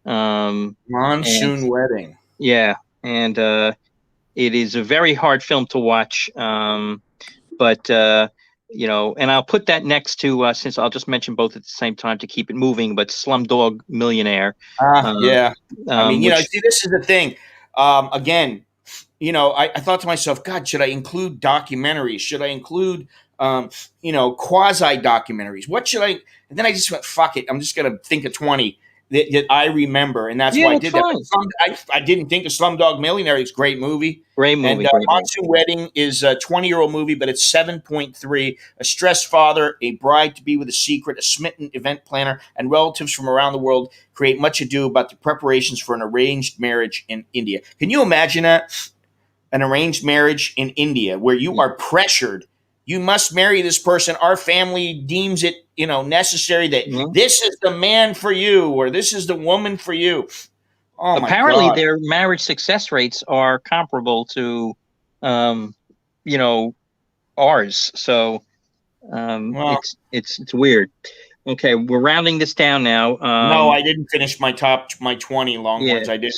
Monsoon Wedding. Yeah, and it is a very hard film to watch. But and I'll put that next to since I'll just mention both at the same time to keep it moving. But Slumdog Millionaire. Yeah. I mean, see, this is the thing. Again. I thought to myself, God, should I include documentaries? Should I include, quasi documentaries? What should I? And then I just went, fuck it. I'm just going to think of 20 that I remember. And that's why I did that. I didn't think of Slumdog Millionaire. It's a great movie. Great movie. And Monsoon Wedding is a 20-year-old movie, but it's 7.3. A stressed father, a bride to be with a secret, a smitten event planner, and relatives from around the world create much ado about the preparations for an arranged marriage in India. Can you imagine that? An arranged marriage in India where you are pressured. You must marry this person. Our family deems it, necessary that this is the man for you or this is the woman for you. Oh, apparently, my God. their marriage success rates are comparable to, ours. So it's weird. Okay, we're rounding this down now. No, I didn't finish my 20 long ones. I didn't.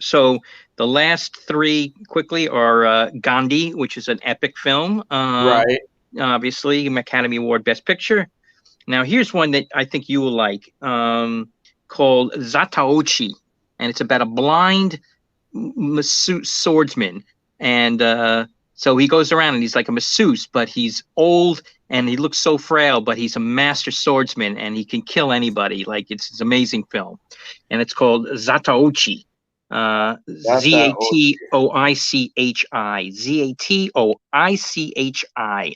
So the last three quickly are Gandhi, which is an epic film. Right. Obviously, Academy Award Best Picture. Now, here's one that I think you will like, called Zataochi. And it's about a blind masseuse swordsman. And so he goes around and he's like a masseuse, but he's old and he looks so frail, but he's a master swordsman and he can kill anybody. Like it's an amazing film. And it's called Zataochi. Zatoichi. Zatoichi,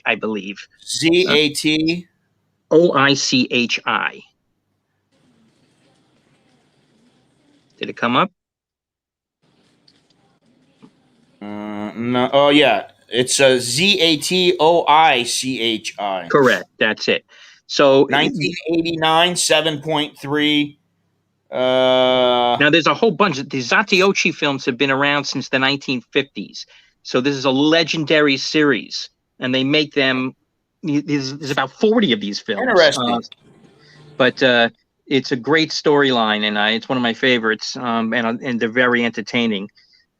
I believe. Zatoichi. Did it come up? No. Oh, yeah. It's a Zatoichi. Correct. That's it. So 1989, 7.3. Now there's a whole bunch. The Zatoichi films have been around since the 1950s. So this is a legendary series, and they make them. There's about 40 of these films. Interesting. But it's a great storyline, and it's one of my favorites. And they're very entertaining.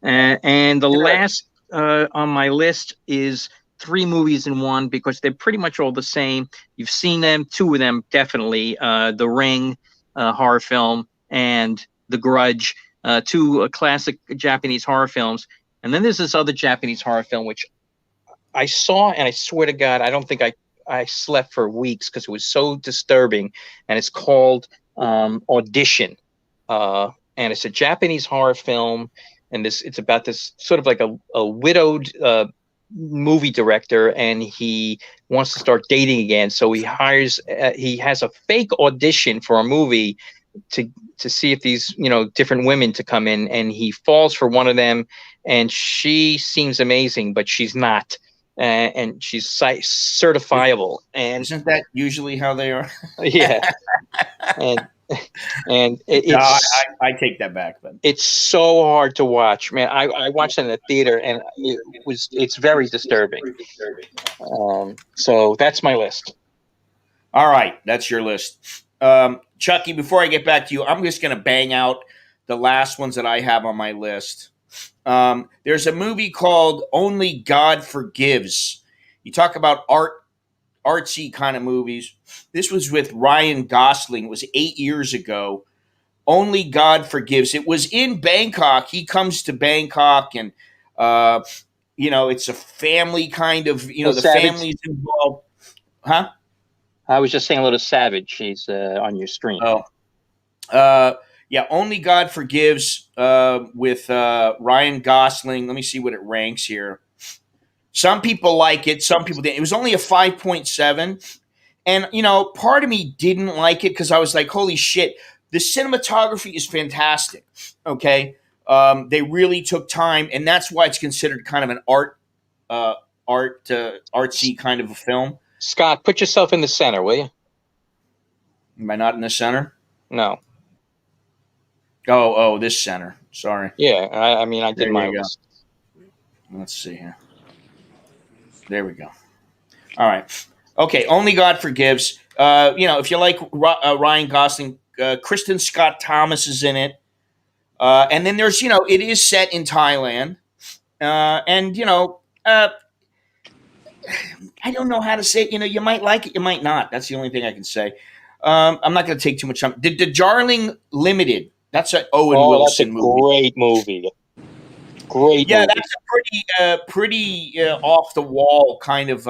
And the last on my list is 3 movies in one because they're pretty much all the same. You've seen them, 2 of them definitely. The Ring, horror film, and The Grudge, 2 classic Japanese horror films. And then there's this other Japanese horror film, which I saw, and I swear to God, I don't think I slept for weeks because it was so disturbing. And it's called Audition, and it's a Japanese horror film. And it's about this sort of like a widowed movie director, and he wants to start dating again. So he has a fake audition for a movie to see if these different women to come in, and he falls for one of them, and she seems amazing, but she's not, and she's certifiable, and Isn't that usually how they are? yeah, and No, it's I take that back. But it's so hard to watch, man. I watched it in the theater, and it's very disturbing. So that's my list. all right, that's your list. Chucky, before I get back to you, I'm just going to bang out the last ones that I have on my list. There's a movie called Only God Forgives. You talk about artsy kind of movies. This was with Ryan Gosling. It was 8 years ago. Only God Forgives. It was in Bangkok. He comes to Bangkok, and it's a family kind of. Little The Savage. family's involved. Huh? I was just saying a little Savage. She's on your screen. Oh, yeah. Only God Forgives with Ryan Gosling. Let me see what it ranks here. Some people like it. Some people didn't. It was only a 5.7. And, part of me didn't like it because I was like, holy shit, the cinematography is fantastic. Okay. They really took time. And that's why it's considered kind of an artsy kind of a film. Scott, put yourself in the center, will you? Am I not in the center? No. Oh, this center. Sorry. Yeah, I mean, I did There my you go. list. Let's see here. There we go. All right. Okay. Only God Forgives. If you like Ryan Gosling, Kristen Scott Thomas is in it. And then there's, it is set in Thailand. I don't know how to say it. You might like it, you might not. That's the only thing I can say. I'm not going to take too much time. The Darling Limited. That's an Owen That's a Wilson movie. great movie. Great Yeah, movie. that's a pretty off the wall kind of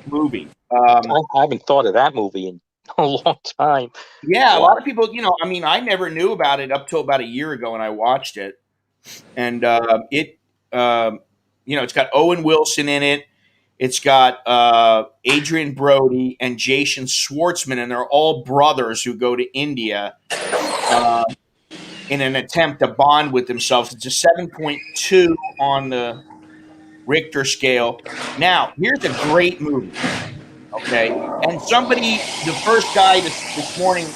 movie. I haven't thought of that movie in a long time. Yeah, a lot of people, I never knew about it up till about a year ago when I watched it, and it's got Owen Wilson in it. It's got Adrian Brody and Jason Schwartzman, and they're all brothers who go to India in an attempt to bond with themselves. It's a 7.2 on the Richter scale. Now, here's a great movie. Okay, and the first guy this morning,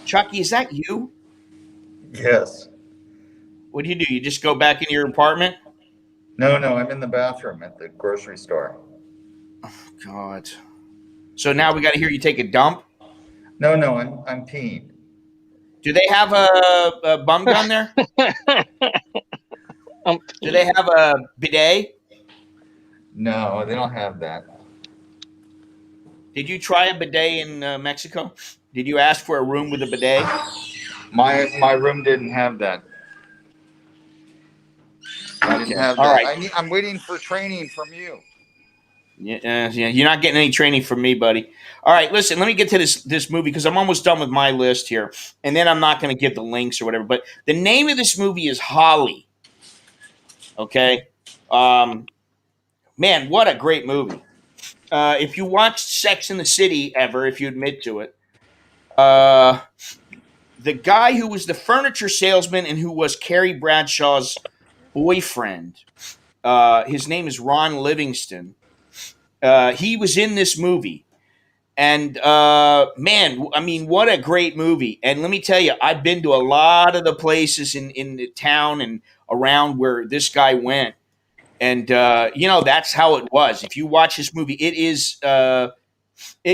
Chucky, is that you? Yes. What do? You just go back into your apartment? No, I'm in the bathroom at the grocery store. God. So now we got to hear you take a dump? No, I'm peeing. Do they have a bum gun there? Do they have a bidet? No, they don't have that. Did you try a bidet in Mexico? Did you ask for a room with a bidet? My room didn't have that. I didn't have that. All right. I'm waiting for training from you. Yeah, you're not getting any training from me, buddy. All right, listen, let me get to this movie because I'm almost done with my list here, and then I'm not going to give the links or whatever. But the name of this movie is Holly. Okay, man, what a great movie! If you watched Sex in the City ever, if you admit to it, the guy who was the furniture salesman and who was Carrie Bradshaw's boyfriend, his name is Ron Livingston. He was in this movie. And man, I mean, what a great movie. And let me tell you, I've been to a lot of the places in the town and around where this guy went. And, that's how it was. If you watch this movie, it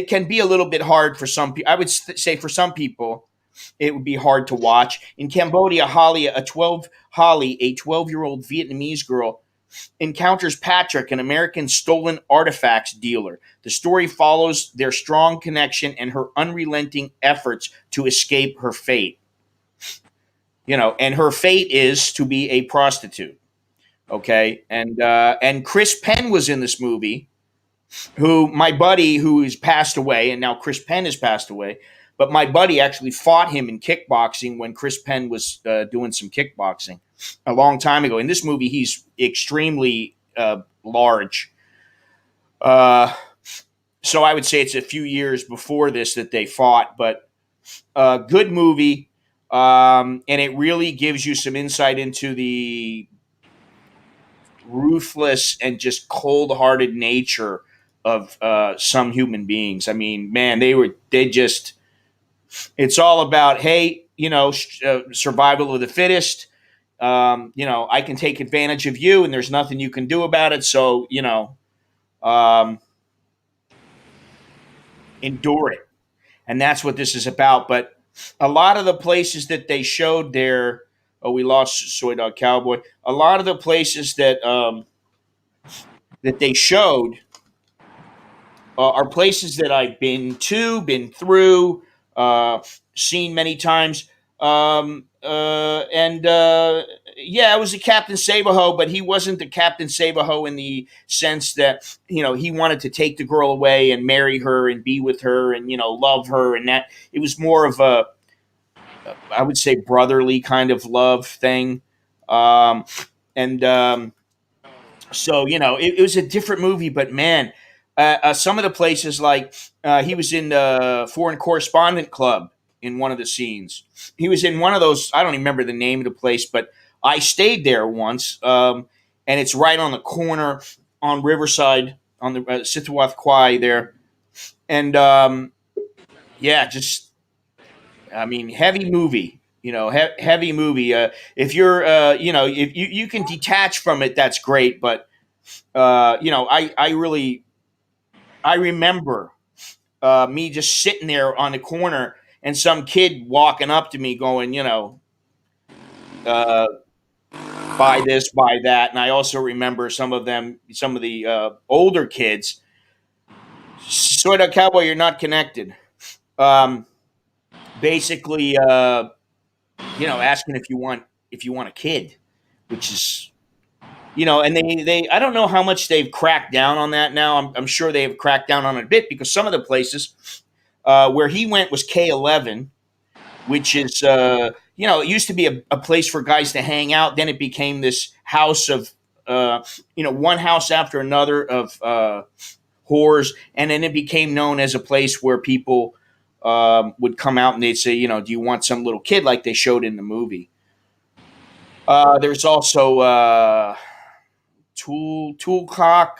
can be a little bit hard for some people. I would say for some people, it would be hard to watch. In Cambodia, Holly, a 12-year-old Vietnamese girl, encounters Patrick, an American stolen artifacts dealer. The story follows their strong connection and her unrelenting efforts to escape her fate. And her fate is to be a prostitute. Okay, and Chris Penn was in this movie. Who my buddy who has passed away, and now Chris Penn has passed away. But my buddy actually fought him in kickboxing when Chris Penn was doing some kickboxing a long time ago. In this movie, he's extremely large. Uh, so I would say it's a few years before this that they fought, but good movie. And it really gives you some insight into the ruthless and just cold-hearted nature of some human beings. I mean, man, they just. It's all about, hey, survival of the fittest. I can take advantage of you, and there's nothing you can do about it. So, um, endure it, and that's what this is about. But a lot of the places that they showed there, oh, we lost Soy Dog Cowboy. A lot of the places that they showed are places that I've been to, been through, seen many times. And Yeah, it was a Captain Savaho, but he wasn't the Captain Savaho in the sense that he wanted to take the girl away and marry her and be with her and love her, and that it was more of a, I would say, brotherly kind of love thing. Um, and So it was a different movie, but man, some of the places like he was in the Foreign Correspondent Club in one of the scenes. He was in one of those. I don't even remember the name of the place, but I stayed there once, and it's right on the corner on Riverside on the Sitawath Kwai there, and yeah, just I mean, heavy movie. Heavy movie. If you're, if you can detach from it, that's great. But I remember me just sitting there on the corner and some kid walking up to me going, uh, buy this, buy that. And I also remember some of the older kids, sort of cowboy, you're not connected. Um, Basically, asking if you want a kid, which is and they I don't know how much they've cracked down on that now. I'm sure they have cracked down on it a bit because some of the places where he went was K11, which is it used to be a place for guys to hang out. Then it became this house of one house after another of whores, and then it became known as a place where people would come out and they'd say, do you want some little kid like they showed in the movie? There's also Toolcock,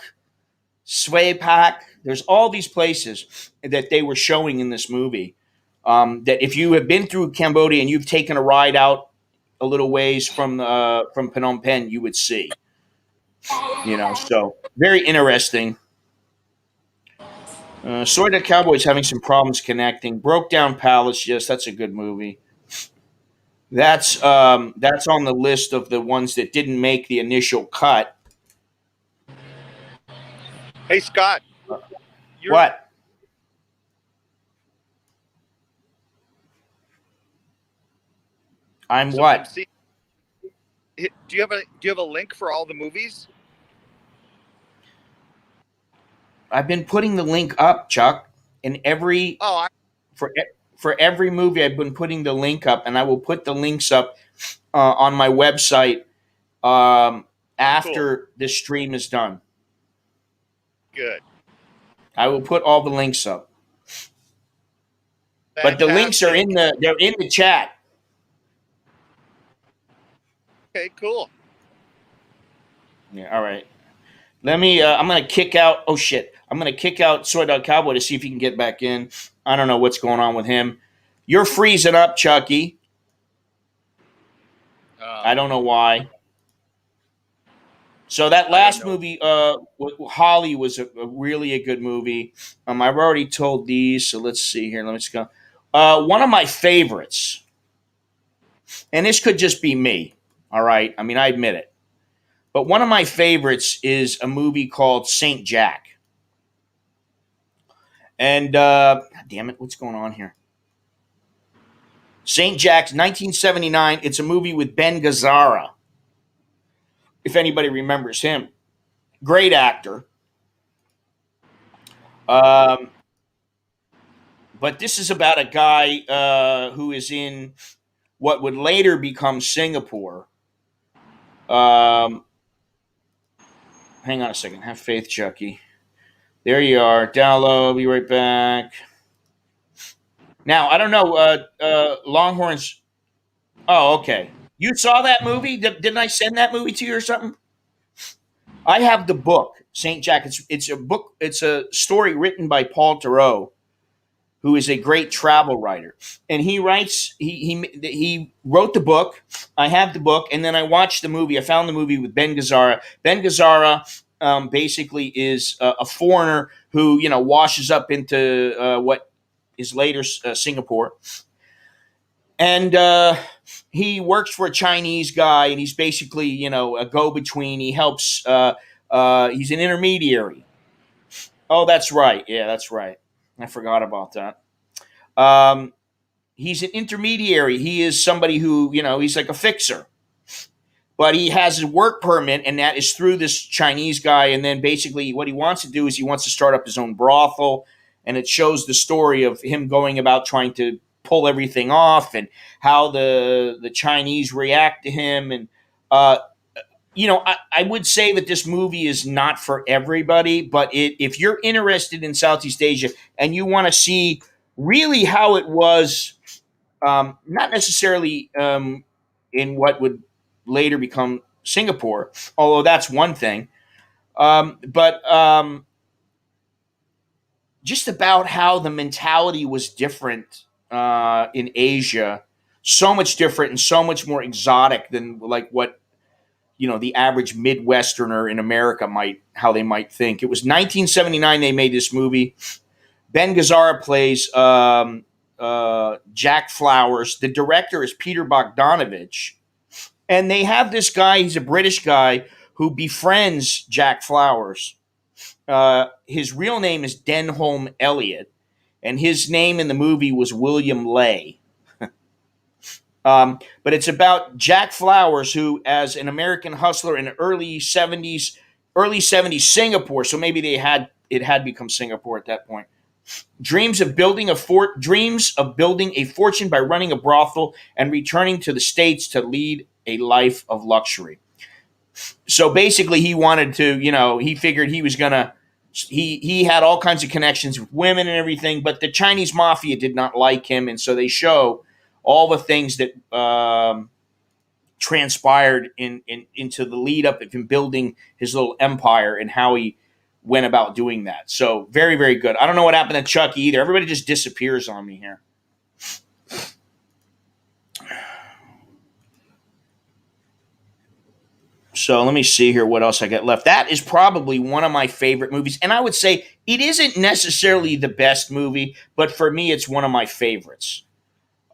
Sway Pack. There's all these places that they were showing in this movie. That if you have been through Cambodia and you've taken a ride out a little ways from Phnom Penh, you would see. So very interesting. Sword of Cowboys having some problems connecting. Broke Down Palace, yes, that's a good movie. That's on the list of the ones that didn't make the initial cut. Hey, Scott, you're What? I'm so I'm what? seeing. Do you have a link for all the movies? I've been putting the link up, Chuck, in every Oh, for for every movie. I've been putting the link up, and I will put the links up on my website cool. after this stream is done. Good. I will put all the links up, but the links are Fantastic. they're in the chat. Okay, cool. Yeah. All right. Let me. I'm gonna kick out. Oh shit! I'm gonna kick out Soy Dog Cowboy to see if he can get back in. I don't know what's going on with him. You're freezing up, Chucky. I don't know why. So that I don't last know. movie, Holly, was a really a good movie. I've already told these, so let's see here. Let me just go. One of my favorites, and this could just be me. All right, I mean I admit it, but one of my favorites is a movie called Saint Jack. And God damn it, what's going on here? Saint Jack's 1979. It's a movie with Ben Gazzara. if anybody remembers him. Great actor. Um, but this is about a guy who is in what would later become Singapore. Um, hang on a second. Have faith, Chucky. There you are. Download. Be right back. Now, I don't know. Longhorns. Oh, okay. You saw that movie? Didn't I send that movie to you or something? I have the book, Saint Jack. It's a book. It's a story written by Paul Theroux, who is a great travel writer, and he writes. He wrote the book. I have the book, and then I watched the movie. I found the movie with Ben Gazzara. Ben Gazzara basically is a foreigner who washes up into what is later Singapore, and he works for a Chinese guy, and he's basically a go-between. He helps. He's an intermediary. Oh, that's right. Yeah, that's right. I forgot about that. Um, he's an intermediary. He is somebody who he's like a fixer, but he has a work permit, and that is through this Chinese guy. And then basically, what he wants to do is he wants to start up his own brothel, and it shows the story of him going about trying to pull everything off, and how the Chinese react to him. And uh, I would say that this movie is not for everybody, but if you're interested in Southeast Asia and you want to see really how it was, not necessarily in what would later become Singapore, although that's one thing, but just about how the mentality was different in Asia, so much different and so much more exotic than like what the average Midwesterner in America how they might think. It was 1979 they made this movie. Ben Gazzara plays Jack Flowers. The director is Peter Bogdanovich. And they have this guy, he's a British guy, who befriends Jack Flowers. His real name is Denholm Elliott, and his name in the movie was William Lay. But it's about Jack Flowers, who, as an American hustler in the early '70s Singapore, so maybe it had become Singapore at that point. Dreams of building a fortune by running a brothel and returning to the States to lead a life of luxury. So basically, he wanted to, he figured he was gonna. He had all kinds of connections with women and everything, but the Chinese mafia did not like him, and so they show all the things that transpired into the lead up of him building his little empire and how he went about doing that. So very, very good. I don't know what happened to Chucky either. Everybody just disappears on me here. So let me see here what else I got left. That is probably one of my favorite movies. And I would say it isn't necessarily the best movie, but for me, it's one of my favorites.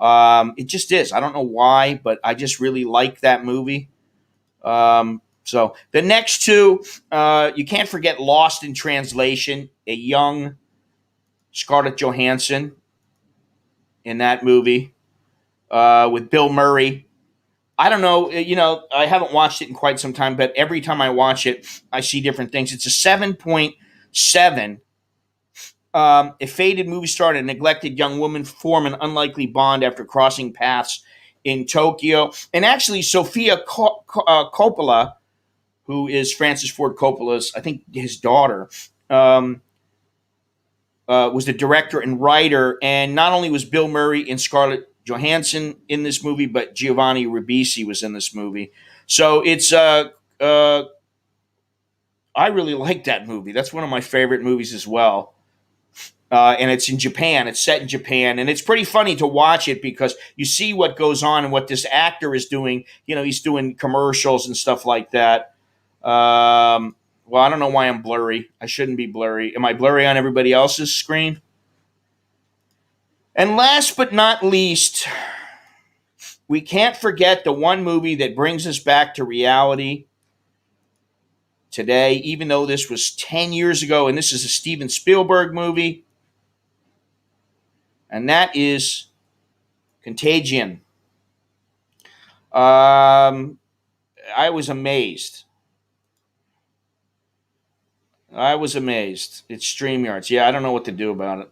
It just is. I don't know why, but I just really like that movie. So the next two, you can't forget Lost in Translation, a young Scarlett Johansson in that movie with Bill Murray. I don't know, I haven't watched it in quite some time, but every time I watch it, I see different things. It's a 7.7. A faded movie star and a neglected young woman form an unlikely bond after crossing paths in Tokyo. And actually, Sofia Coppola, who is Francis Ford Coppola's, I think, his daughter, was the director and writer. And not only was Bill Murray and Scarlett Johansson in this movie, but Giovanni Ribisi was in this movie. So it's I really like that movie. That's one of my favorite movies as well. And it's in Japan. It's set in Japan, and it's pretty funny to watch it because you see what goes on and what this actor is doing. He's doing commercials and stuff like that. Well, I don't know why I'm blurry. I shouldn't be blurry. Am I blurry on everybody else's screen? And last but not least, we can't forget the one movie that brings us back to reality today, even though this was 10 years ago, and this is a Steven Spielberg movie, and that is Contagion. I was amazed. I was amazed. It's StreamYards. Yeah, I don't know what to do about it.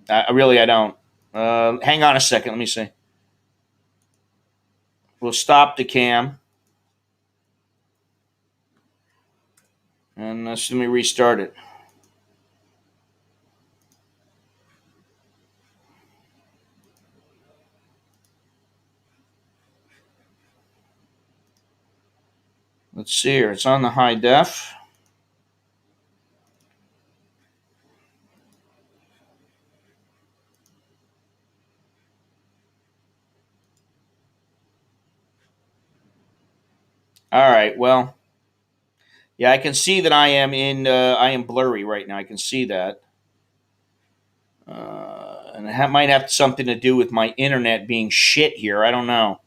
I don't. Hang on a second. Let me see. We'll stop the cam. And let me restart it. Let's see here. It's on the high def. All right. Well, yeah, I can see that I am in. I am blurry right now. I can see that, and it might have something to do with my internet being shit here. I don't know.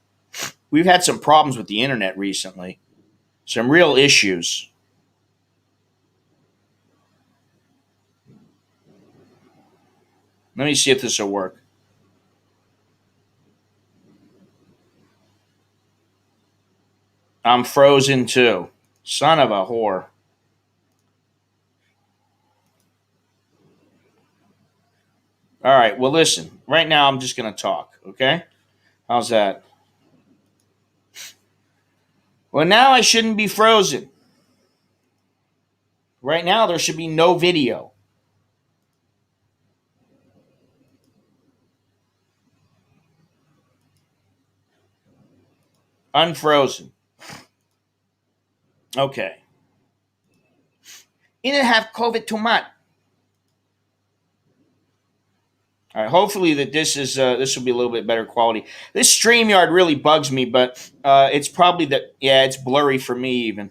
We've had some problems with the internet recently. Some real issues. Let me see if this will work. I'm frozen too. Son of a whore. All right. Well, listen. Right now, I'm just going to talk. Okay. How's that? Well, now I shouldn't be frozen. Right now, there should be no video. Unfrozen. Okay. You didn't have COVID too much. All right. Hopefully that this will be a little bit better quality. This StreamYard really bugs me, but it's probably that. Yeah, it's blurry for me even.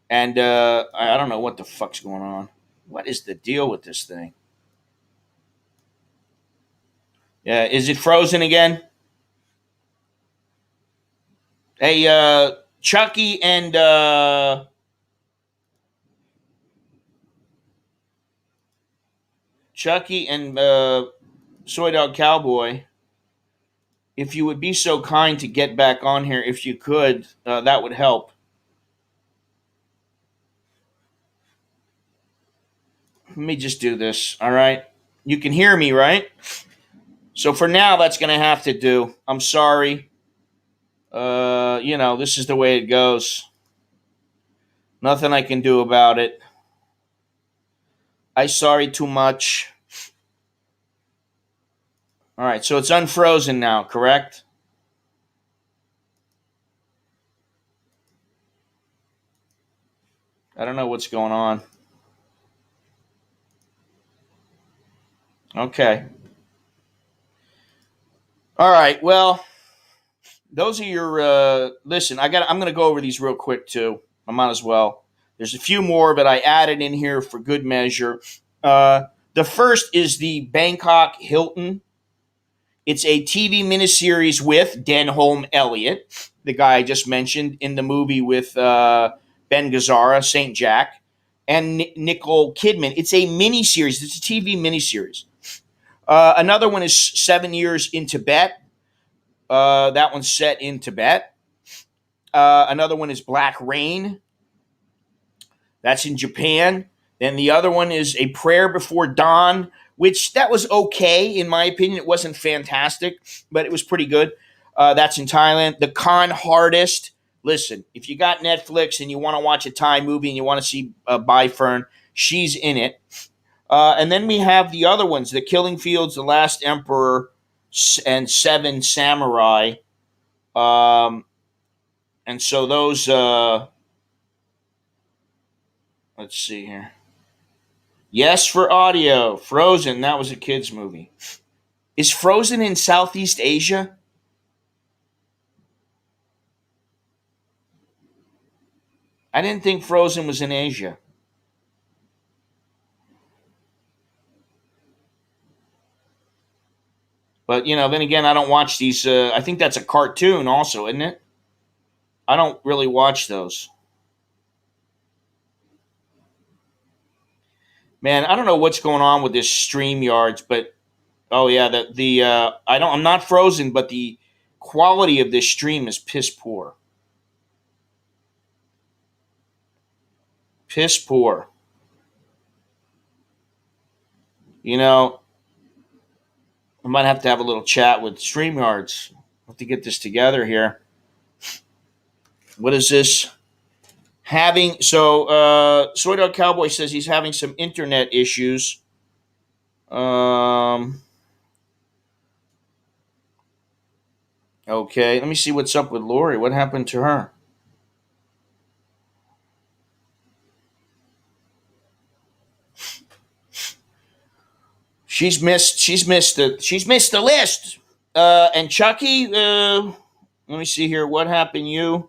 And I don't know what the fuck's going on. What is the deal with this thing? Yeah, is it frozen again? Hey, Chucky and Soy Dog Cowboy, if you would be so kind to get back on here, if you could, that would help. Let me just do this. All right, you can hear me, right? So for now, that's going to have to do. I'm sorry. This is the way it goes. Nothing I can do about it. I sorry too much. All right, so it's unfrozen now, correct? I don't know what's going on. Okay. All right. Well, those are your. Listen, I'm going to go over these real quick too. I might as well. There's a few more, but I added in here for good measure. The first is the Bangkok Hilton. It's a TV miniseries with Denholm Elliott, the guy I just mentioned in the movie with Ben Gazzara, Saint Jack, and Nicole Kidman. It's a miniseries. It's a TV miniseries. Another one is 7 Years in Tibet. That one's set in Tibet. Another one is Black Rain. That's in Japan. Then the other one is A Prayer Before Dawn, which that was okay in my opinion. It wasn't fantastic, but it was pretty good. That's in Thailand. The Con Hardest. Listen, if you got Netflix and you want to watch a Thai movie and you want to see Bai Fern, she's in it. And then we have the other ones: The Killing Fields, The Last Emperor, and Seven Samurai. And so those. Let's see here. Yes, for audio. Frozen. That was a kids' movie. Is Frozen in Southeast Asia? I didn't think Frozen was in Asia. But, then again, I don't watch these. I think that's a cartoon also, isn't it? I don't really watch those. Man, I don't know what's going on with this StreamYards, but oh yeah, I'm not frozen, but the quality of this stream is piss poor. Piss poor. You know, I might have to have a little chat with StreamYards. Have to get this together here. What is this? Soy Dog Cowboy says he's having some internet issues. Um, okay, let me see what's up with Lori. What happened to her? She's missed the list. And Chucky, let me see here. What happened? You?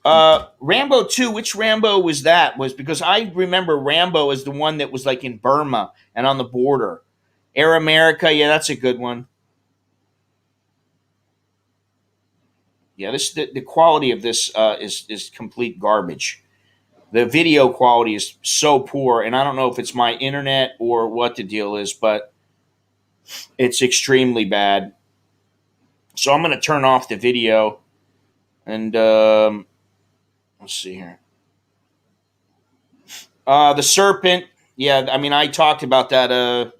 Rambo 2, which Rambo was that? Was because I remember Rambo as the one that was like in Burma and on the border. Air America, yeah, that's a good one. Yeah, the quality of this is complete garbage. The video quality is so poor, and I don't know if it's my internet or what the deal is, but it's extremely bad. So I'm going to turn off the video, and let's see here. The Serpent. Yeah, I mean, I talked about that a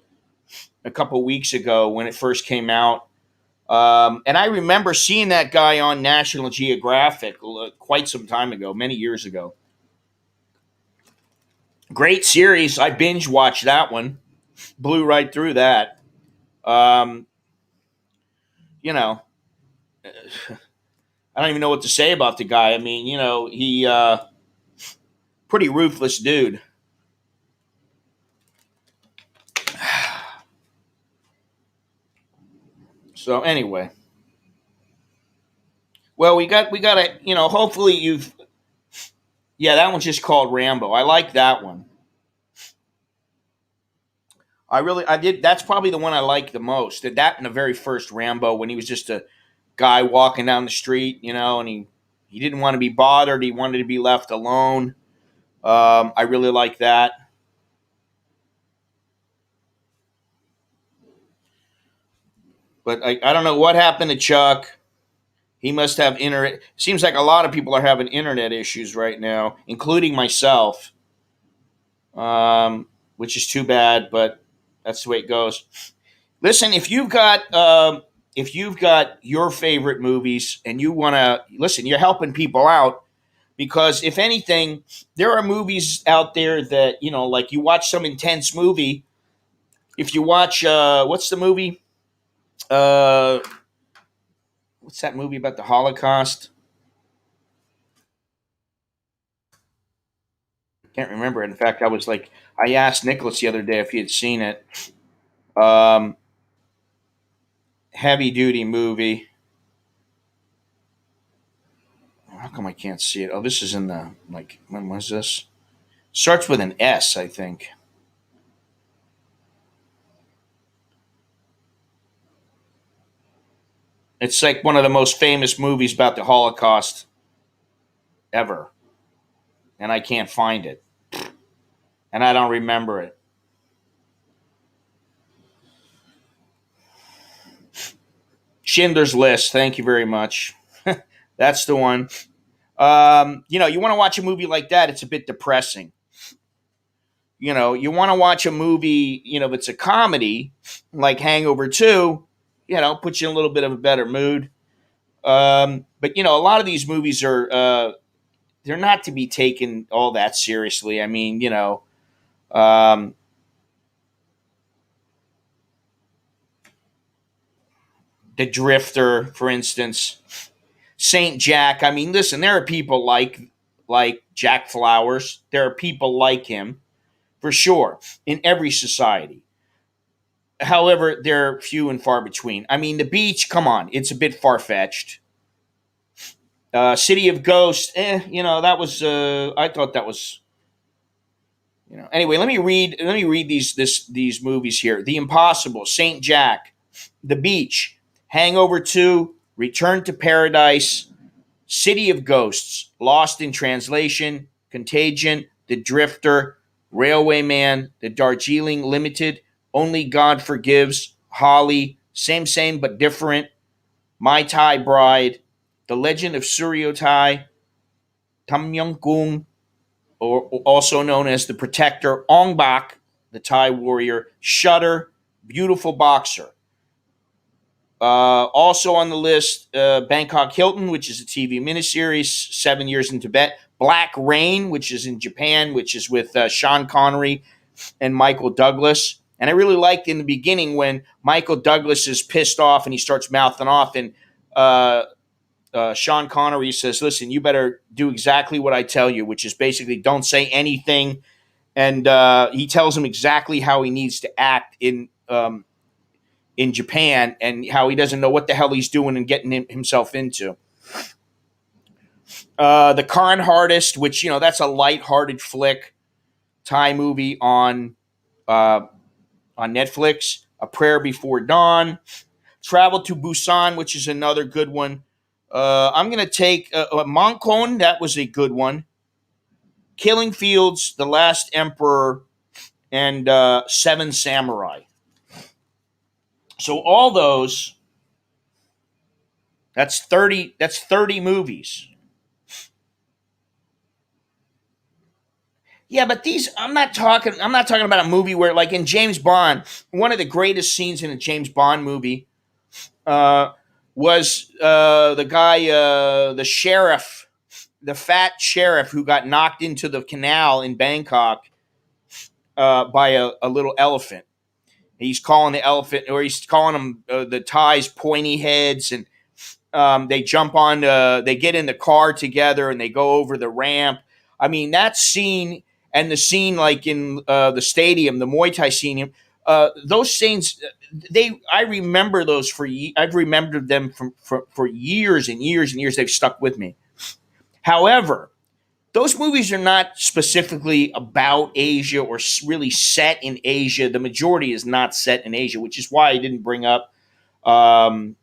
couple weeks ago when it first came out. And I remember seeing that guy on National Geographic quite some time ago, many years ago. Great series. I binge watched that one. Blew right through that. Um, you know, I don't even know what to say about the guy. I mean, he pretty ruthless dude. So anyway, well, we got to, hopefully you've, yeah, that one's just called Rambo. I like that one. I did. That's probably the one I like the most. That in the very first Rambo when he was just a guy walking down the street, and he didn't want to be bothered. He wanted to be left alone. I really like that. But I don't know what happened to Chuck. He must have internet. Seems like a lot of people are having internet issues right now, including myself, which is too bad. But that's the way it goes. Listen, if you've got your favorite movies and you want to listen, you're helping people out because if anything, there are movies out there that like you watch some intense movie. If you watch, what's the movie? Uh, what's that movie about the Holocaust? Can't remember. In fact, I asked Nicholas the other day if he had seen it. Um, Heavy duty movie. How come I can't see it? Oh, this is in the when was this? Starts with an S, I think. It's like one of the most famous movies about the Holocaust ever, and I can't find it, and I don't remember it. Schindler's List. Thank you very much. That's the one. You want to watch a movie like that, it's a bit depressing. You want to watch a movie, that's a comedy, like Hangover 2, puts you in a little bit of a better mood. But, a lot of these movies are, they're not to be taken all that seriously. I mean, The Drifter, for instance, Saint Jack. I mean, listen, there are people like Jack Flowers. There are people like him, for sure, in every society. However, they're few and far between. I mean, The Beach, come on, it's a bit far fetched. City of Ghosts, that was. I thought that was. Anyway, let me read these movies here. The Impossible, Saint Jack, The Beach, Hangover 2, Return to Paradise, City of Ghosts, Lost in Translation, Contagion, The Drifter, Railway Man, The Darjeeling Limited, Only God Forgives, Holly, Same but Different, My Thai Bride, The Legend of Suryo Thai, Tam Yung Kung, or also known as the Protector, Ong Bak, the Thai warrior, Shutter, beautiful boxer. Also on the list, Bangkok Hilton, which is a TV miniseries, 7 Years in Tibet. Black Rain, which is in Japan, which is with Sean Connery and Michael Douglas. And I really liked in the beginning when Michael Douglas is pissed off and he starts mouthing off, and Sean Connery says, "Listen, you better do exactly what I tell you," which is basically don't say anything. And he tells him exactly how he needs to act in Japan, and how he doesn't know what the hell he's doing and getting himself into. The Kind Heartist, which that's a light-hearted flick, Thai movie on Netflix. A Prayer Before Dawn. Travel to Busan, which is another good one. I'm going to take Monkon. That was a good one. Killing Fields, The Last Emperor, and Seven Samurai. So all those, that's 30. That's 30 movies. Yeah, but these I'm not talking about a movie where, like in James Bond, one of the greatest scenes in a James Bond movie uh, was the guy, the sheriff, the fat sheriff who got knocked into the canal in Bangkok by a little elephant. He's calling the elephant, or he's calling them the Thais pointy heads, and they jump on, they get in the car together and they go over the ramp. I mean, that scene and the scene like in the stadium, the Muay Thai scene, those scenes, I remember those I've remembered them for years and years and years. They've stuck with me. However, those movies are not specifically about Asia or really set in Asia. The majority is not set in Asia, which is why I didn't bring up Man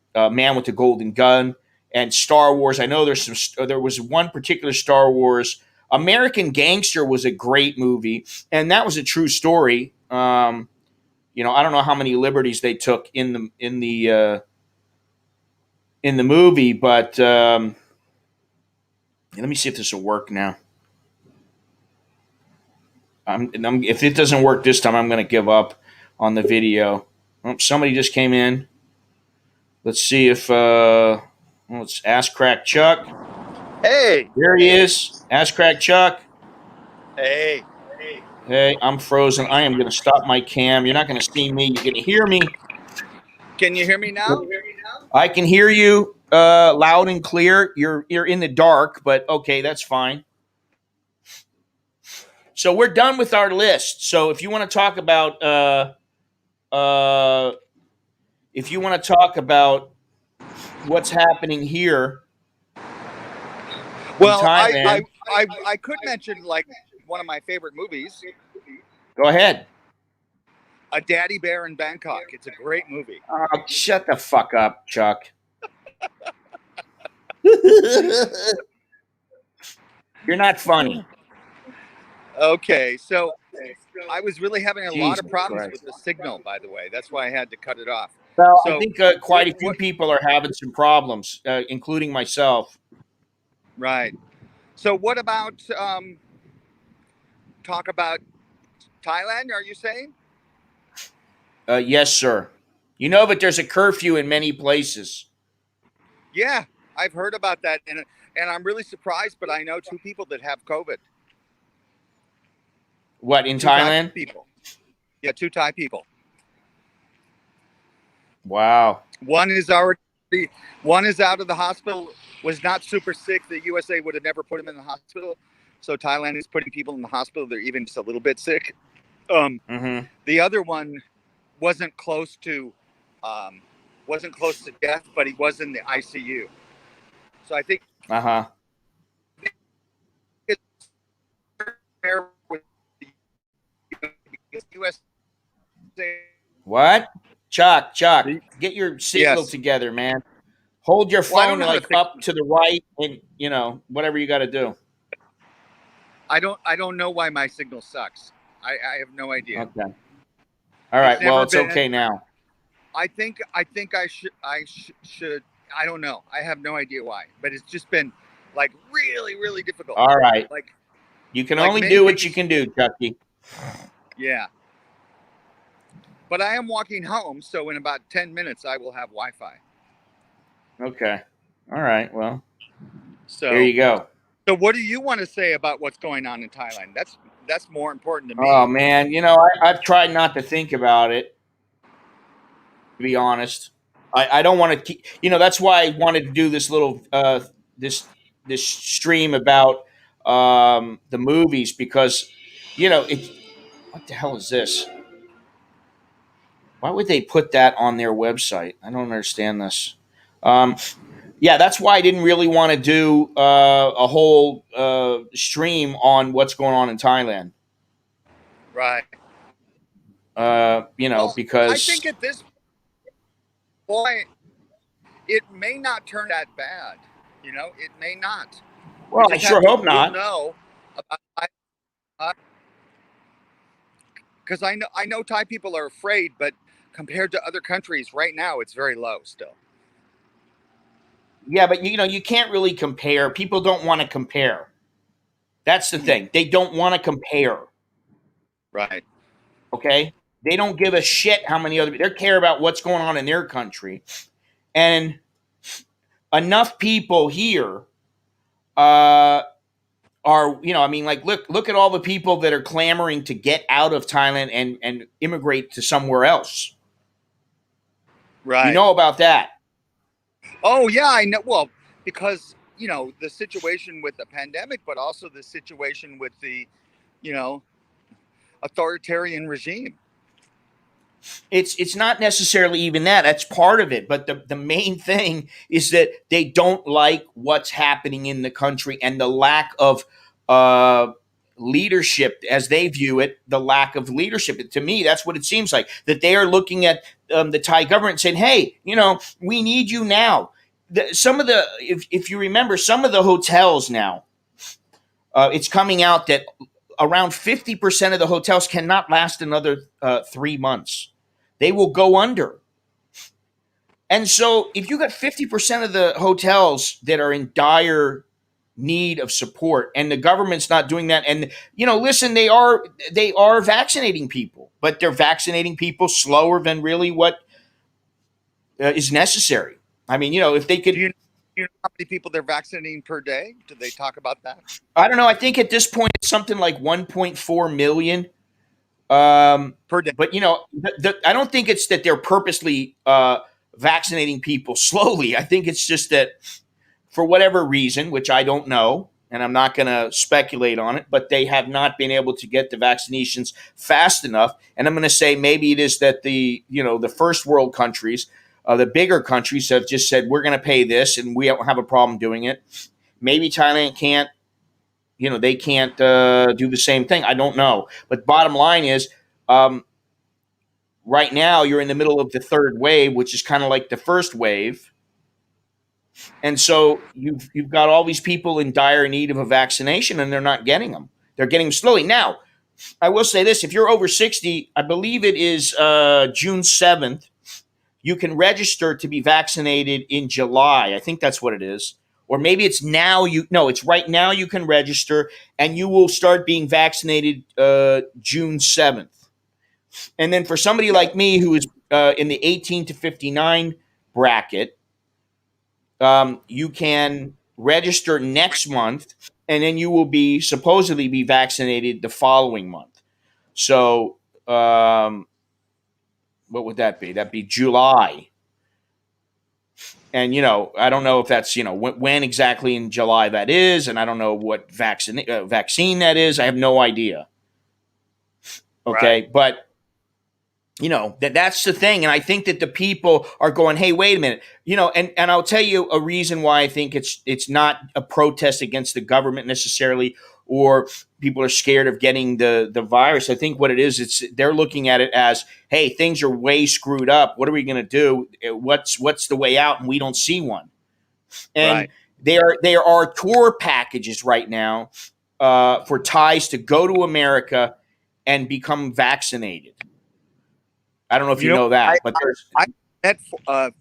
with the Golden Gun and Star Wars. I know there was one particular Star Wars. American Gangster was a great movie, and that was a true story. I don't know how many liberties they took in the movie, but let me see if this will work now. If it doesn't work this time, I'm going to give up on the video. Oh, somebody just came in. Let's see if let's ask Crack Chuck. Hey, There he is. Ask Crack Chuck. hey. Hey, I'm frozen. I am going to stop my cam. You're not going to see me. You're going to hear me. Can you hear me now? I can hear you loud and clear. You're in the dark, but okay, that's fine. So we're done with our list. So if you want to talk about what's happening here in Well, I, Thailand, I I I could mention like one of my favorite movies, go ahead. A Daddy Bear in Bangkok. It's a great movie. Oh, shut the fuck up, Chuck. You're not funny. Okay, so I was really having a lot Jesus of problems Christ. with the signal, by the way. That's why I had to cut it off. Well, I So, think quite a few people are having some problems, including myself. right. So, what about talk about Thailand? Are you saying? Yes, sir. You know, but there's a curfew in many places. Yeah, I've heard about that, and I'm really surprised. But I know two people that have COVID. What, in Two Thai Thailand? people. Yeah, two Thai people. Wow. One is out of the hospital. Was not super sick. The USA would have never put him in the hospital. So Thailand is putting people in the hospital. They're even just a little bit sick. The other one wasn't close to death, but he was in the ICU. So I think Uh-huh. it's fair with the USA. What? Chuck, get your signal Yes. together, man. Hold your Well, I don't phone know how to like fix up to the right, and whatever you got to do. I don't know why my signal sucks. I have no idea. Okay. All right. Well, it's been- okay now. I think I should. I don't know. I have no idea why, but it's just been like really, really difficult. All right. Like You can Like only many do what you things- can do, Chucky. Yeah. But I am walking home, so in about 10 minutes I will have Wi-Fi. Okay. All right. Well, there So, you go. so what do you want to say about what's going on in Thailand? That's more important to Oh me. man, I've tried not to think about it. To be honest, I don't want to keep. That's why I wanted to do this little this stream about the movies because it. What the hell is this? Why would they put that on their website? I don't understand this. Um, yeah, that's why I didn't really want to do a whole stream on what's going on in Thailand. Right. Well, I Because think at this point it may not turn that bad. It may not. We well, I just sure have to hope we'll not. know about because I know Thai people are afraid, but compared to other countries right now, it's very low still. Yeah, but you can't really compare. People don't want to compare. That's the thing. They don't want to compare. Right. Okay, they don't give a shit how many other. They care about what's going on in their country, and enough people here uh, are I mean, like look at all the people that are clamoring to get out of Thailand and immigrate to somewhere else. You Right. know about that? Oh yeah, I know. Well, because the situation with the pandemic, but also the situation with the you know authoritarian regime. It's not necessarily even that. That's part of it. But the main thing is that they don't like what's happening in the country and the lack of uh, leadership, as they view it. The lack of leadership. To me, that's what it seems like. That they are looking at the Thai government saying, "Hey, we need you now." Some of the, if you remember, some of the hotels now, it's coming out that around 50% of the hotels cannot last another 3 months. They will go under. And so if you got 50% of the hotels that are in dire need of support and the government's not doing that, and listen, they are vaccinating people, but they're vaccinating people slower than really what is necessary. I mean, if they Do could, you know how many people they're vaccinating per day? Do they talk about that? I don't know, I think at this point it's something like 1.4 million. Um, Per day. but I don't think it's that they're purposely vaccinating people slowly. I think it's just that for whatever reason, which I don't know, and I'm not going to speculate on it, but they have not been able to get the vaccinations fast enough. And I'm going to say maybe it is that the first world countries, the bigger countries, have just said we're going to pay this, and we don't have a problem doing it. Maybe Thailand can't. They can't do the same thing. I don't know. But bottom line is, um, right now you're in the middle of the third wave, which is kind of like the first wave, and so you've got all these people in dire need of a vaccination, and they're not getting them. They're getting them slowly. Now, I will say this: if you're over 60, I believe it is June 7th. You can register to be vaccinated in July. I think that's what it is. Or maybe it's now no, it's right now you can register and you will start being vaccinated June 7th. And then for somebody like me who is in the 18 to 59 bracket, you can register next month and then you will be supposedly be vaccinated the following month. So, what would that be? That'd be July. And I don't know if that's when exactly in July that is, and I don't know what vaccine that is. I have no idea. Okay, Right. but that's the thing, and I think that the people are going, hey, wait a minute, and I'll tell you a reason why I think it's not a protest against the government necessarily, or people are scared of getting the virus. I think what it is, they're looking at it as, hey, things are way screwed up. What are we going to do? What's the way out? And we don't see one. And Right. there are tour packages right now for Thais to go to America and become vaccinated. I don't know if you know I, that, but there's I met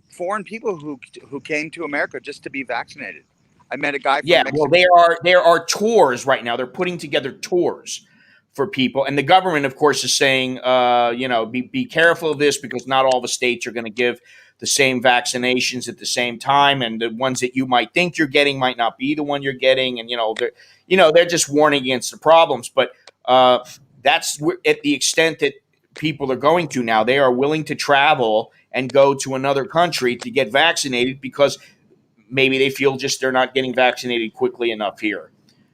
foreign people who came to America just to be vaccinated. I met a guy from Yeah, well, Mexico. there are tours right now. They're putting together tours for people, and the government, of course, is saying, be careful of this because not all the states are going to give the same vaccinations at the same time, and the ones that you might think you're getting might not be the one you're getting, and they're just warning against the problems. But that's at the extent that people are going to now. They are willing to travel and go to another country to get vaccinated because maybe they feel just they're not getting vaccinated quickly enough here.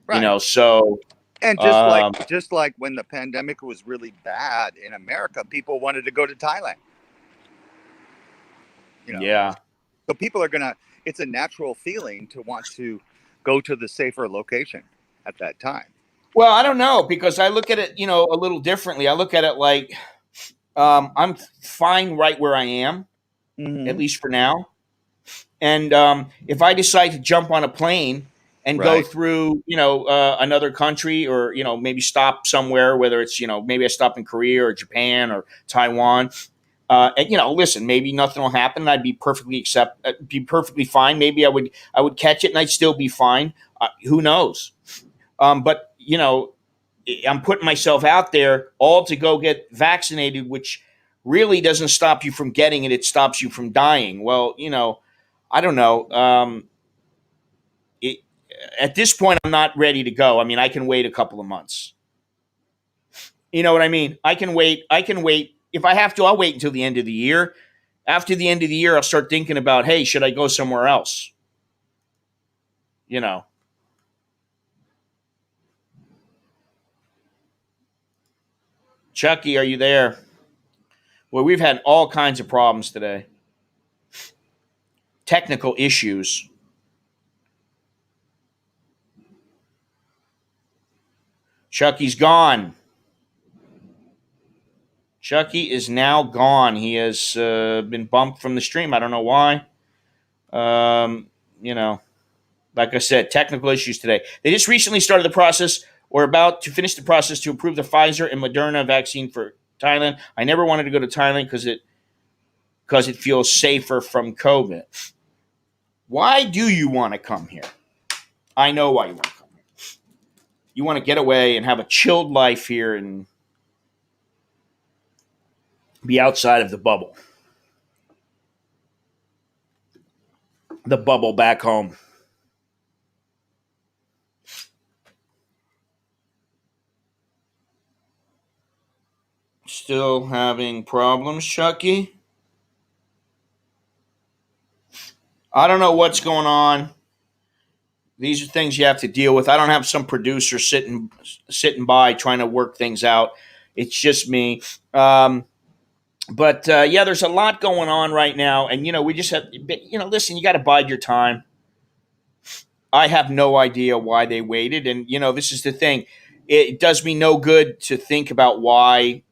Right. So And um, just like when the pandemic was really bad in America, people wanted to go to Thailand. You know, yeah. so people are gonna. It's a natural feeling to want to go to the safer location at that time. Well, I don't know because I look at it, a little differently. I look at it like I'm fine right where I am, at Mm-hmm. least for now. And if I decide to jump on a plane and go Right. through, another country, or maybe stop somewhere, whether it's maybe I stop in Korea or Japan or Taiwan, and listen, maybe nothing will happen, and I'd be perfectly fine. Maybe I would catch it, and I'd still be fine. Who knows? But I'm putting myself out there all to go get vaccinated, which really doesn't stop you from getting it. It stops you from dying. Well, I don't know. It, at this point, I'm not ready to go. I mean, I can wait a couple of months. You know what I mean? I can wait. I can wait. If I have to, I'll wait until the end of the year. After the end of the year, I'll start thinking about, hey, should I go somewhere else? You know. Chucky, are you there? Well, we've had all kinds of problems today. Technical issues. Chucky's gone. Chucky is now gone. He has been bumped from the stream. I don't know why. Um, you know, like I said, technical issues today. They just recently started the process or about to finish the process to approve the Pfizer and Moderna vaccine for Thailand. I never wanted to go to Thailand because it feels safer from COVID. Why do you want to come here? I know why you want to come here. You want to get away and have a chilled life here and be outside of the bubble. The bubble back home. Still having problems, Chucky? I don't know what's going on. These are things you have to deal with. I don't have some producer sitting by trying to work things out. It's just me. But yeah, there's a lot going on right now, and we just have. Listen, you got to bide your time. I have no idea why they waited, and this is the thing. It does me no good to think about why.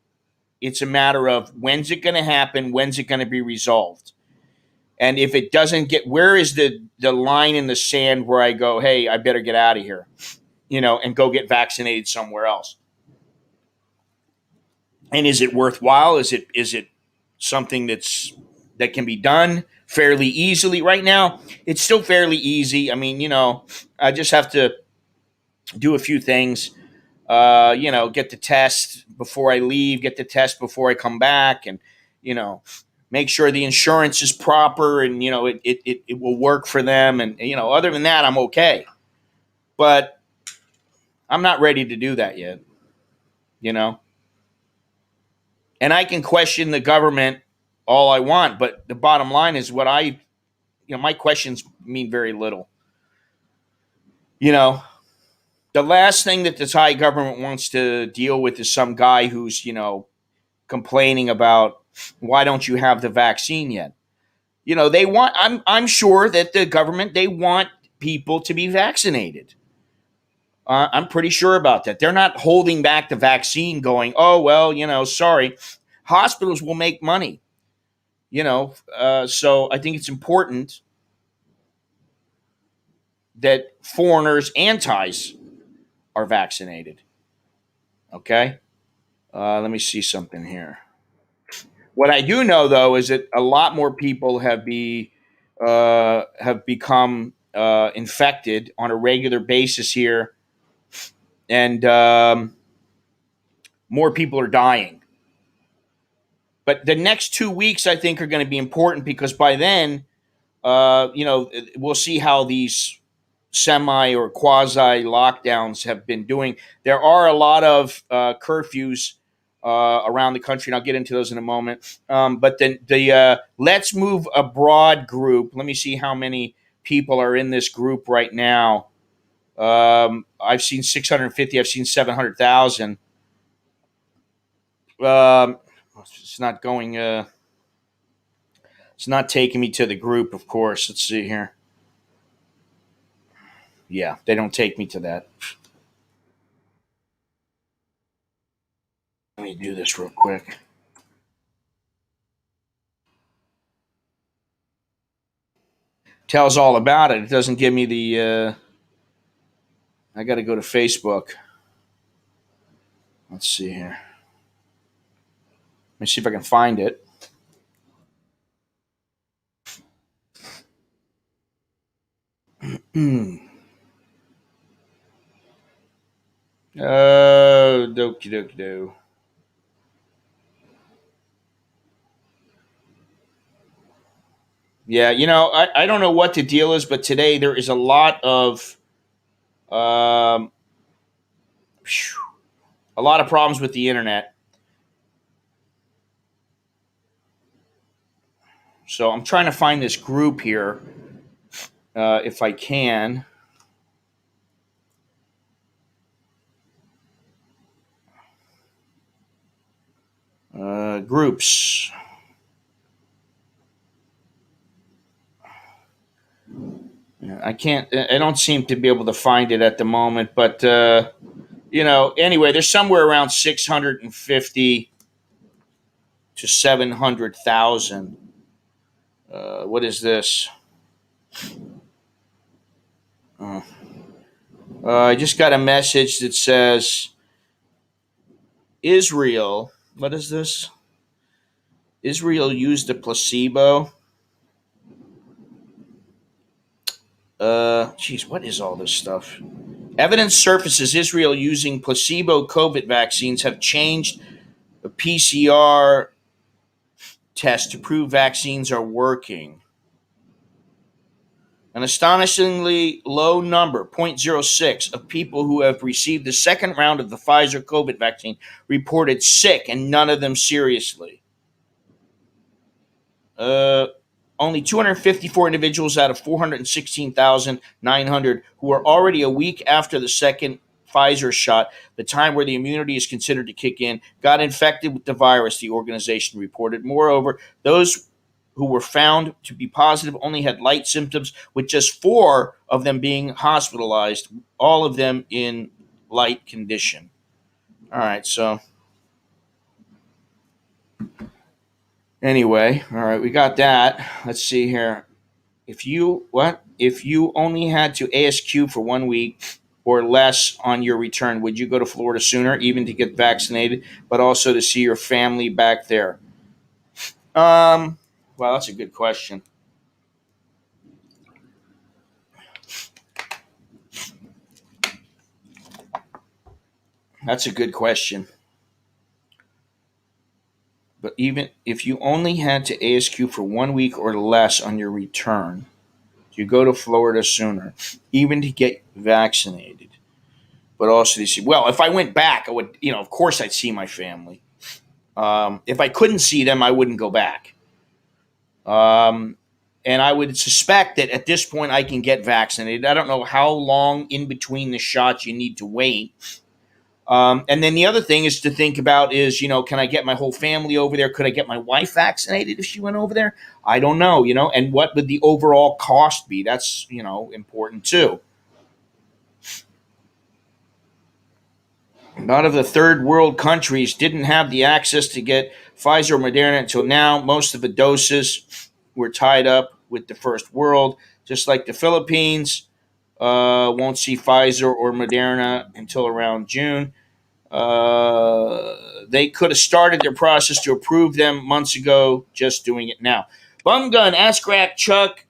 It's a matter of when's it going to happen, when's it going to be resolved. And if it doesn't where is the line in the sand where I go, hey, I better get out of here, and go get vaccinated somewhere else? And is it worthwhile? Is it something that can be done fairly easily? Right now, it's still fairly easy. I mean, I just have to do a few things. Get the test before I leave, get the test before I come back, and make sure the insurance is proper and it will work for them. And other than that, I'm okay. But I'm not ready to do that yet. And I can question the government all I want, but the bottom line is my questions mean very little. The last thing that the Thai government wants to deal with is some guy who's complaining about why don't you have the vaccine yet. They want. I'm sure that the government, they want people to be vaccinated. I'm pretty sure about that. They're not holding back the vaccine, going, oh well, sorry. Hospitals will make money. So I think it's important that foreigners and Thais are vaccinated. Okay. Let me see something here. What I do know, though, is that a lot more people have become infected on a regular basis here, and more people are dying. But the next 2 weeks, I think, are going to be important because by then, we'll see how these semi or quasi lockdowns have been doing. There are a lot of curfews around the country, and I'll get into those in a moment. But then the Let's Move Abroad group, let me see how many people are in this group right now. I've seen 650, I've seen 700,000. It's not going, it's not taking me to the group, of course. Let's see here. Yeah, they don't take me to that. Let me do this real quick. Tells all about it. It doesn't give me the. I got to go to Facebook. Let's see here. Let me see if I can find it. Dokie dokie do. Yeah, I don't know what the deal is, but today there is a lot of um, a lot of problems with the internet. So I'm trying to find this group here, if I can. Groups. I can't. I don't seem to be able to find it at the moment, but anyway, there's somewhere around 650 to 700,000. What is this? I just got a message that says Israel. What is this? Israel used a placebo. Geez, what is all this stuff? Evidence surfaces Israel using placebo COVID vaccines have changed the PCR test to prove vaccines are working. An astonishingly low number, 0.06, of people who have received the second round of the Pfizer COVID vaccine reported sick, and none of them seriously. Only 254 individuals out of 416,900 who are already a week after the second Pfizer shot, the time where the immunity is considered to kick in, got infected with the virus, the organization reported. Moreover, those who were found to be positive only had light symptoms, with just 4 of them being hospitalized, all of them in light condition. All right, so anyway, all right, we got that. Let's see here. If you only had to ASQ for 1 week or less on your return, would you go to Florida sooner, even to get vaccinated, but also to see your family back there? Well, that's a good question. That's a good question. But even if you only had to ASQ for 1 week or less on your return, you go to Florida sooner, even to get vaccinated. But also to see, well, if I went back, I would, of course I'd see my family. If I couldn't see them, I wouldn't go back. And I would suspect that at this point I can get vaccinated. I don't know how long in between the shots you need to wait. And then the other thing is to think about is, can I get my whole family over there? Could I get my wife vaccinated if she went over there? I don't know, and what would the overall cost be? That's, important too. A lot of the third world countries didn't have the access to get Pfizer or Moderna until now. Most of the doses were tied up with the first world, just like the Philippines won't see Pfizer or Moderna until around June. They could have started their process to approve them months ago, just doing it now. Bum Gun, Ask Rack Chuck,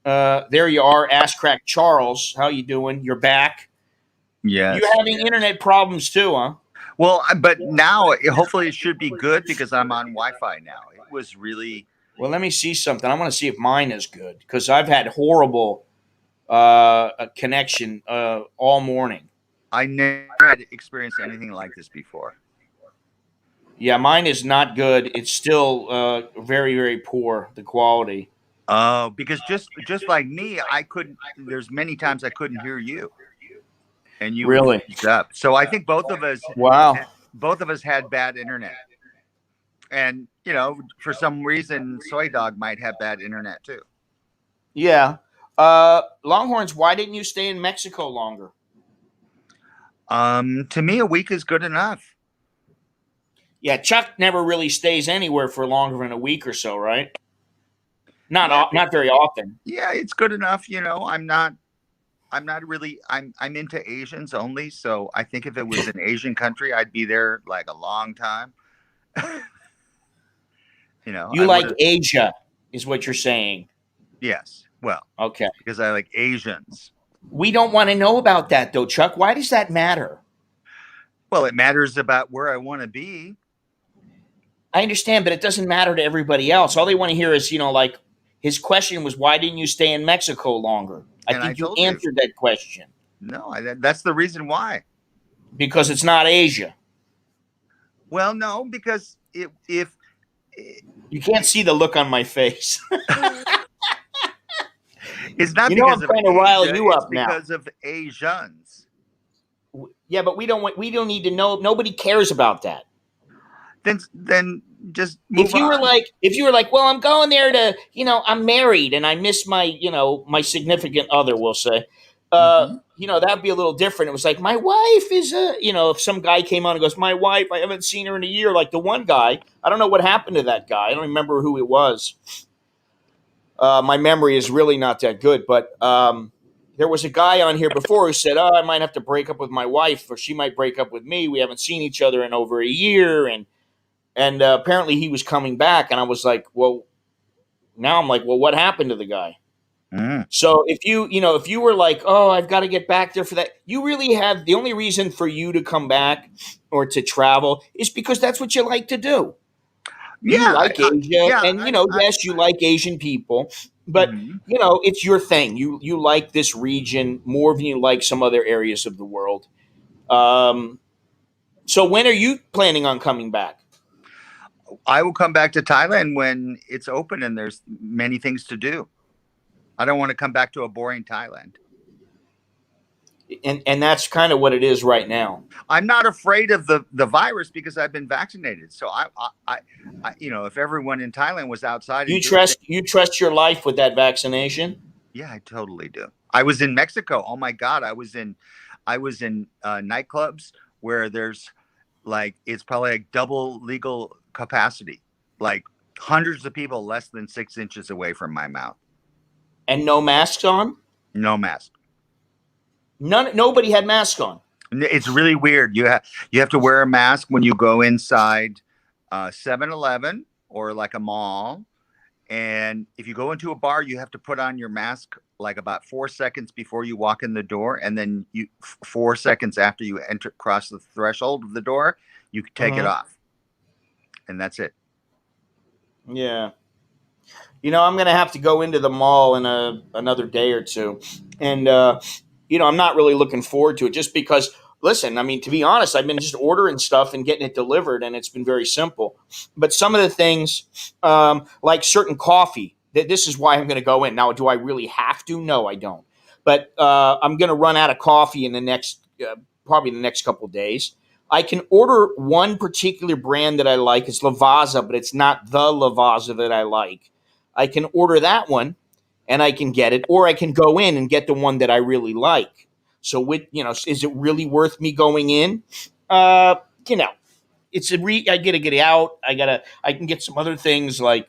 There you are, Ass Crack Charles. How you doing? You're back. Yes. You having internet problems too, huh? Well, but now hopefully it should be good because I'm on Wi-Fi now. It was really. Well, let me see something. I want to see if mine is good because I've had horrible connection all morning. I never had experienced anything like this before. Yeah, mine is not good. It's still very, very poor, the quality. Oh, because just like me, I couldn't. There's many times I couldn't hear you, and you would Really? freeze up. So I think both of us Wow. had bad internet, and for some reason, Soy Dog might have bad internet too. Yeah. Longhorns, why didn't you stay in Mexico longer? To me, a week is good enough. Yeah, Chuck never really stays anywhere for longer than a week or so, right? Not very often. Yeah, it's good enough. I'm not really. I'm into Asians only. So I think if it was an Asian country, I'd be there like a long time. You like Asia, is what you're saying. Yes. Well, okay. Because I like Asians. We don't want to know about that, though, Chuck. Why does that matter? Well, it matters about where I want to be. I understand, but it doesn't matter to everybody else. All they want to hear is, like, his question was, why didn't you stay in Mexico longer? I think you answered that question. No, that's the reason why. Because it's not Asia. Well, no, because if you can't see the look on my face. It's not because I'm trying to rile you up now. Because of Asians. Yeah, but we don't need to know. Nobody cares about that. Then just move if you were like, well, I'm going there to, I'm married and I miss my, my significant other, we'll say, that'd be a little different. It was like, my wife is if some guy came on and goes, my wife, I haven't seen her in a year. Like the one guy, I don't know what happened to that guy. I don't remember who it was. My memory is really not that good, but there was a guy on here before who said, I might have to break up with my wife or she might break up with me. We haven't seen each other in over a year. And apparently he was coming back. And I was like, well, what happened to the guy? Mm. So if you were like, oh, I've got to get back there for that, you really have the only reason for you to come back or to travel is because that's what you like to do. Yeah, you like Asia, and yes, you like Asian people, but it's your thing. You like this region more than you like some other areas of the world. So when are you planning on coming back? I will come back to Thailand when it's open and there's many things to do. I don't want to come back to a boring Thailand. And that's kind of what it is right now. I'm not afraid of the virus because I've been vaccinated. So I if everyone in Thailand was outside, you trust your life with that vaccination? Yeah, I totally do. I was in Mexico. Oh my God, I was in nightclubs where there's it's probably like double legal capacity, like hundreds of people less than 6 inches away from my mouth, and no masks on. No mask. Nobody had masks on. It's really weird. You have to wear a mask when you go inside 7-Eleven or like a mall. And if you go into a bar, you have to put on your mask like about 4 seconds before you walk in the door. And then 4 seconds after you cross the threshold of the door, you can take it off. And that's it. Yeah. I'm going to have to go into the mall in another day or two. And, I'm not really looking forward to it just because, listen, I mean, to be honest, I've been just ordering stuff and getting it delivered, and it's been very simple. But some of the things, like certain coffee, this is why I'm going to go in. Now, do I really have to? No, I don't. But I'm going to run out of coffee in the next, probably the next couple of days. I can order one particular brand that I like. It's Lavazza, but it's not the Lavazza that I like. I can order that one. And I can get it, or I can go in and get the one that I really like. So, is it really worth me going in? I got to get out. I can get some other things like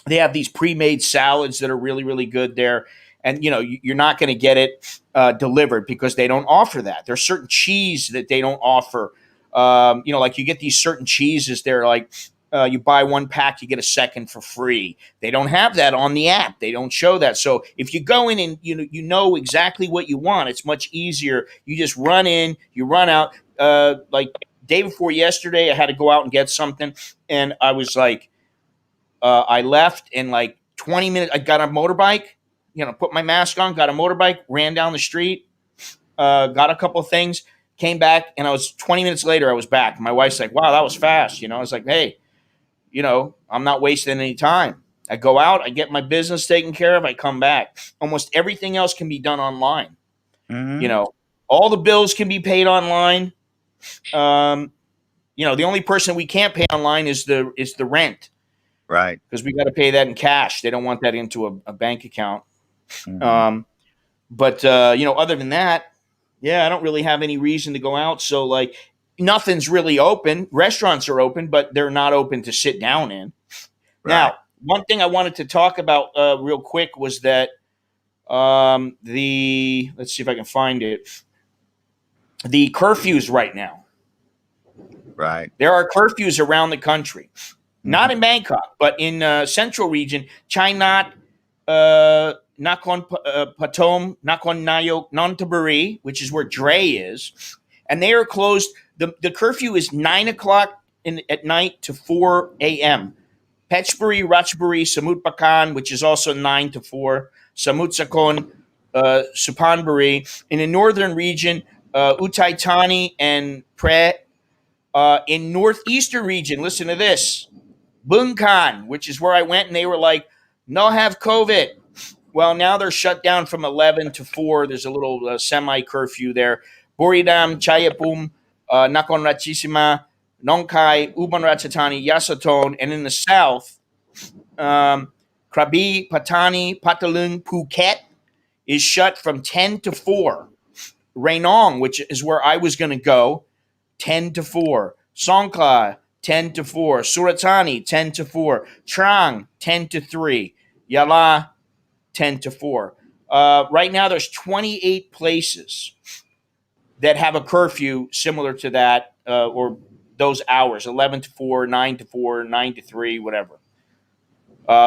they have these pre-made salads that are really, really good there. And, you're not going to get it delivered because they don't offer that. There's certain cheese that they don't offer. Like you get these certain cheeses. They're like you buy one pack, you get a second for free. They don't have that on the app. They don't show that. So if you go in and you know exactly what you want, it's much easier. You just run in, you run out. Like day before yesterday, I had to go out and get something, and I was like, I left in like 20 minutes. I got a motorbike, put my mask on, got a motorbike, ran down the street, got a couple of things, came back, and I was 20 minutes later, I was back. My wife's like, wow, that was fast. I was like, hey, I'm not wasting any time. I go out, I get my business taken care of, I come back. Almost everything else can be done online. Mm-hmm. All the bills can be paid online. The only person we can't pay online is the rent. Right. Because we got to pay that in cash. They don't want that into a bank account. Mm-hmm. But other than that, I don't really have any reason to go out. So like nothing's really open. Restaurants are open, but they're not open to sit down in. Right. Now, one thing I wanted to talk about real quick was that let's see if I can find it. The curfews right now. Right. There are curfews around the country. Not in Bangkok, but in central region, Chainat, Nakhon Pathom, Nakhon Nayok, Nonthaburi, which is where Dre is, and they are closed. The curfew is 9 o'clock at night to 4 a.m. Phetchaburi, Ratchaburi, Samut Bakan, which is also 9 to 4, Samut Sakon, Supanburi. In the northern region, Utai Thani and Pre. In northeastern region, listen to this. Bangkok, which is where I went, and they were like, no have COVID. Well, now they're shut down from 11 to 4. There's a little semi-curfew there. Boridam, Chayapum, Nakhon Ratchasima, Nongkai, Ubon Ratchathani, Yasaton, and in the south, Krabi, Patani, Patalung, Phuket is shut from 10 to 4. Rainong, which is where I was going to go, 10 to 4. Songkla, 10 to 4. Suratani, 10 to 4. Trang, 10 to 3. Yala, 10 to 4. Right now, there's 28 places that have a curfew similar to that, or those hours, 11 to 4, 9 to 4, 9 to 3, whatever.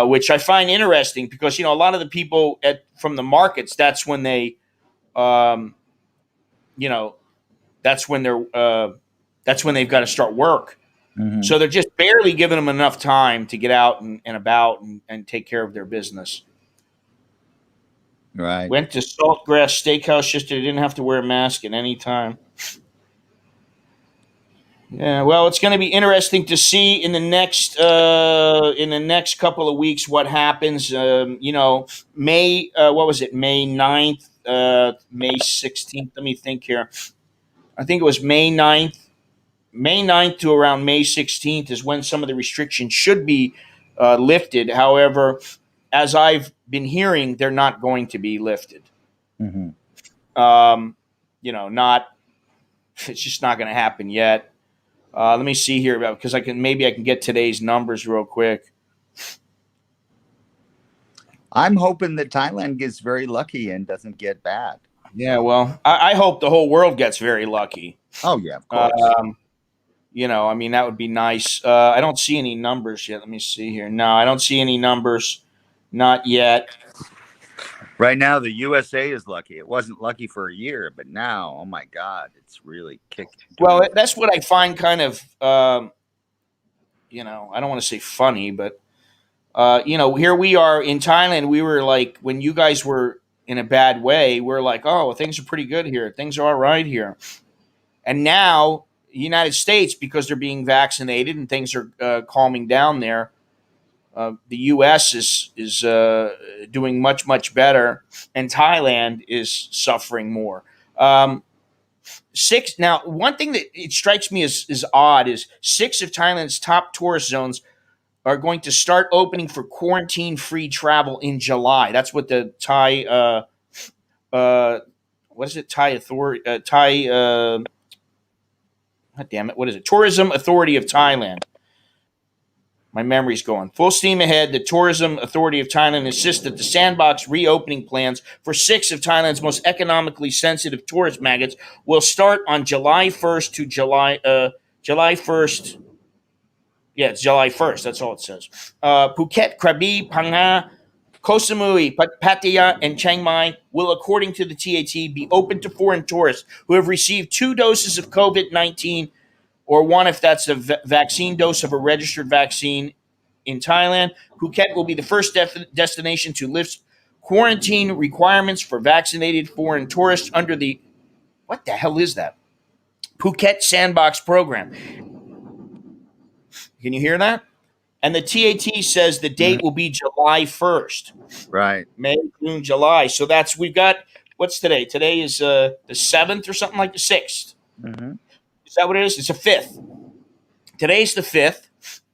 Which I find interesting because, a lot of the people from the markets, that's when they, that's when they've got to start work. Mm-hmm. So they're just barely giving them enough time to get out and about and take care of their business. Right. Went to Saltgrass Steakhouse yesterday. Didn't have to wear a mask at any time. Yeah, well, it's going to be interesting to see in the next couple of weeks what happens. May what was it? May 9th, May 16th. Let me think here. I think it was May 9th. May 9th to around May 16th is when some of the restrictions should be lifted. However, as I've been hearing, they're not going to be lifted. Mm-hmm. It's just not going to happen yet. Let me see here because I can get today's numbers real quick. I'm hoping that Thailand gets very lucky and doesn't get bad. Yeah, well, I hope the whole world gets very lucky. Oh yeah, of course. That would be nice. I don't see any numbers yet. Let me see here. No, I don't see any numbers. Not yet. Right now, the USA is lucky. It wasn't lucky for a year, but now, oh my God, it's really kicking. Well, that's what I find kind of, I don't want to say funny, but, here we are in Thailand. We were like, when you guys were in a bad way, we're like, oh, well, things are pretty good here. Things are all right here. And now, the United States, because they're being vaccinated and things are calming down there, the U.S. is doing much, much better, and Thailand is suffering more. Now, one thing that it strikes me as odd is 6 of Thailand's top tourist zones are going to start opening for quarantine-free travel in July. That's what the Thai, what is it? Thai authority, God damn it, what is it? Tourism Authority of Thailand. My memory's going. Full steam ahead. The Tourism Authority of Thailand insists that the sandbox reopening plans for 6 of Thailand's most economically sensitive tourist maggots will start on July 1st to July 1st. Yeah, it's July 1st. That's all it says. Phuket, Krabi, Phang Koh Samui, Pattaya, and Chiang Mai will, according to the TAT, be open to foreign tourists who have received 2 doses of COVID-19 or one if that's a vaccine dose of a registered vaccine in Thailand. Phuket will be the first destination to lift quarantine requirements for vaccinated foreign tourists under the, what the hell is that? Phuket Sandbox Program. Can you hear that? And the TAT says the date will be July 1st. Right. May, June, July. So we've got, what's today? Today is the 7th or something like the 6th. Mm-hmm. Is that what it is? It's the 5th. Today's the 5th.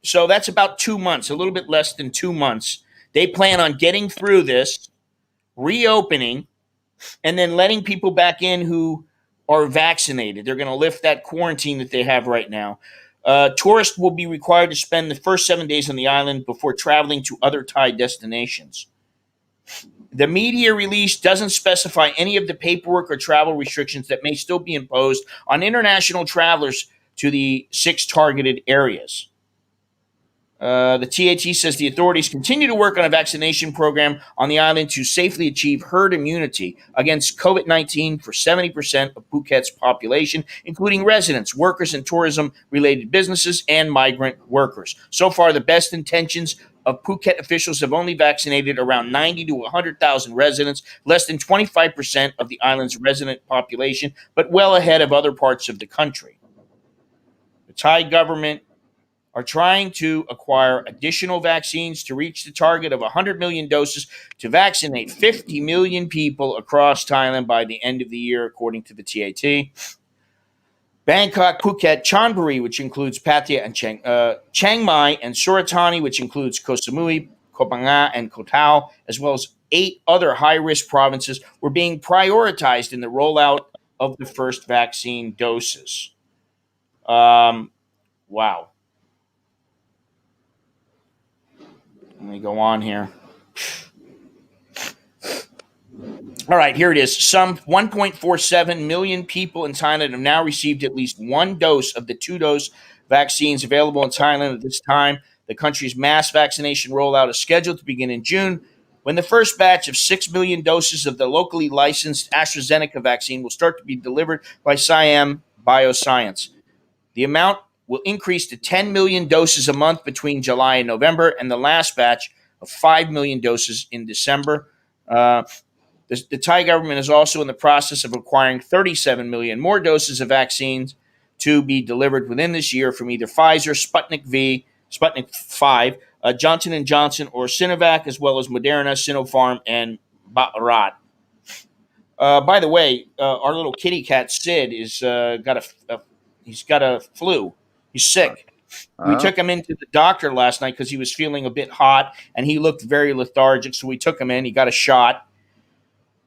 So that's about 2 months, a little bit less than 2 months. They plan on getting through this, reopening, and then letting people back in who are vaccinated. They're going to lift that quarantine that they have right now. Tourists will be required to spend the first 7 days on the island before traveling to other Thai destinations. The media release doesn't specify any of the paperwork or travel restrictions that may still be imposed on international travelers to the 6 targeted areas. The TAT says the authorities continue to work on a vaccination program on the island to safely achieve herd immunity against COVID-19 for 70% of Phuket's population, including residents, workers, and tourism-related businesses and migrant workers. So far, the best intentions of Phuket officials have only vaccinated around 90 to 100,000 residents, less than 25% of the island's resident population, but well ahead of other parts of the country. The Thai government are trying to acquire additional vaccines to reach the target of 100 million doses to vaccinate 50 million people across Thailand by the end of the year, according to the TAT. Bangkok, Phuket, Chonburi, which includes Pattaya and Chiang Mai, and Suratani, which includes Koh Samui, Koh Phangan, and Koh Tao, as well as 8 other high-risk provinces, were being prioritized in the rollout of the first vaccine doses. Wow. Let me go on here. All right, here it is. Some 1.47 million people in Thailand have now received at least 1 dose of the 2-dose vaccines available in Thailand at this time. The country's mass vaccination rollout is scheduled to begin in June, when the first batch of 6 million doses of the locally licensed AstraZeneca vaccine will start to be delivered by Siam Bioscience. The amount will increase to 10 million doses a month between July and November, and the last batch of 5 million doses in December. The Thai government is also in the process of acquiring 37 million more doses of vaccines to be delivered within this year from either Pfizer, Sputnik V, Sputnik 5, Johnson & Johnson, or Sinovac, as well as Moderna, Sinopharm, and Bharat. By the way, our little kitty cat Sid is he's got a flu. He's sick. We took him into the doctor last night because he was feeling a bit hot and he looked very lethargic. So we took him in. He got a shot,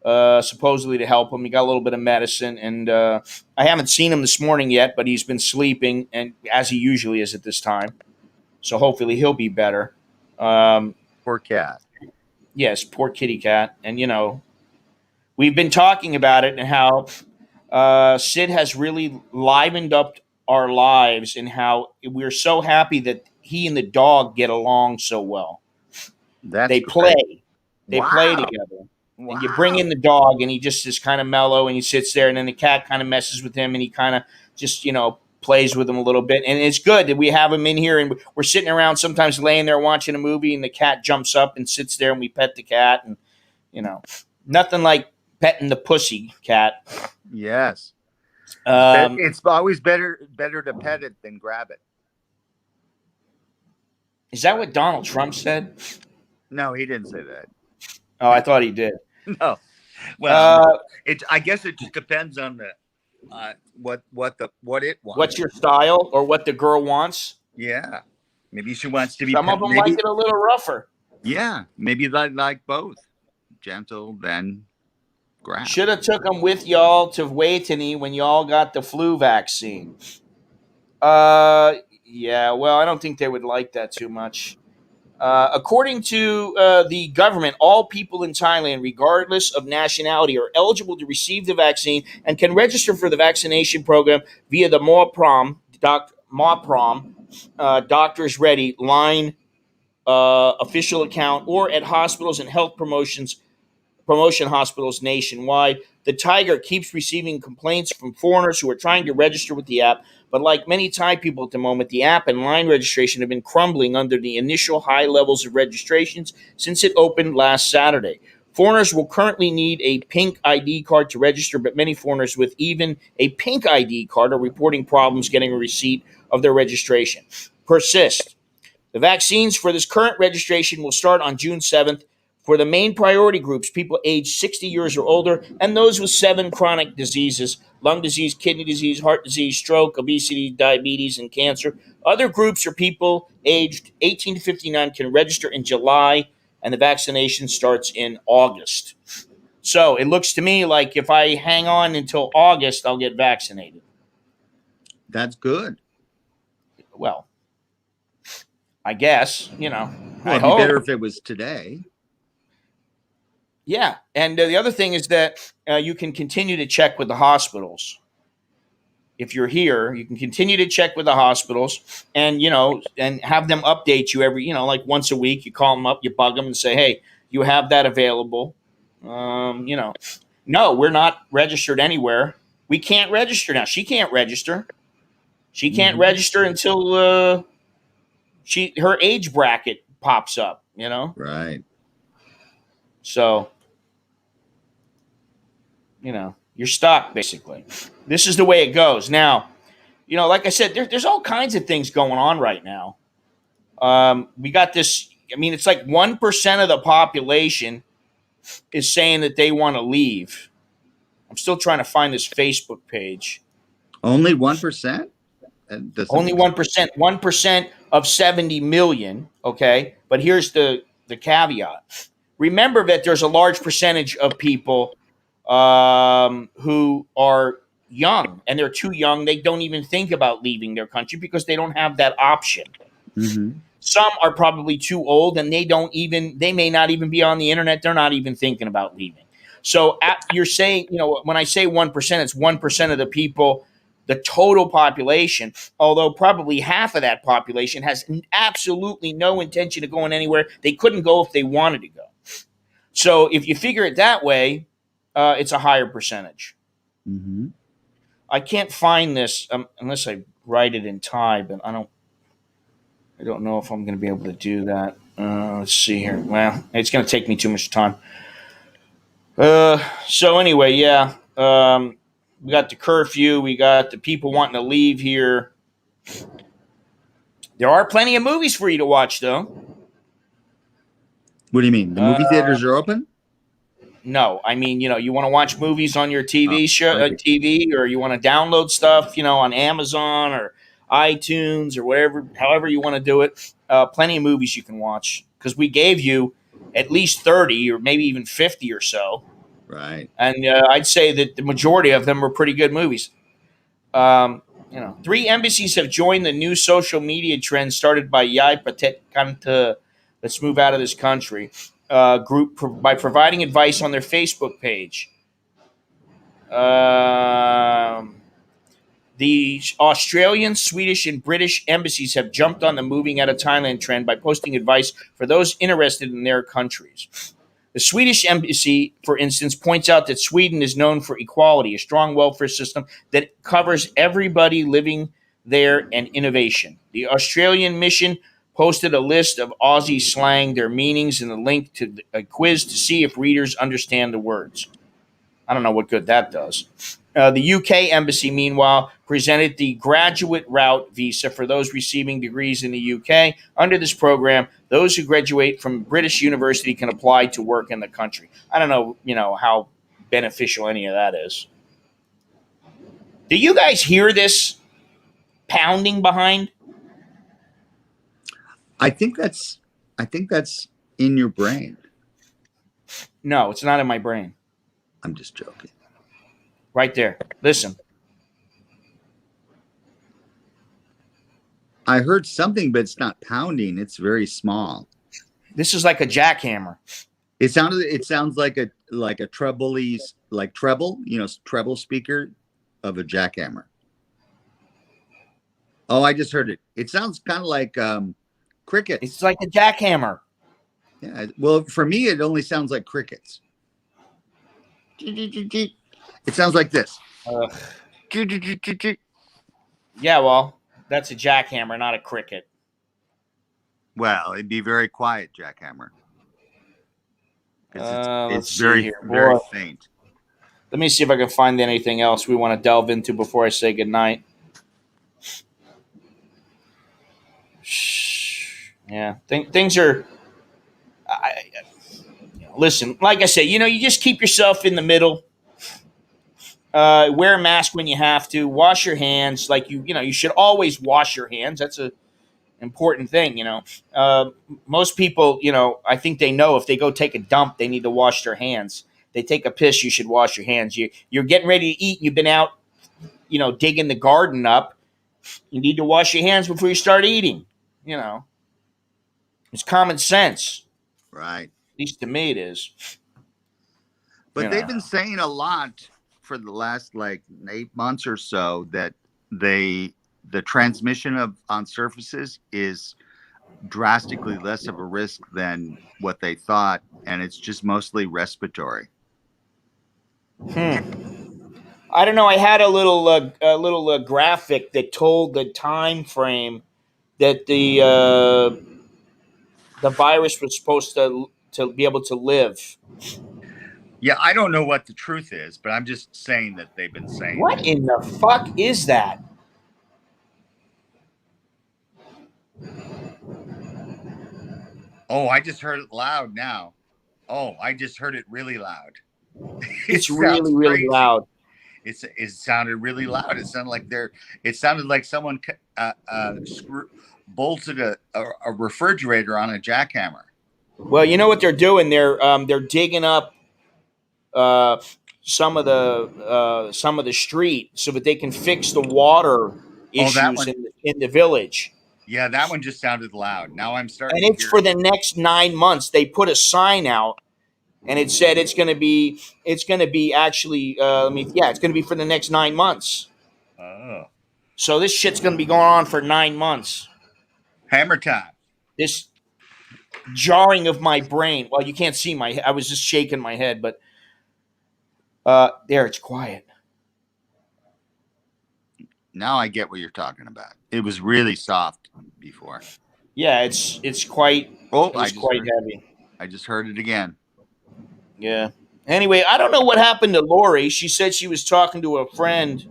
supposedly to help him. He got a little bit of medicine, and I haven't seen him this morning yet, but he's been sleeping, and as he usually is at this time. So hopefully he'll be better. Poor cat. Yes, poor kitty cat. And we've been talking about it and how Sid has really livened up our lives, and how we're so happy that he and the dog get along so well. They play. They play together. Wow. And you bring in the dog, and he just is kind of mellow, and he sits there, and then the cat kind of messes with him, and he kind of just, plays with him a little bit. And it's good that we have him in here, and we're sitting around sometimes laying there watching a movie, and the cat jumps up and sits there, and we pet the cat, and, nothing like petting the pussy cat. Yes. It's always better to pet it than grab it. Is that what Donald Trump said? No, he didn't say that. Oh, I thought he did. No. Well, I guess it just depends on the what it wants. What's your style, or what the girl wants? Yeah. Maybe she wants to be. Some of them like it a little rougher. Yeah, maybe they like both. Gentle, then grab. Should have took them with y'all to Waitani when y'all got the flu vaccine. Yeah, well, I don't think they would like that too much. According to the government, all people in Thailand, regardless of nationality, are eligible to receive the vaccine and can register for the vaccination program via the MAWPROM Doctors Ready line official account or at hospitals and health promotion hospitals nationwide. The Tiger keeps receiving complaints from foreigners who are trying to register with the app, but like many Thai people at the moment, the app and line registration have been crumbling under the initial high levels of registrations since it opened last Saturday. Foreigners will currently need a pink ID card to register, but many foreigners with even a pink ID card are reporting problems getting a receipt of their registration. Persist. The vaccines for this current registration will start on June 7th for the main priority groups, people aged 60 years or older, and those with 7 chronic diseases: lung disease, kidney disease, heart disease, stroke, obesity, diabetes, and cancer. Other groups or people aged 18 to 59 can register in July, and the vaccination starts in August. So it looks to me like if I hang on until August, I'll get vaccinated. That's good. Well, I guess, Well, I it'd be hope. better if it was today. Yeah, and the other thing is that you can continue to check with the hospitals. If you're here, you can continue to check with the hospitals, and and have them update you every, like once a week. You call them up, you bug them, and say, "Hey, you have that available?" No, we're not registered anywhere. We can't register now. She can't register. She can't register until her age bracket pops up. Right. So you're stuck basically. This is the way it goes. Now, like I said, there's all kinds of things going on right now. We got this. I mean, it's like 1% of the population is saying that they want to leave. I'm still trying to find this Facebook page. Only 1%? Only 1%. 1% of 70 million. Okay, but here's the caveat. Remember that there's a large percentage of people who are young, and they're too young. They don't even think about leaving their country because they don't have that option. Mm-hmm. Some are probably too old, and they may not even be on the internet. They're not even thinking about leaving. So you're saying, when I say 1%, it's 1% of the people, the total population, although probably half of that population has absolutely no intention of going anywhere. They couldn't go if they wanted to go. So if you figure it that way, it's a higher percentage. Mm-hmm. I can't find this unless I write it in Thai, but I don't know if I'm going to be able to do that. Let's see here. Well, it's going to take me too much time. So anyway, yeah. We got the curfew. We got the people wanting to leave here. There are plenty of movies for you to watch, though. What do you mean? The movie theaters are open? No, I mean, you want to watch movies on your TV okay. TV, or you want to download stuff, on Amazon or iTunes or whatever, however you want to do it. Plenty of movies you can watch because we gave you at least 30 or maybe even 50 or so. Right. And I'd say that the majority of them were pretty good movies. 3 embassies have joined the new social media trend started by Yai Patet Kanta. Let's move out of this country. Group by providing advice on their Facebook page. The Australian, Swedish, and British embassies have jumped on the moving out of Thailand trend by posting advice for those interested in their countries. The Swedish embassy, for instance, points out that Sweden is known for equality, a strong welfare system that covers everybody living there, and innovation. The Australian mission posted a list of Aussie slang, their meanings, and a link to a quiz to see if readers understand the words. I don't know what good that does. The UK embassy, meanwhile, presented the graduate route visa for those receiving degrees in the UK. Under this program, those who graduate from British university can apply to work in the country. I don't know, how beneficial any of that is. Do you guys hear this pounding behind? I think that's in your brain. No, it's not in my brain. I'm just joking. Right there. Listen. I heard something, but it's not pounding. It's very small. This is like a jackhammer. It sounds like a treble, treble speaker of a jackhammer. Oh, I just heard it. It sounds kind of like It's crickets. like a jackhammer. Yeah. Well, for me, it only sounds like crickets. It sounds like this. Uh, yeah, well, that's a jackhammer, not a cricket. Well, it'd be very quiet, jackhammer, because it's Let's see very here, very boy. faint. Let me see if I can find anything else we want to delve into before I say goodnight. Yeah, things are. Listen, like I said, you just keep yourself in the middle. Wear a mask when you have to. Wash your hands, like you should always wash your hands. That's a important thing. Most people, I think they know if they go take a dump, they need to wash their hands. They take a piss, you should wash your hands. You're getting ready to eat. You've been out, digging the garden up. You need to wash your hands before you start eating. You know, it's common sense. Right. At least to me, it is. But You they've know. been saying a lot for the last like 8 months or so that the transmission of on surfaces is drastically less of a risk than what they thought, and it's just mostly respiratory. I don't know. I had a little graphic that told the time frame that the virus was supposed to be able to live. Yeah, I don't know what the truth is, but I'm just saying that they've been saying What that. in the fuck is that? Oh, I just heard it loud now. Oh, I just heard it really loud. It It's sounds really, really crazy. loud. It sounded really loud. It sounded like someone bolted a refrigerator on a jackhammer. Well, you know what they're doing? They're digging up uh, some of the street so that they can fix the water Oh, that issues one. in the village. Yeah, that one just sounded loud. Now I'm And starting to it's hear for it. the next 9 months. They put a sign out, and it said it's going to be actually. It's going to be for the next 9 months. Oh, So this shit's going to be going on for 9 months. hammer time. This jarring of my brain. Well, you can't see my. I was just shaking my head, but there, it's quiet. Now I get what you're talking about. It was really soft before. Yeah, it's quite. Oh, It was quite heavy. I just heard it again. Yeah. Anyway, I don't know what happened to Lori. She said she was talking to a friend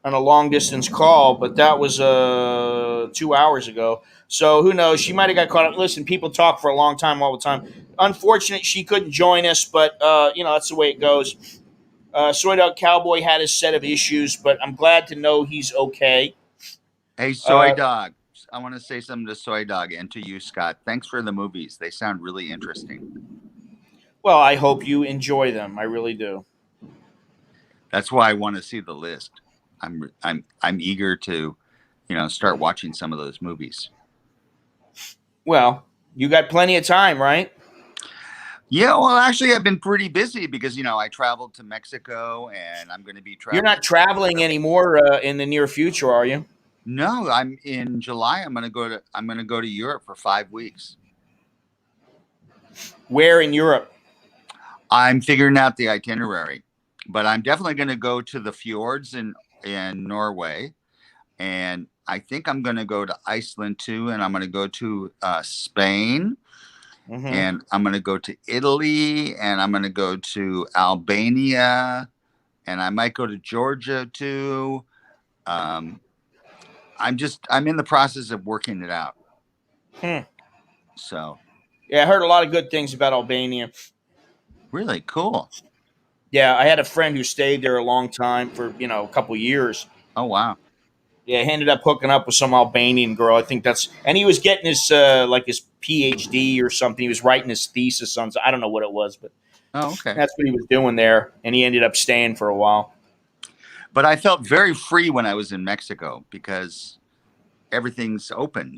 on a long distance call, but that was 2 hours ago. So who knows? She might have got caught up. Listen, people talk for a long time all the time. Unfortunate she couldn't join us, but that's the way it goes. Soy Dog Cowboy had his set of issues, but I'm glad to know he's okay. Hey, Soy Uh, Dog. I want to say something to Soy Dog and to you, Scott. Thanks for the movies. They sound really interesting. well, I hope you enjoy them. I really do. That's why I want to see the list. I'm eager to, start watching some of those movies. Well, you got plenty of time, right? Yeah, well, actually, I've been pretty busy because I traveled to Mexico, and I'm going to be You're traveling. not traveling anymore in the near future, are you? No, I'm in July. I'm going to go to Europe for 5 weeks. Where in Europe? I'm figuring out the itinerary, but I'm definitely going to go to the fjords in Norway, and I think I'm going to go to Iceland too, and I'm going to go to Spain. Mm-hmm. And I'm going to go to Italy, and I'm going to go to Albania, and I might go to Georgia too. I'm in the process of working it out. So. Yeah, I heard a lot of good things about Albania. Really cool. Yeah, I had a friend who stayed there a long time for a couple years. Oh wow. Yeah, he ended up hooking up with some Albanian girl. I think and he was getting his his PhD or something. He was writing his thesis on. I don't know what it was, but okay. That's what he was doing there, and he ended up staying for a while. But I felt very free when I was in Mexico because everything's open.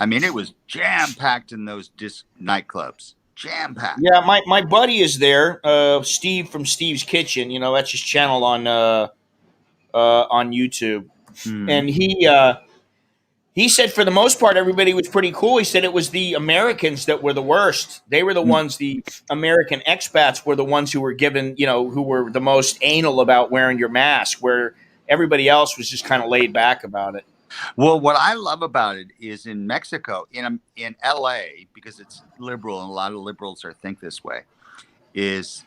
I mean, it was jam packed in those nightclubs. Jam packed. Yeah, my buddy is there. Steve from Steve's Kitchen. That's his channel on YouTube, and He said for the most part, everybody was pretty cool. He said it was the Americans that were the worst. They were the ones, the American expats were the ones who were given, who were the most anal about wearing your mask, where everybody else was just kind of laid back about it. Well, what I love about it is in Mexico, in LA, because it's liberal and a lot of liberals think this way, is,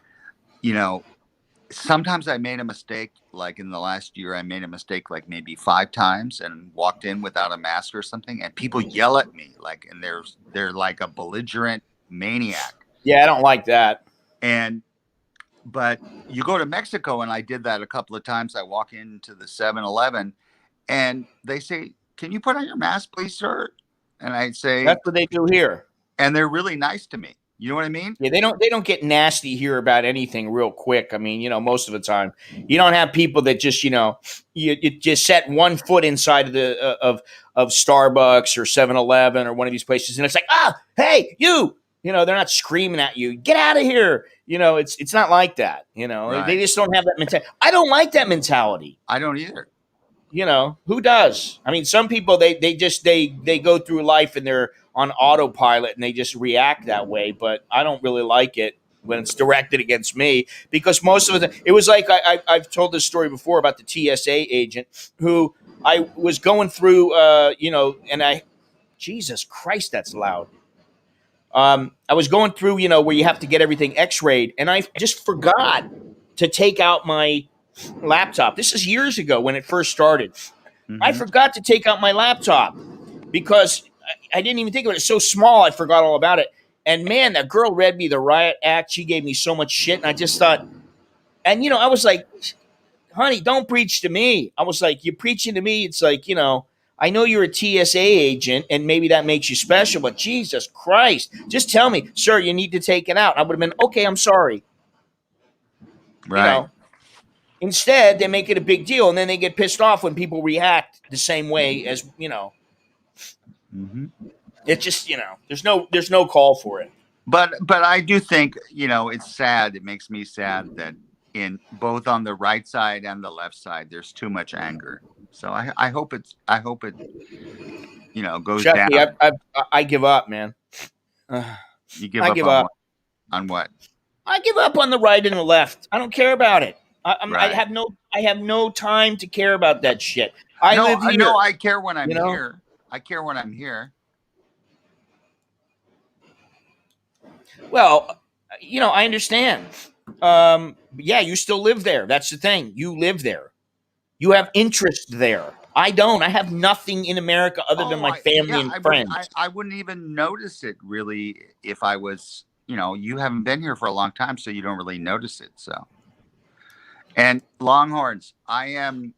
sometimes I made a mistake. Like in the last year, I made a mistake like maybe 5 times and walked in without a mask or something, and people yell at me and they're like a belligerent maniac. Yeah, I don't like that. But you go to Mexico, and I did that a couple of times. I walk into the 7-Eleven, and they say, "Can you put on your mask, please, sir?" And I say, "That's what they do here." And they're really nice to me. You know what I mean? Yeah, they don't get nasty here about anything real quick. I mean, most of the time, you don't have people that just, you just set one foot inside of the of Starbucks or 7-Eleven or one of these places, and it's like, hey, you. They're not screaming at you, "Get out of here." It's not like that. Right. They just don't have that mentality. I don't like that mentality. I don't either. Who does? I mean, some people they go through life and they're on autopilot and they just react that way. But I don't really like it when it's directed against me, because most of it was like I've told this story before about the TSA agent who I was going through, and Jesus Christ, that's loud. I was going through, where you have to get everything X-rayed, and I just forgot to take out my laptop. This is years ago when it first started. Mm-hmm. I forgot to take out my laptop because I didn't even think of it. It's so small, I forgot all about it. And man, that girl read me the riot act. She gave me so much shit, and I just thought, and I was like, honey, don't preach to me. I was like, you're preaching to me. It's like, I know you're a TSA agent, and maybe that makes you special, but Jesus Christ, just tell me, sir, you need to take it out. I would have been, okay, I'm sorry. Right. Instead, they make it a big deal, and then they get pissed off when people react the same way as, Mm-hmm. It's just, there's no call for it. But I do think, it's sad. It makes me sad that in both on the right side and the left side, there's too much anger. So I hope it goes Chucky, down. I give up, man. You give up on what? I give up on the right and the left. I don't care about it. Right. I have no time to care about that shit. I live here. No, I care when I'm here. I care when I'm here. Well, I understand. Yeah, you still live there. That's the thing. You live there. You have interest there. I don't. I have nothing in America other than my family and friends. I wouldn't even notice it really if I was, you haven't been here for a long time, so you don't really notice it. So, and Longhorns, I'm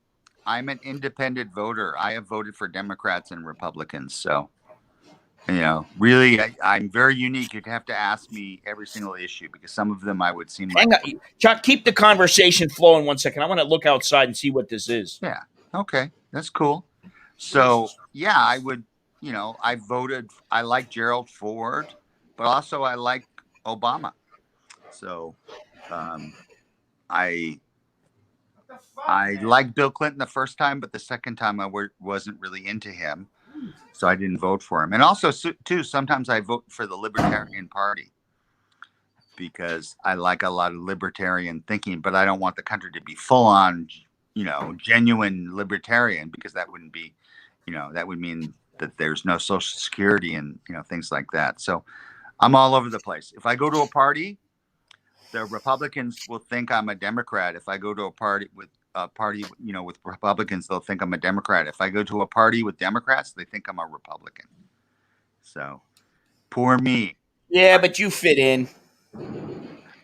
an independent voter. I have voted for Democrats and Republicans. So, really, I'm very unique. You'd have to ask me every single issue because some of them I would seem like. Hang on. Chuck, keep the conversation flowing 1 second. I want to look outside and see what this is. Yeah. Okay. That's cool. So, yeah, I would, I voted. I like Gerald Ford, but also I like Obama. So, I liked Bill Clinton the first time, but the second time I wasn't really into him. So I didn't vote for him. And also, too, sometimes I vote for the Libertarian Party because I like a lot of libertarian thinking, but I don't want the country to be full on, genuine libertarian, because that wouldn't be, that would mean that there's no Social Security and, things like that. So I'm all over the place. If I go to a party, the Republicans will think I'm a Democrat. If I go to a party with Republicans, they'll think I'm a Democrat. If I go to a party with Democrats, they think I'm a Republican. So, poor me. Yeah, but you fit in.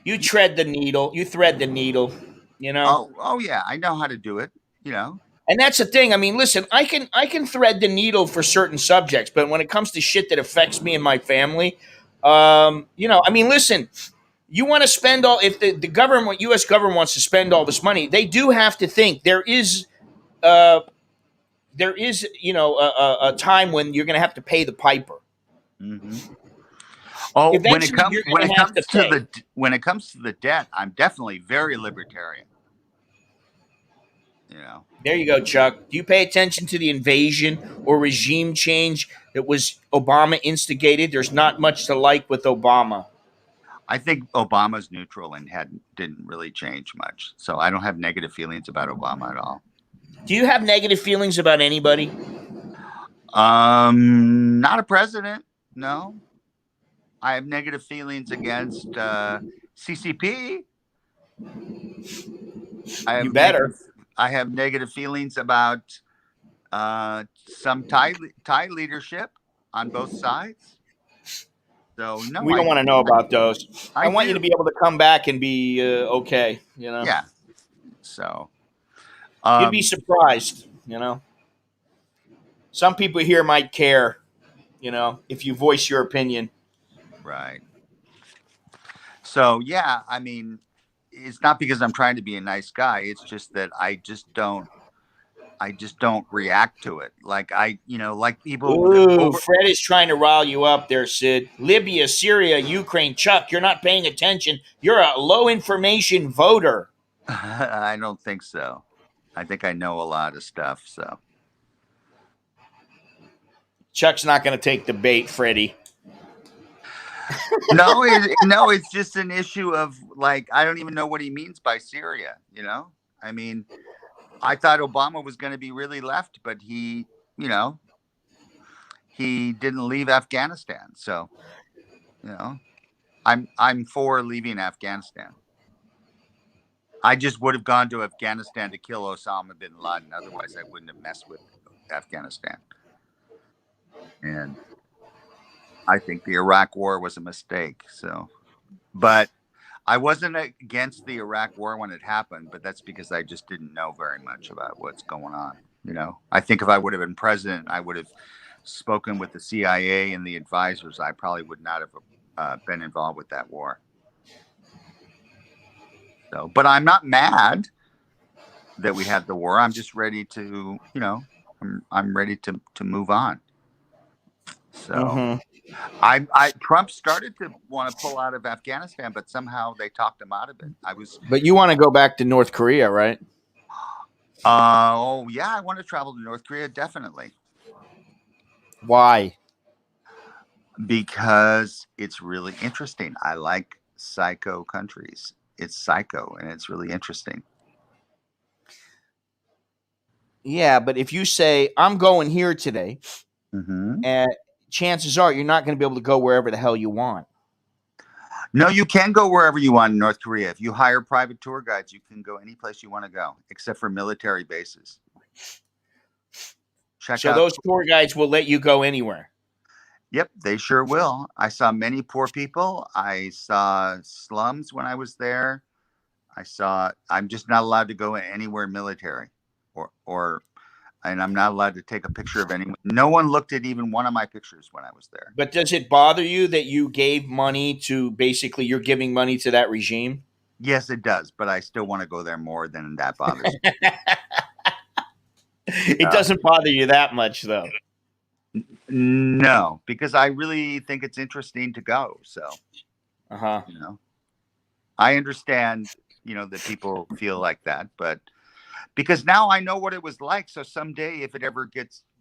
You tread the needle. You thread the needle. Oh yeah, I know how to do it. And that's the thing. I mean, listen, I can thread the needle for certain subjects, but when it comes to shit that affects me and my family, listen. You want to spend if the government, U.S. government wants to spend all this money, they do have to think there is a time when you're going to have to pay the piper. Mm-hmm. Oh, Eventually, when it comes to the debt, I'm definitely very libertarian. You know, There you go, Chuck. Do you pay attention to the invasion or regime change that was Obama instigated? There's not much to like with Obama. I think Obama's neutral and didn't really change much. So I don't have negative feelings about Obama at all. Do you have negative feelings about anybody? Not a president. No, I have negative feelings against CCP. I You have better. negative feelings about some Thai leadership on both sides. So no, We don't want to know about those. I I want you to do. be able to come back and be okay. Yeah. So You'd be um, surprised. Some people here might care. If you voice your opinion. right. So yeah, I mean, it's not because I'm trying to be a nice guy. It's just that I just don't react to it. Like like people that Ooh, over. Fred is trying to rile you up there, Sid. Libya, Syria, Ukraine. Chuck, you're not paying attention. You're a low information voter. I don't think so. I think I know a lot of stuff. So Chuck's not going to take the bait, Freddie. no, no, it's just an issue of like I don't even know what he means by Syria. I mean, I thought Obama was going to be really left, but you know, he didn't leave Afghanistan. So, I'm for leaving Afghanistan. I just would have gone to Afghanistan to kill Osama bin Laden. Otherwise, I wouldn't have messed with Afghanistan. And I think the Iraq War was a mistake. So, but I wasn't against the Iraq War when it happened, but that's because I just didn't know very much about what's going on. I think if I would have been president, I would have spoken with the CIA and the advisors. I probably would not have been involved with that war. So, but I'm not mad that we had the war. I'm just ready to, I'm ready to move on. So, Trump started to want to pull out of Afghanistan, but somehow they talked him out of it. But you want to go back to North Korea, right? Oh yeah, I want to travel to North Korea, definitely. Why? Because it's really interesting. I like psycho countries. It's psycho and it's really interesting. Yeah, but if you say I'm going here today, Mm-hmm. chances are you're not going to be able to go wherever the hell you want. No, you can go wherever you want in North Korea. If you hire private tour guides, you can go any place you want to go, except for military bases. So those tour guides will let you go anywhere. Yep, they sure will. I saw many poor people. I saw slums when I was there. I'm just not allowed to go anywhere military and I'm not allowed to take a picture of anyone. No one looked at even one of my pictures when I was there. But does it bother you that you gave money to basically you're giving money to that regime? Yes, it does. But I still want to go there more than that bothers me. It doesn't bother you that much, though. No, because I really think it's interesting to go. So, I understand, that people feel like that, but because now I know what it was like. So someday, if it ever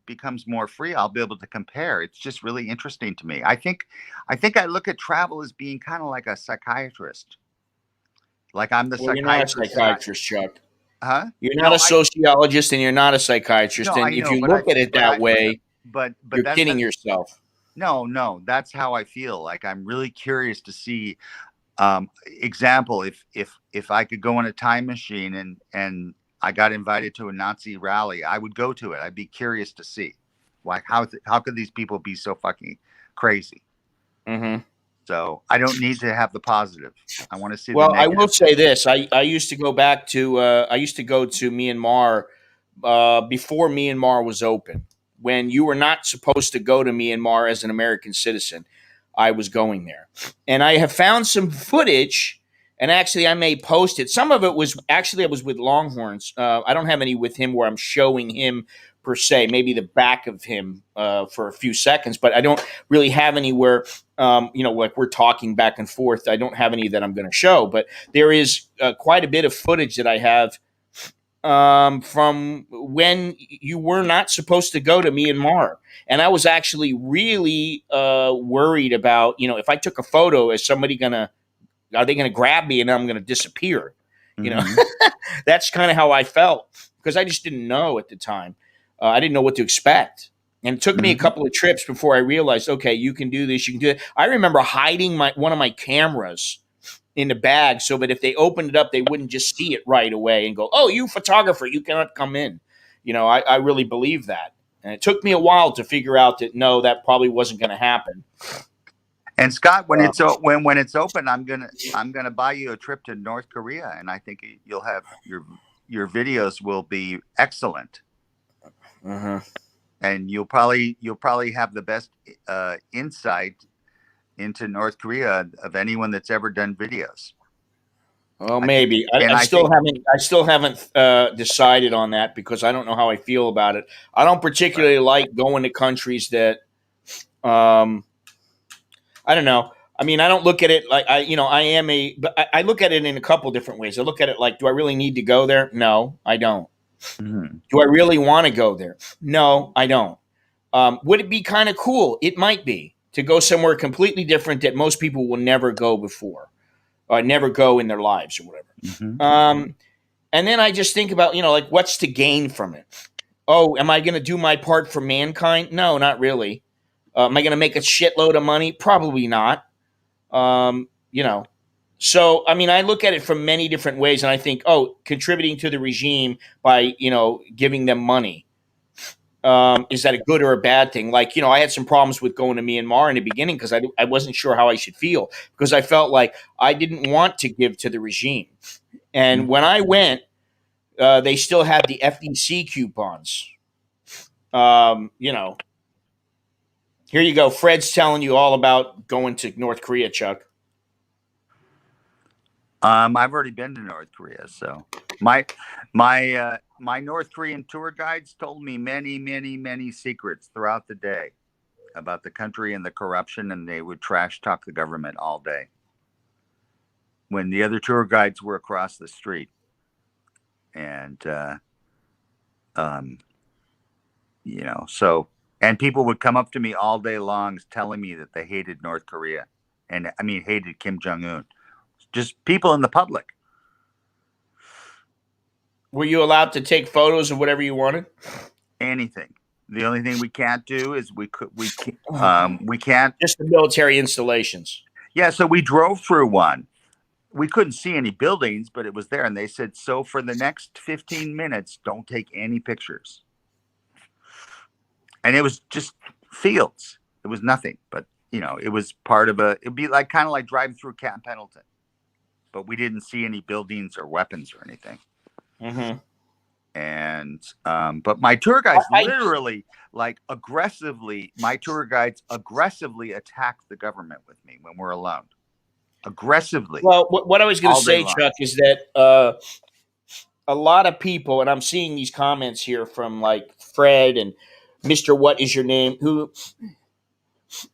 becomes more free, I'll be able to compare. It's just really interesting to me. I think I look at travel as being kind of like a psychiatrist. Like I'm the psychiatrist. You're not a psychiatrist, Chuck. Huh? You're not a sociologist, and you're not a psychiatrist. No, and if you look at it that way, but you're kidding yourself. No, that's how I feel. Like I'm really curious to see. Example, if I could go in a time machine and I got invited to a Nazi rally, I would go to it. I'd be curious to see, like how could these people be so fucking crazy? Mm-hmm. So I don't need to have the positive. I want to see. Well, I will say this: I used to go back to I used to go to Myanmar before Myanmar was open. When you were not supposed to go to Myanmar as an American citizen, I was going there, and I have found some footage. And actually, I may post it. Some of it was actually I was with Longhorns. I don't have any with him where I'm showing him per se. Maybe the back of him for a few seconds, but I don't really have any where like we're talking back and forth. I don't have any that I'm going to show. But there is quite a bit of footage that I have from when you were not supposed to go to Myanmar. And I was actually really worried about, if I took a photo, are they going to grab me and I'm going to disappear? Mhm. That's kind of how I felt because I just didn't know at the time. I didn't know what to expect. And it took me a Mhm. couple of trips before I realized, okay, you can do this, you can do it. I remember hiding one of my cameras in the bag so that if they opened it up, they wouldn't just see it right away and go, "Oh, you photographer, you cannot come in." I really believe that, and it took me a while to figure out that no, that probably wasn't going to happen. And Scott, when Uh, when it's open, I'm gonna buy you a trip to North Korea, and I think you'll have your videos will be excellent, uh-huh. and you'll probably have the best insight into North Korea of anyone that's ever done videos. Well, I think, maybe and I I still think haven't. I still haven't decided on that because I don't know how I feel about it. I don't right. particularly like going to countries that um, I don't know. I mean, I don't look at it like I am but I look at it in a couple different ways. I look at it like, do I really need to go there? No, I don't. Mhm. Do I really want to go there? No, I don't. Would it be kind of cool? It might be to go somewhere completely different that most people will never go before or never go in their lives or whatever. Mhm. And then I just think about, like what's to gain from it? Oh, am I going to do my part for mankind? No, not really. Am I going to make a shitload of money? Probably not. Um, you know, so I mean, I look at it from many different ways, and I think, oh, contributing to the regime by giving them money, is that a good or a bad thing? Like, I had some problems with going to Myanmar in the beginning because I wasn't sure how I should feel because I felt like I didn't want to give to the regime, and when I went, they still had the FEC coupons. You know, here you go. Fred's telling you all about going to North Korea, Chuck. I've already been to North Korea, so my North Korean tour guides told me many, many, many secrets throughout the day about the country and the corruption, and they would trash talk the government all day. When the other tour guides were across the street, and um, and people would come up to me all day long telling me that they hated North Korea, and I mean hated Kim Jong Un. Just people in the public. Were you allowed to take photos of whatever you wanted? Anything. The only thing we can't do is we can't. Just the military installations. Yeah, so we drove through one. We couldn't see any buildings, but it was there, and they said, so for the next 15 minutes, don't take any pictures. And it was just fields. It was nothing, but it was part of it'd be like kind of like driving through Camp Pendleton, but we didn't see any buildings or weapons or anything. Mm-hmm. And but my tour guides I- literally my tour guides aggressively attack the government with me when we're alone. Aggressively. Well, what I was going to All day say, long. Chuck, is that a lot of people, and I'm seeing these comments here from like Fred and Mr. What is your name, who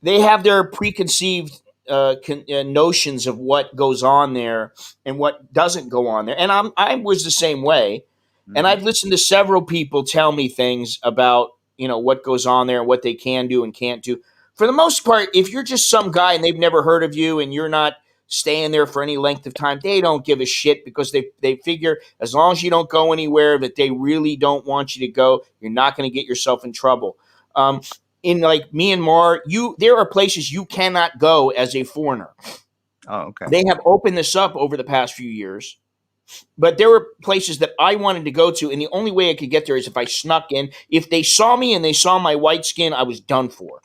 they have their preconceived notions of what goes on there and what doesn't go on there. And I was the same way. And Mhm. I've listened to several people tell me things about, what goes on there and what they can do and can't do. For the most part, if you're just some guy and they've never heard of you and you're not staying there for any length of time, they don't give a shit because they figure as long as you don't go anywhere that they really don't want you to go, you're not going to get yourself in trouble. In like Myanmar, there are places you cannot go as a foreigner. Oh, okay. They have opened this up over the past few years, but there were places that I wanted to go to, and the only way I could get there is if I snuck in. If they saw me and they saw my white skin, I was done for.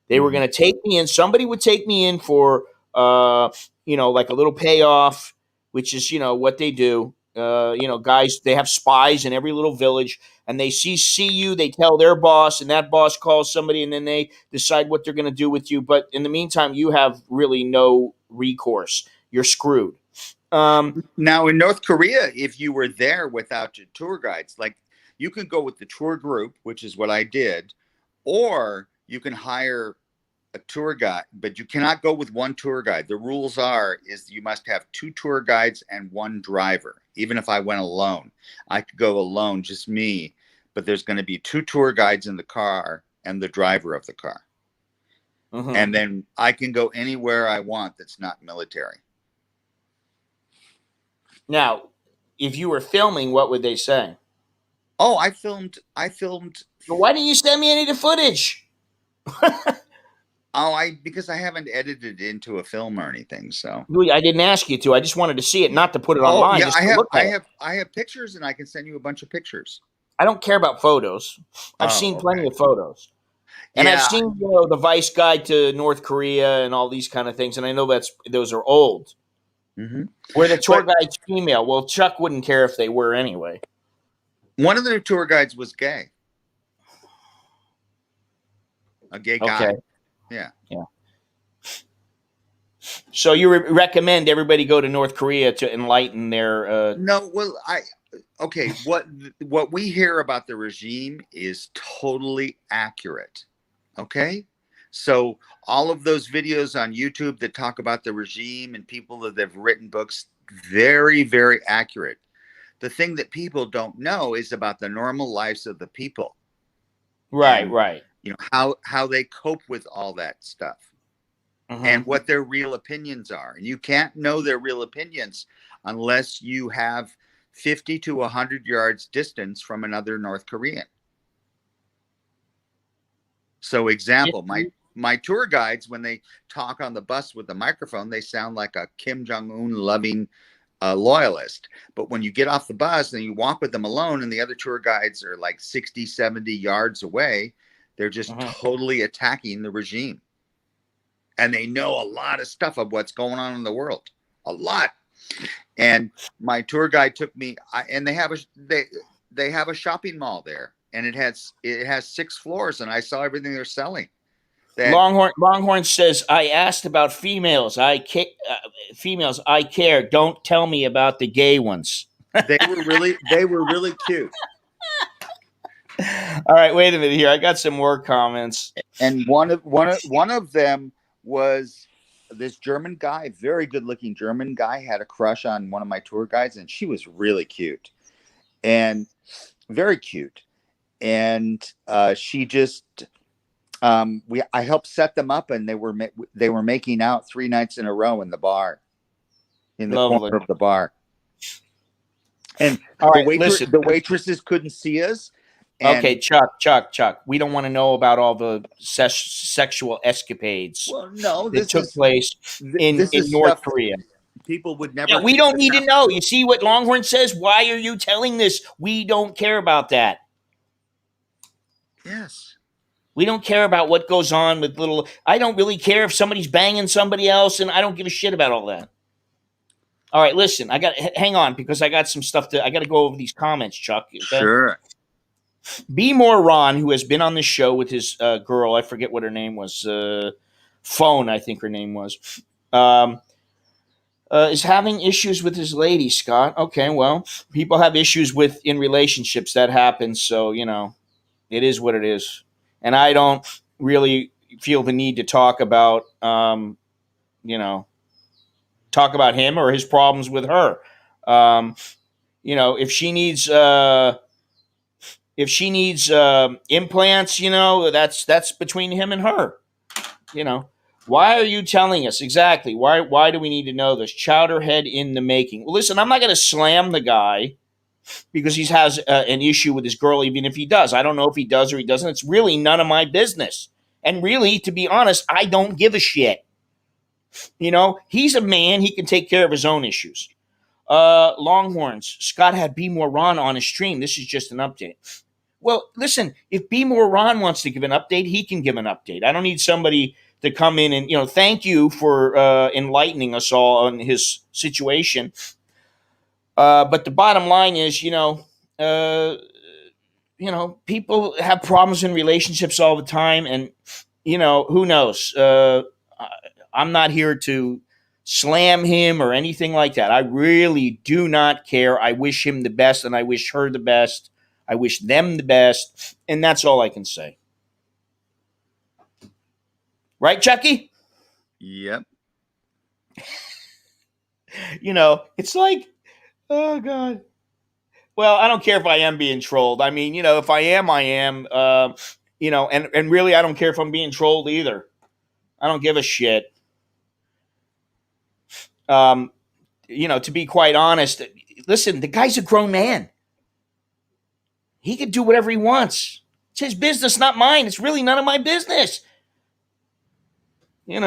They were Mhm. going to take me in. Somebody would take me in for, like a little payoff, which is, what they do. Guys, they have spies in every little village, and they see you. They tell their boss, and that boss calls somebody, and then they decide what they're going to do with you. But in the meantime, you have really no recourse. You're screwed. Now in North Korea, if you were there without your tour guides, like you can go with the tour group, which is what I did, or you can hire a tour guide, but you cannot go with one tour guide. The rules is you must have 2 tour guides and 1 driver. Even if I went alone, I could go alone, just me, but there's going to be 2 tour guides in the car and the driver of the car. Mhm. And then I can go anywhere I want that's not military. Now, if you were filming, what would they say? Oh, I filmed. Well, why didn't you send me any of the footage? Because I haven't edited it into a film or anything. So I didn't ask you to. I just wanted to see it, not to put it online. yeah, just to look at it. I have pictures, and I can send you a bunch of pictures. I don't care about photos. I've seen plenty of photos. And I've seen, the Vice Guide to North Korea and all these kind of things, and I know those are old. Mm-hmm. Where the tour guide's female. Well, Chuck wouldn't care if they were anyway. One of the tour guides was gay. A gay guy. Okay. Yeah. So you recommend everybody go to North Korea to enlighten their... No, well, what we hear about the regime is totally accurate. Okay? So all of those videos on YouTube that talk about the regime and people that have written books, very, very accurate. The thing that people don't know is about the normal lives of the people. Right, and, right. How they cope with all that stuff. Mm-hmm. And what their real opinions are. And you can't know their real opinions unless you have 50 to 100 yards distance from another North Korean. So example, my tour guides, when they talk on the bus with the microphone, they sound like a Kim Jong-un loving loyalist. But when you get off the bus and you walk with them alone and the other tour guides are like 60, 70 yards away, they're just totally attacking the regime. And they know a lot of stuff of what's going on in the world. A lot. And my tour guide took me, and they have a shopping mall there. And it has 6 floors, and I saw everything they're selling. Longhorn says, I asked about females. Females, I care. Don't tell me about the gay ones. They were really cute. All right, wait a minute here. I got some more comments. And one of them was this German guy, very good looking German guy, had a crush on one of my tour guides, and she was really cute and very cute. And she just, I helped set them up, and they were making out 3 nights in a row in the bar, in the corner of the bar. And the waitresses couldn't see us. Okay, Chuck. We don't want to know about all the sexual escapades that took place in North Korea. People would never. Yeah, we don't need to know. You see what Longhorn says? Why are you telling this? We don't care about that. Yes. We don't care about what goes on with little... I don't really care if somebody's banging somebody else, and I don't give a shit about all that. All right, listen. Hang on, because I got some stuff I got to go over these comments, Chuck. Okay? Sure. Be More Ron, who has been on this show with his girl, I forget what her name was, Phone, I think her name was, is having issues with his lady, Scott. Okay, well, people have issues in relationships. That happens, so, it is what it is. And I don't really feel the need to talk about, talk about him or his problems with her. If she needs... If she needs implants, that's between him and her. Why are you telling us exactly? Why do we need to know this? Chowderhead in the making. Well, listen, I'm not going to slam the guy because he has an issue with his girl, even if he does. I don't know if he does or he doesn't. It's really none of my business. And really, to be honest, I don't give a shit. He's a man. He can take care of his own issues. Longhorns. Scott had Be More Ron on his stream. This is just an update. Well, listen, if Be More Ron wants to give an update, he can give an update. I don't need somebody to come in and, thank you for enlightening us all on his situation. But the bottom line is, people have problems in relationships all the time. And, who knows? I'm not here to slam him or anything like that. I really do not care. I wish him the best, and I wish her the best. I wish them the best, and that's all I can say. Right, Chucky? Yep. It's like, oh God. Well, I don't care if I am being trolled. I mean, if I am, I am. And really, I don't care if I'm being trolled either. I don't give a shit. Um, to be quite honest, listen, the guy's a grown man. He can do whatever he wants. It's his business, not mine. It's really none of my business. It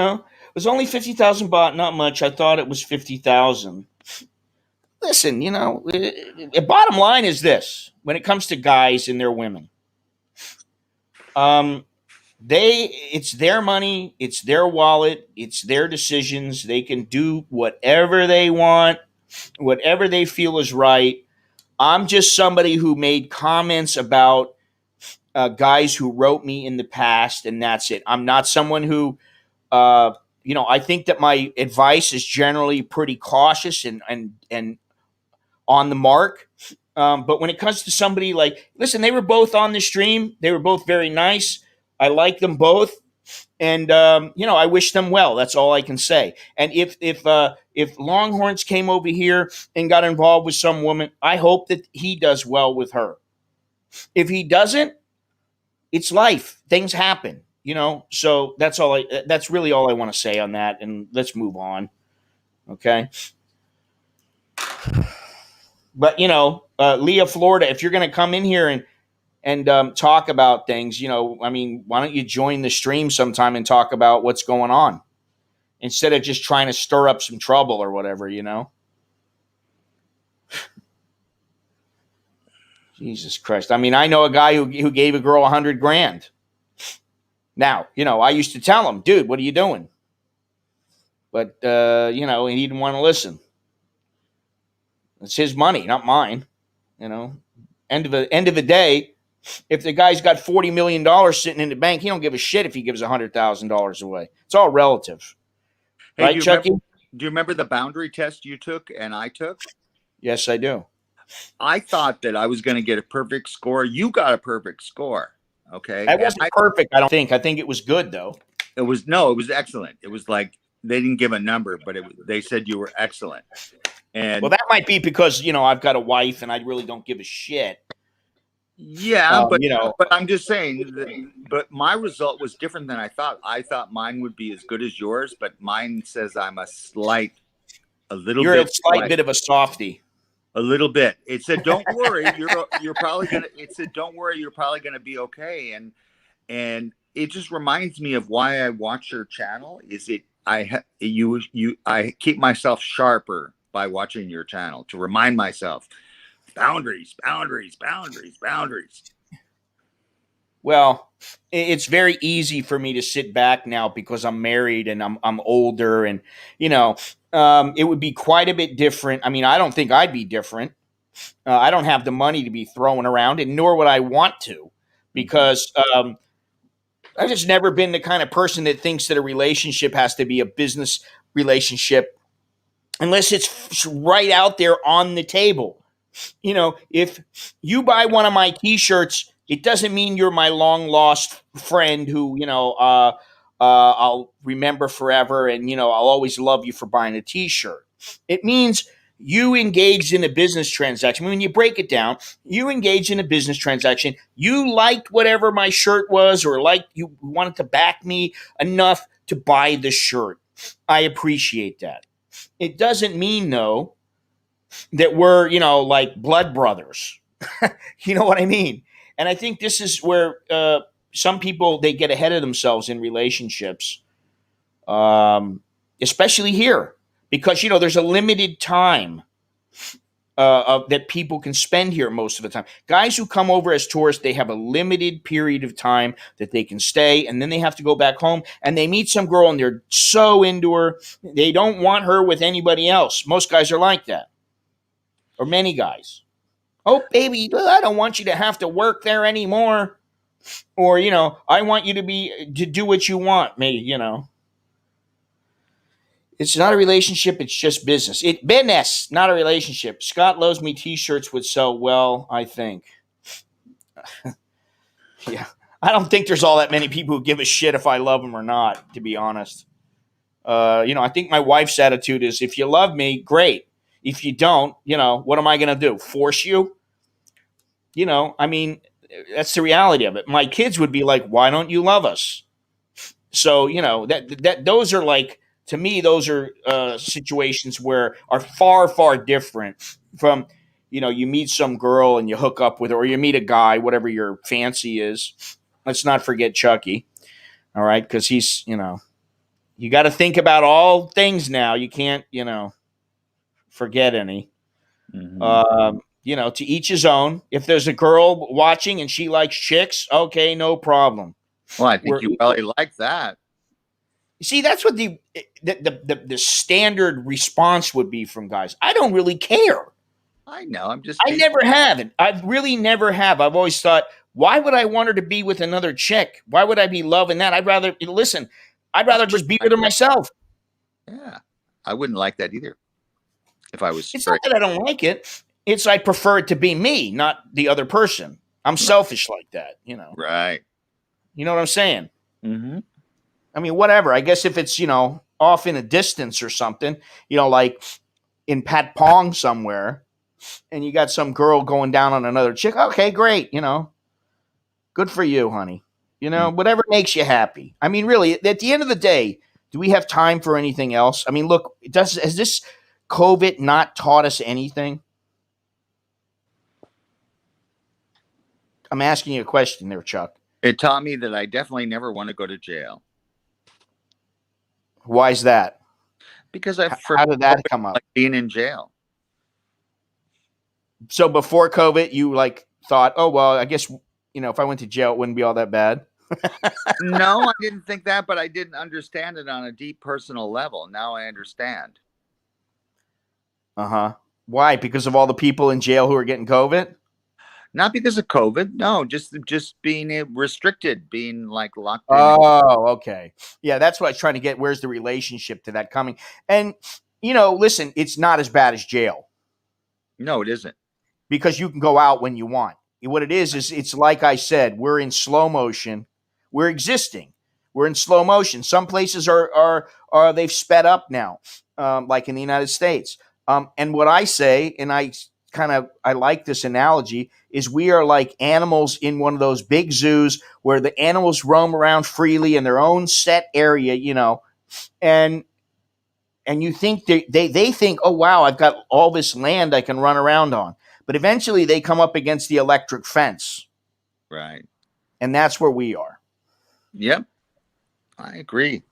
was only 50,000 baht, not much. I thought it was 50,000. Listen, the bottom line is this: when it comes to guys and their women, it's their money, it's their wallet, it's their decisions. They can do whatever they want, whatever they feel is right. I'm just somebody who made comments about guys who wrote me in the past, and that's it. I'm not someone who, I think that my advice is generally pretty cautious and on the mark. But when it comes to somebody like, listen, they were both on the stream. They were both very nice. I like them both. And I wish them well. That's all I can say. And if Longhorns came over here and got involved with some woman, I hope that he does well with her. If he doesn't, it's life. Things happen, So that's really all I want to say on that. And let's move on. Okay. But Leah, Florida, if you're going to come in here and talk about things, why don't you join the stream sometime and talk about what's going on instead of just trying to stir up some trouble or whatever, Jesus Christ. I know a guy who gave a girl $100,000. Now, I used to tell him, dude, what are you doing? But, he didn't want to listen. It's his money, not mine. End of the day, if the guy's got $40 million sitting in the bank, he don't give a shit if he gives $100,000 away. It's all relative. Hey, right, Chucky? Do you remember the boundary test you took and I took? Yes, I do. I thought that I was going to get a perfect score. You got a perfect score. Okay. That wasn't perfect, I don't think. I think it was good, though. It was excellent. It was like they didn't give a number, but they said you were excellent. And well, that might be because, I've got a wife and I really don't give a shit. Yeah, but I'm just saying but my result was different than I thought. I thought mine would be as good as yours, but mine says I'm a You're a slight bit of a softie. A little bit. It said, "Don't worry, you're probably gonna." It said, "Don't worry, you're probably gonna be okay." And it just reminds me of why I watch your channel. I keep myself sharper by watching your channel to remind myself boundaries. Well, it's very easy for me to sit back now because I'm married and I'm older, and it would be quite a bit different. I don't think I'd be different. I don't have the money to be throwing around, and nor would I want to, because I've just never been the kind of person that thinks that a relationship has to be a business relationship unless it's right out there on the table. If you buy one of my T-shirts, it doesn't mean you're my long lost friend who, I'll remember forever, and I'll always love you for buying a T-shirt. It means you engaged in a business transaction. When you break it down, you engaged in a business transaction. You liked whatever my shirt was, or you wanted to back me enough to buy the shirt. I appreciate that. It doesn't mean, though, that we're, like blood brothers. You know what I mean? And I think this is where some people, they get ahead of themselves in relationships, especially here, because, there's a limited time that people can spend here most of the time. Guys who come over as tourists, they have a limited period of time that they can stay, and then they have to go back home, and they meet some girl, and they're so into her, they don't want her with anybody else. Most guys are like that. Or many guys. Oh, baby, I don't want you to have to work there anymore. Or, I want you to do what you want. Maybe, It's not a relationship. It's just business. Business, not a relationship. Scott Loves Me T-shirts would sell well, I think. Yeah. I don't think there's all that many people who give a shit if I love them or not, to be honest. I think my wife's attitude is, if you love me, great. If you don't, what am I going to do? Force you? I mean, that's the reality of it. My kids would be like, why don't you love us? So, that those are like, to me, those are situations where are far, far different from, you meet some girl and you hook up with her, or you meet a guy, whatever your fancy is. Let's not forget Chucky. All right. Because he's, you got to think about all things now. You can't, forget any. Mhm. To each his own. If there's a girl watching and she likes chicks, okay, no problem. Well, I think We're you equal. probably like that. See, that's what the standard response would be from guys. I don't really care. I know. I'm just I being. never have. I really never have. I've always thought, why would I want her to be with another chick? Why would I be loving that? I'd rather just be with her myself. Yeah, I wouldn't like that either if I was It's not straight. that I don't like it. It's I prefer it to be me, not the other person. I'm selfish like that, Right. You know what I'm saying? Mm-hmm. I mean, whatever. I guess if it's, off in a distance or something, like in Pat Pong somewhere, and you got some girl going down on another chick, okay, great, good for you, honey. Whatever makes you happy. I mean, really, at the end of the day, do we have time for anything else? I mean, look, has this COVID not taught us anything? I'm asking you a question there, Chuck. It taught me that I definitely never want to go to jail Why is that? because I How did that come up? like being in jail. So before COVID, you thought, oh, well, I guess, if I went to jail, it wouldn't be all that bad. No, I didn't think that, but I didn't understand it on a deep personal level. Now I understand. Uh-huh. Why? Because of all the people in jail who are getting COVID? Not because of COVID. No, just being restricted, being like locked in. Oh, okay. Yeah, that's what I was trying to get. Where's the relationship to that coming? And, listen, it's not as bad as jail No, it isn't. because you can go out when you want. What it is it's like I said, we're in slow motion. We're existing. We're in slow motion. Some places are they've sped up now, like in the United States. And what I say, and I like this analogy, is we are like animals in one of those big zoos where the animals roam around freely in their own set area, and you think they think, oh wow, I've got all this land I can run around on. But eventually they come up against the electric fence. Right. And that's where we are. Yep. I agree.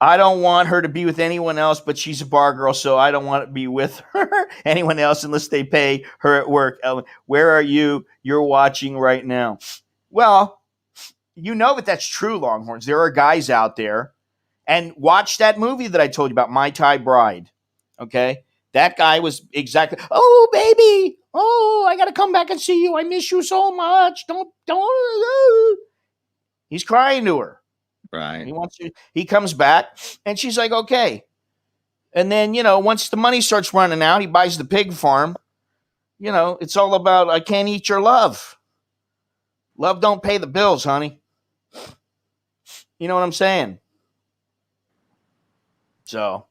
I don't want her to be with anyone else, but she's a bar girl, so I don't want to be with her, anyone else, unless they pay her at work. Ellen, where are you? You're watching right now. Well, that's true, Longhorns. There are guys out there, and watch that movie that I told you about, My Thai Bride. Okay? That guy was exactly, oh, baby. Oh, I got to come back and see you. I miss you so much. Don't. He's crying to her. Right. He wants you. He comes back, and she's like, okay. And then, once the money starts running out, he buys the pig farm. It's all about, I can't eat your love. Love don't pay the bills, honey. You know what I'm saying? So,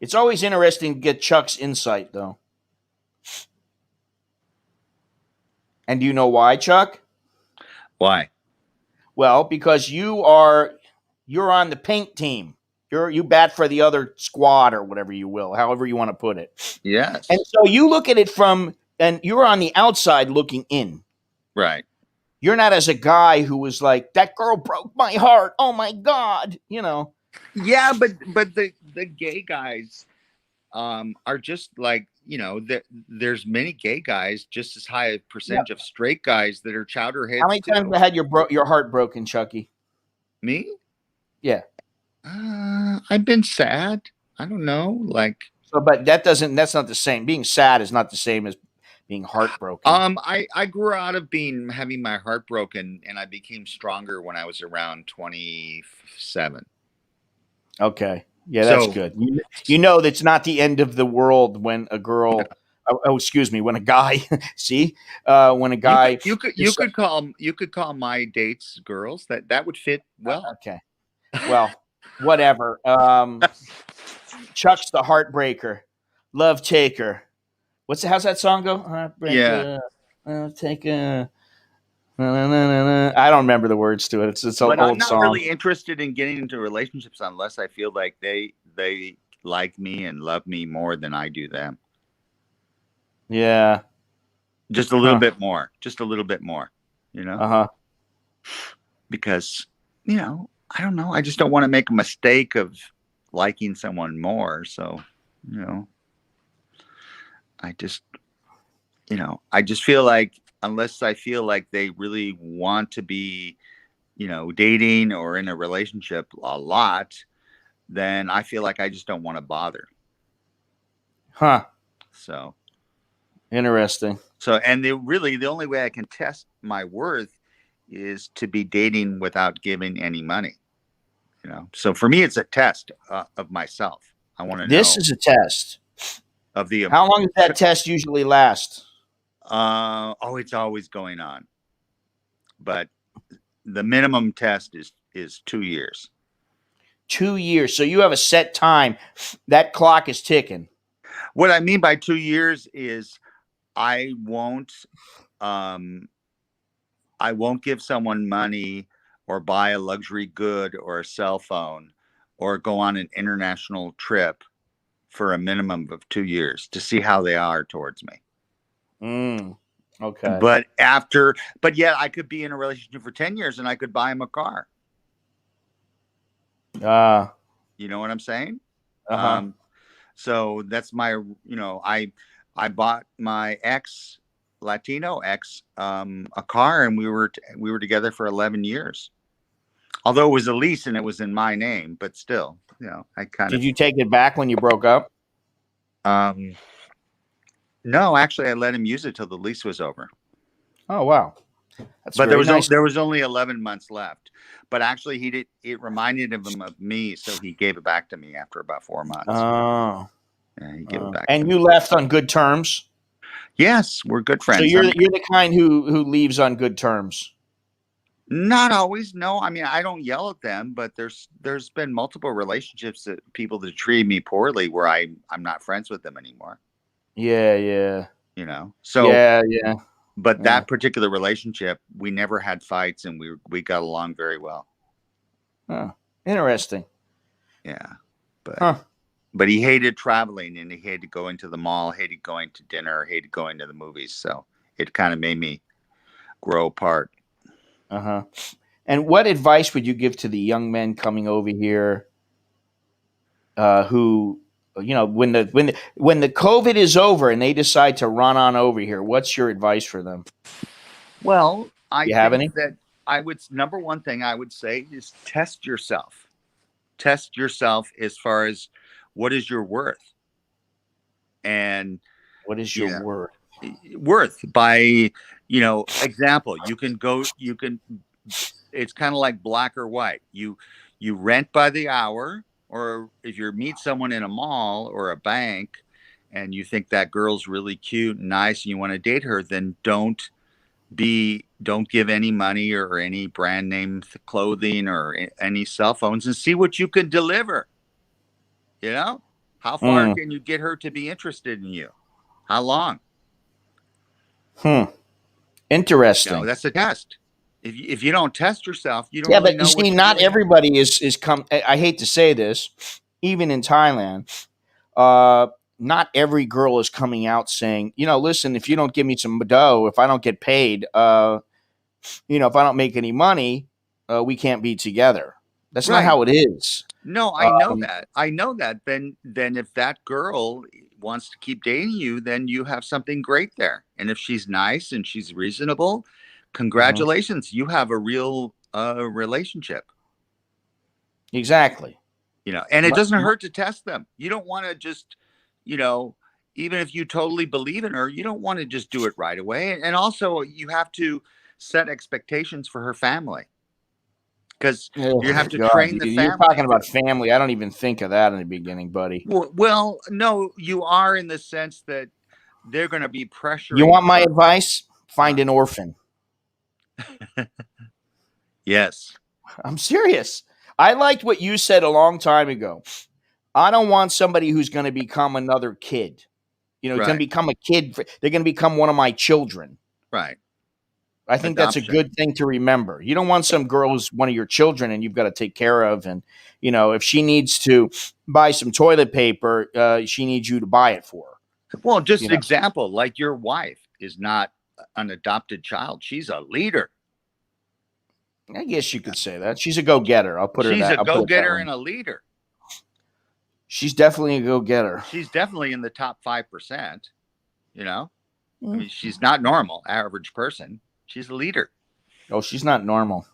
it's always interesting to get Chuck's insight, though. And do you know why, Chuck? Why? Well, because you're on the pink team. You bat for the other squad or whatever you will, however you want to put it. Yes. And so you look at it and you're on the outside looking in. Right. You're not as a guy who was like, that girl broke my heart. Oh my God. Yeah, but the gay guys are just like, there's many gay guys, just as high a percentage of straight guys that are chowder heads. How many times have you had your heart broken, Chucky? Me? Yeah. I've been sad. I don't know. So, but that's not the same. Being sad is not the same as being heartbroken. I grew out of having my heart broken, and I became stronger when I was around 27. Okay. Yeah, that's good. That's not the end of the world when a girl excuse me, when a guy, see, when a guy, you could call my dates girls. That would fit well. okay, well, whatever. Chuck's the heartbreaker, love taker. How's that song go? Heartbreaker, love taker. Na, na, na, na, na. I don't remember the words to it. It's an But old I'm not song. really interested in getting into relationships unless I feel like they like me and love me more than I do them. Yeah. Just a little bit more. Just a little bit more. You know? Uh-huh. Because, I don't know. I just don't want to make a mistake of liking someone more. So, I just feel like unless I feel like they really want to be, dating or in a relationship a lot, then I feel like I just don't want to bother. Huh. So interesting. And the only way I can test my worth is to be dating without giving any money. So for me, it's a test of myself. I want to know. This is a test of the. How long does that test usually last? It's always going on, but the minimum test is 2 years. 2 years. So you have a set time. That clock is ticking. What I mean by 2 years is I won't give someone money or buy a luxury good or a cell phone or go on an international trip for a minimum of 2 years to see how they are towards me. Okay. But yet I could be in a relationship for 10 years and I could buy him a car. You know what I'm saying? Uh-huh. So that's my, I bought my Latino ex, a car, and we were together for 11 years. Although it was a lease and it was in my name, but still, Did you take it back when you broke up? No, actually I let him use it till the lease was over. Oh, wow. But there was only 11 months left. But actually it reminded him of me, so he gave it back to me after about 4 months. Oh. Yeah, he gave it back. And you left on good terms? Yes, we're good friends. So you're the kind who leaves on good terms? Not always. No, I mean, I don't yell at them, but there's been multiple relationships that people that treated me poorly where I'm not friends with them anymore. Yeah. So yeah. But that particular relationship, we never had fights, and we got along very well. Oh, interesting. Yeah, but he hated traveling, and he hated going to the mall, hated going to dinner, hated going to the movies. So it kind of made me grow apart. Uh-huh. And what advice would you give to the young men coming over here, who, when the COVID is over and they decide to run on over here, what's your advice for them? Well, I have any? That number one thing I would say is test yourself. Test yourself as far as what is your worth. And what is your worth? Worth by, example, it's kind of like black or white. You rent by the hour, or if you meet someone in a mall or a bank and you think that girl's really cute and nice and you want to date her, then don't give any money or any brand name clothing or any cell phones, and see what you can deliver. How far can you get her to be interested in you? How long? Interesting. That's a test. If you don't test yourself, you don't. Yeah, really but know you see, not everybody is come. I hate to say this, even in Thailand, not every girl is coming out saying, listen, if you don't give me some dough, if I don't get paid, if I don't make any money, we can't be together. That's not how it is. No, I know that. I know that. Then if that girl wants to keep dating you, then you have something great there. And if she's nice and she's reasonable, congratulations, you have a real relationship. Exactly. And it doesn't hurt to test them. You don't want to just, even if you totally believe in her, you don't want to just do it right away. And also you have to set expectations for her family. Because you have to train the family. You're talking about family. I don't even think of that in the beginning, buddy. Well, no, you are, in the sense that they're going to be pressuring. You want my her. advice? Find an orphan. Yes. I'm serious. I liked what you said a long time ago. I don't want somebody who's going to become another kid. You know, going to Right. become a kid. They're going to become one of my children. Right. I think that's a Adoption. good thing to remember. You don't want some girl who's one of your children and you've got to take care of. And, you know, if she needs to buy some toilet paper, she needs you to buy it for her. Well, just You know. example, like your wife is not an adopted child. She's a leader. I guess you could say that. She's a go-getter. I'll put her She's that. a go-getter and a leader. She's definitely a go-getter. She's definitely in the top 5%. You know, I mean, she's not normal, average person. She's a leader. Oh, she's not normal.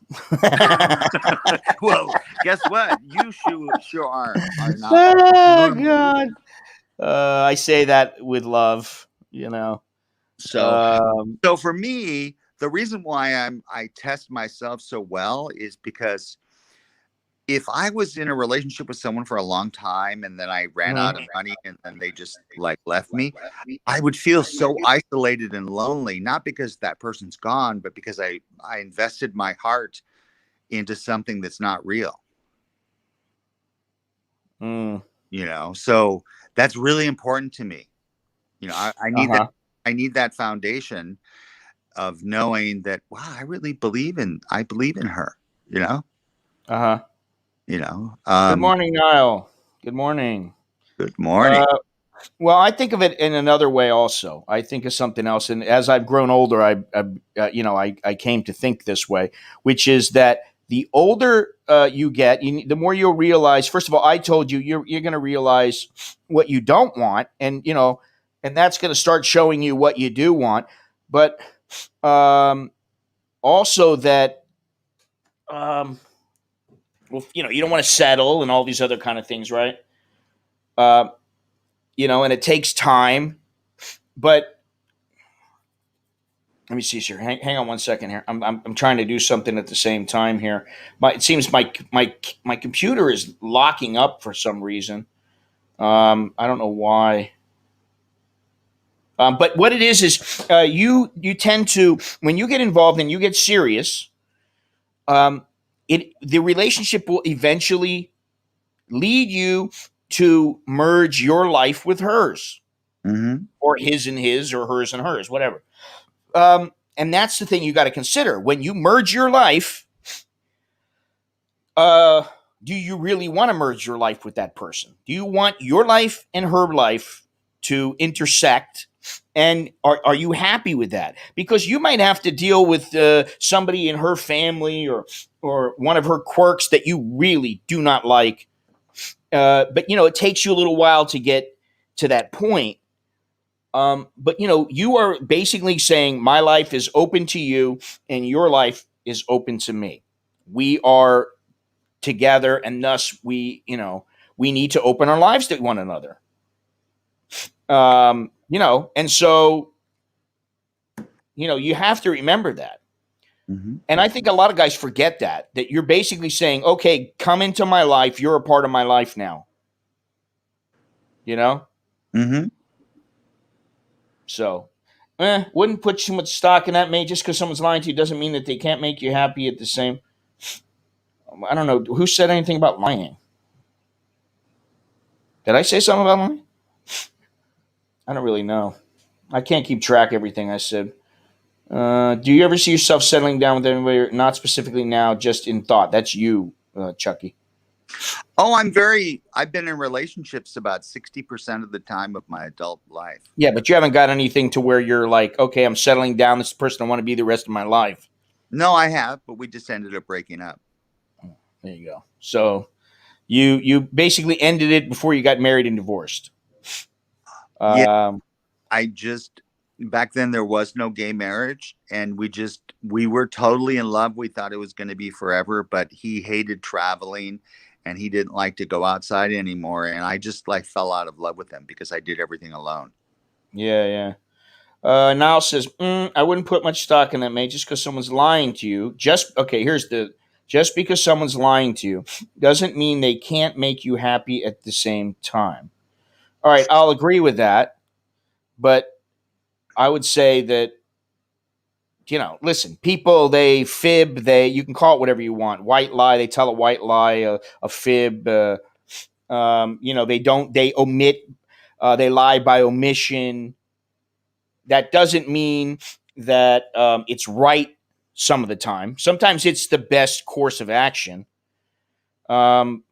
Well, guess what? You sure are not. Oh, God. I say that with love, you know. So for me, the reason why I test myself so well is because if I was in a relationship with someone for a long time and then I ran out of money and then they just like left me, I would feel so isolated and lonely, not because that person's gone, but because I invested my heart into something that's not real. You know, so that's really important to me. You know, I need that. I need that foundation of knowing that, wow, I believe in her, you know? You know, good morning, Niall. Good morning. Good morning. Well, I think of it in another way also. I think of something else. And as I've grown older, I came to think this way, which is that the older you get, the more you'll realize, first of all, I told you, you're going to realize what you don't want. And, you know, and that's going to start showing you what you do want. But also that, well, you know, you don't want to settle and all these other kind of things, right? You know, and it takes time. But let me see here. Hang on one second here. I'm trying to do something at the same time here. It seems my computer is locking up for some reason. I don't know why. But what it is you tend to, when you get involved and you get serious, the relationship will eventually lead you to merge your life with hers, or his and his, or hers and hers, whatever. And that's the thing you got to consider when you merge your life. Do you really want to merge your life with that person? Do you want your life and her life to intersect? And are you happy with that? Because you might have to deal with somebody in her family or one of her quirks that you really do not like. But, you know, it takes you a little while to get to that point. But, you know, you are basically saying my life is open to you and your life is open to me. We are together, and thus we need to open our lives to one another. You know, and so, you know, you have to remember that. And I think a lot of guys forget that you're basically saying, okay, come into my life. You're a part of my life now. You know? So, wouldn't put too much stock in that, mate. Just because someone's lying to you doesn't mean that they can't make you happy at the same. I don't know. Who said anything about lying? Did I say something about lying? I don't really know. I can't keep track of everything I said. Do you ever see yourself settling down with anybody? Not specifically now, just in thought. That's you, Chucky. Oh, I've been in relationships about 60% of the time of my adult life. Yeah, but you haven't got anything to where you're like, okay, I'm settling down. This person I want to be the rest of my life. No, I have, but we just ended up breaking up. There you go. So you basically ended it before you got married and divorced. Yeah, back then there was no gay marriage, and we were totally in love. We thought it was going to be forever, but he hated traveling and he didn't like to go outside anymore. And I just like fell out of love with him because I did everything alone. Yeah. Niall says, I wouldn't put much stock in that, mate, just because someone's lying to you. Just because someone's lying to you doesn't mean they can't make you happy at the same time. All right, I'll agree with that. But I would say that, listen, people, they fib, you can call it whatever you want. White lie, they tell a white lie, a fib. They omit, they lie by omission. That doesn't mean that it's right some of the time. Sometimes it's the best course of action. Um,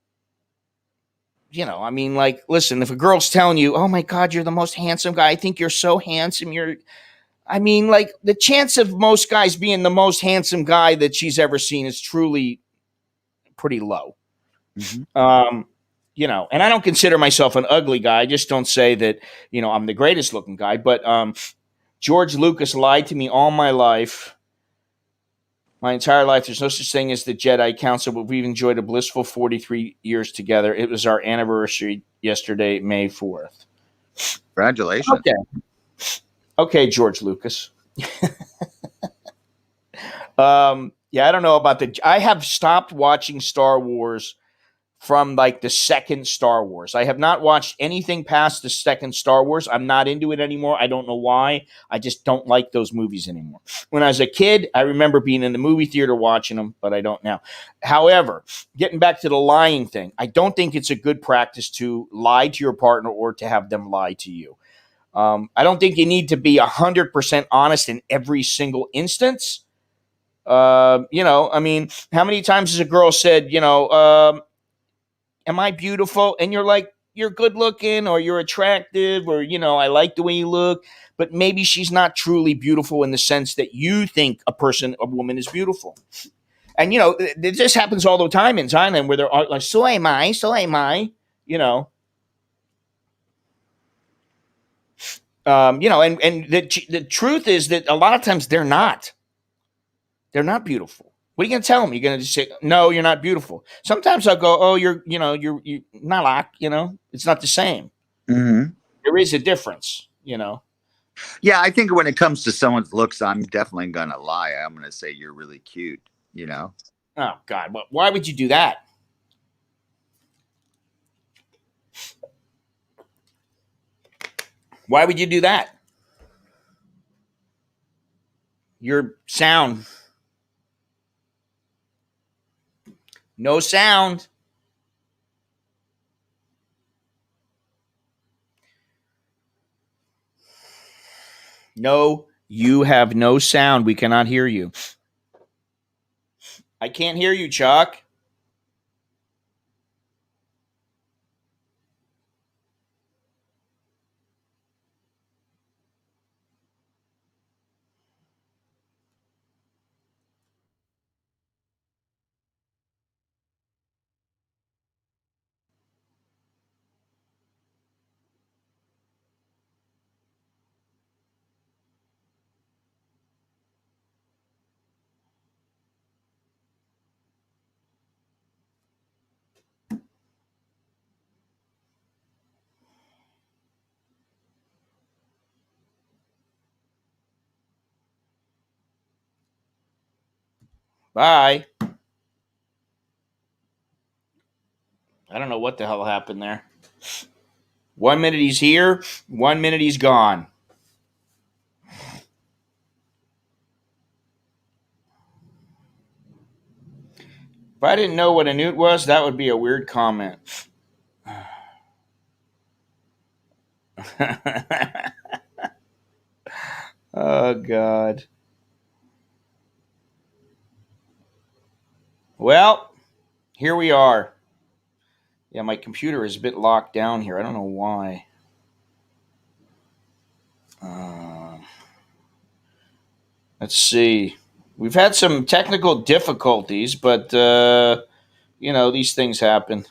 like, listen, if a girl's telling you, "Oh my God, you're the most handsome guy. I think you're so handsome. Like, the chance of most guys being the most handsome guy that she's ever seen is truly pretty low. Mm-hmm. And I don't consider myself an ugly guy. I just don't say that, I'm the greatest looking guy. But George Lucas lied to me all my life. My entire life, there's no such thing as the Jedi Council, but we've enjoyed a blissful 43 years together. It was our anniversary yesterday, May 4th. Congratulations. Okay, George Lucas. I don't know about I have stopped watching Star Wars from like the second Star Wars. I have not watched anything past the second Star Wars. I'm not into it anymore. I don't know why. I just don't like those movies anymore. When I was a kid, I remember being in the movie theater watching them, but I don't now. However, getting back to the lying thing, I don't think it's a good practice to lie to your partner or to have them lie to you. I don't think you need to be 100% honest in every single instance. How many times has a girl said, am I beautiful? And you're like, you're good looking or you're attractive or, I like the way you look. But maybe she's not truly beautiful in the sense that you think a woman is beautiful. And, this happens all the time in Thailand where they're like, so am I, and the truth is that a lot of times they're not beautiful. What are you going to tell them? You're going to just say, no, you're not beautiful. Sometimes I'll go, oh, you're not like, it's not the same. Mm-hmm. There is a difference, Yeah, I think when it comes to someone's looks, I'm definitely going to lie. I'm going to say you're really cute, Oh, God. But why would you do that? Why would you do that? Your sound. No sound. No, you have no sound. We cannot hear you. I can't hear you, Chuck. Bye. I don't know what the hell happened there. 1 minute he's here, 1 minute he's gone. If I didn't know what a newt was, that would be a weird comment. Oh, God. Well, here we are. Yeah, my computer is a bit locked down here. I don't know why. Let's see. We've had some technical difficulties, but, these things happen.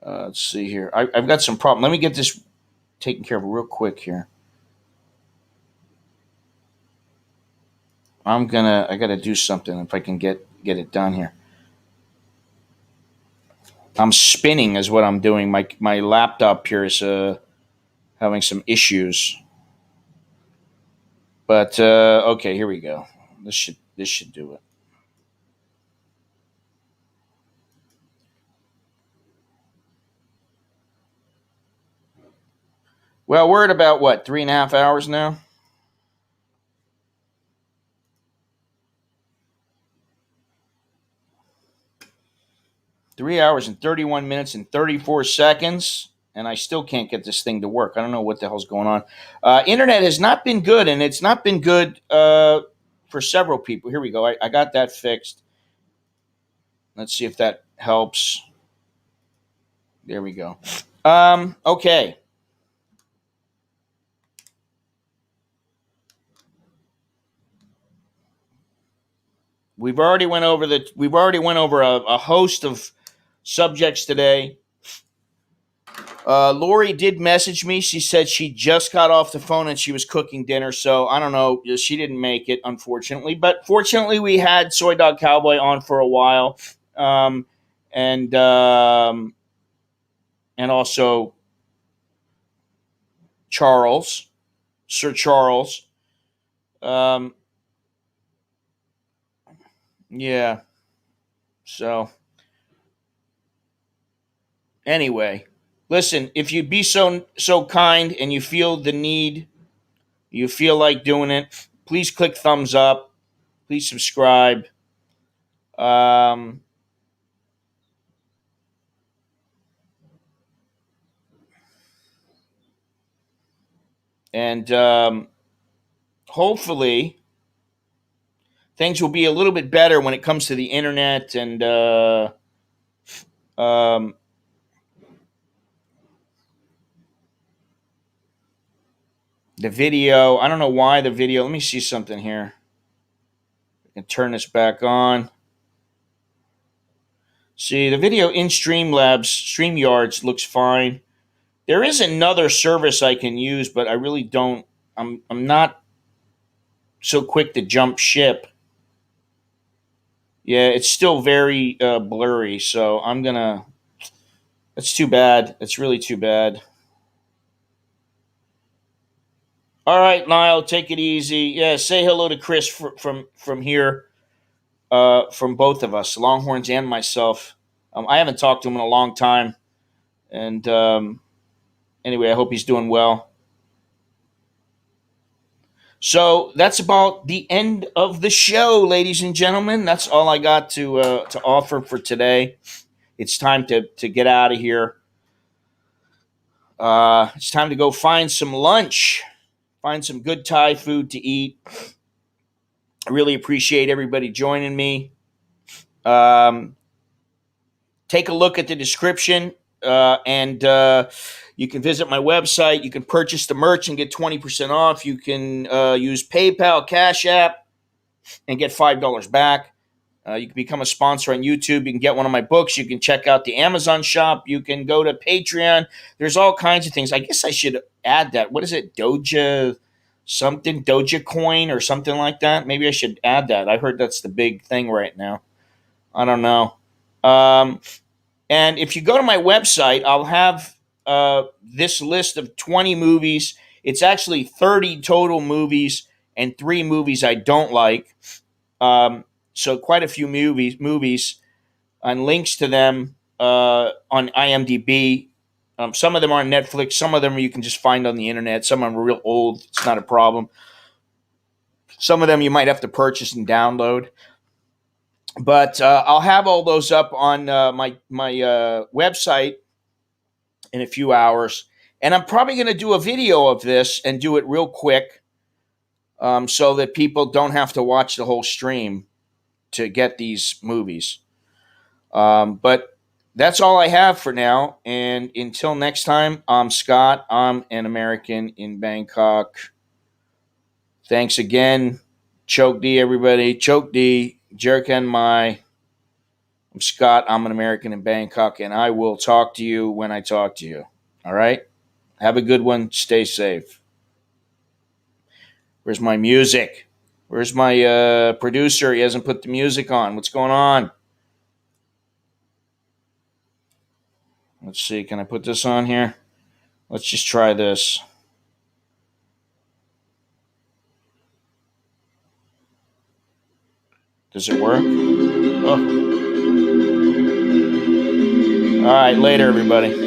Let's see here. I've got some problem. Let me get this taken care of real quick here. I gotta do something if I can get it done here. I'm spinning is what I'm doing. My laptop here is having some issues. But okay, here we go. This should do it. Well, we're at about what, 3.5 hours now? Three hours and 31 minutes and 34 seconds, and I still can't get this thing to work. I don't know what the hell's going on. Internet has not been good, and it's not been good for several people. Here we go. I got that fixed. Let's see if that helps. There we go. Okay. We've already went over a host of subjects today. Lori did message me. She said she just got off the phone and she was cooking dinner. So I don't know. She didn't make it, unfortunately. But fortunately, we had Soy Dog Cowboy on for a while, and also Charles, Sir Charles. Yeah. So anyway, listen. If you'd be so kind and you feel the need, you feel like doing it, please click thumbs up. Please subscribe. Um, and hopefully things will be a little bit better when it comes to the internet and um, the video. I don't know why the video. Let me see something here. I can turn this back on. See, the video in StreamYards looks fine. There is another service I can use, but I really don't. I'm not so quick to jump ship. Yeah, it's still very blurry, so I'm gonna. That's too bad. It's really too bad. All right, Niall, take it easy. Yeah, say hello to Chris from here, from both of us, Longhorns and myself. I haven't talked to him in a long time, and anyway, I hope he's doing well. So that's about the end of the show, ladies and gentlemen. That's all I got to offer for today. It's time to get out of here. It's time to go find some lunch, find some good Thai food to eat. I really appreciate everybody joining me. Take a look at the description, and you can visit my website. You can purchase the merch and get 20% off. You can use PayPal, Cash App, and get $5 back. You can become a sponsor on YouTube. You can get one of my books. You can check out the Amazon shop. You can go to Patreon. There's all kinds of things. I guess I should add that. What is it? Doja Coin or something like that? Maybe I should add that. I heard that's the big thing right now. I don't know. And if you go to my website, I'll have this list of 20 movies. It's actually 30 total movies and 3 movies I don't like. So quite a few movies, and links to them on IMDb. Some of them are on Netflix. Some of them you can just find on the internet. Some of them are real old. It's not a problem. Some of them you might have to purchase and download. But I'll have all those up on my website in a few hours. And I'm probably going to do a video of this and do it real quick so that people don't have to watch the whole stream to get these movies. But that's all I have for now. And until next time, I'm Scott. I'm an American in Bangkok. Thanks again. Choke D, everybody. Choke D, Jerk and my. I'm Scott. I'm an American in Bangkok, and I will talk to you when I talk to you. All right? Have a good one. Stay safe. Where's my music? Where's my producer? He hasn't put the music on. What's going on? Let's see. Can I put this on here? Let's just try this. Does it work? Oh. All right. Later, everybody.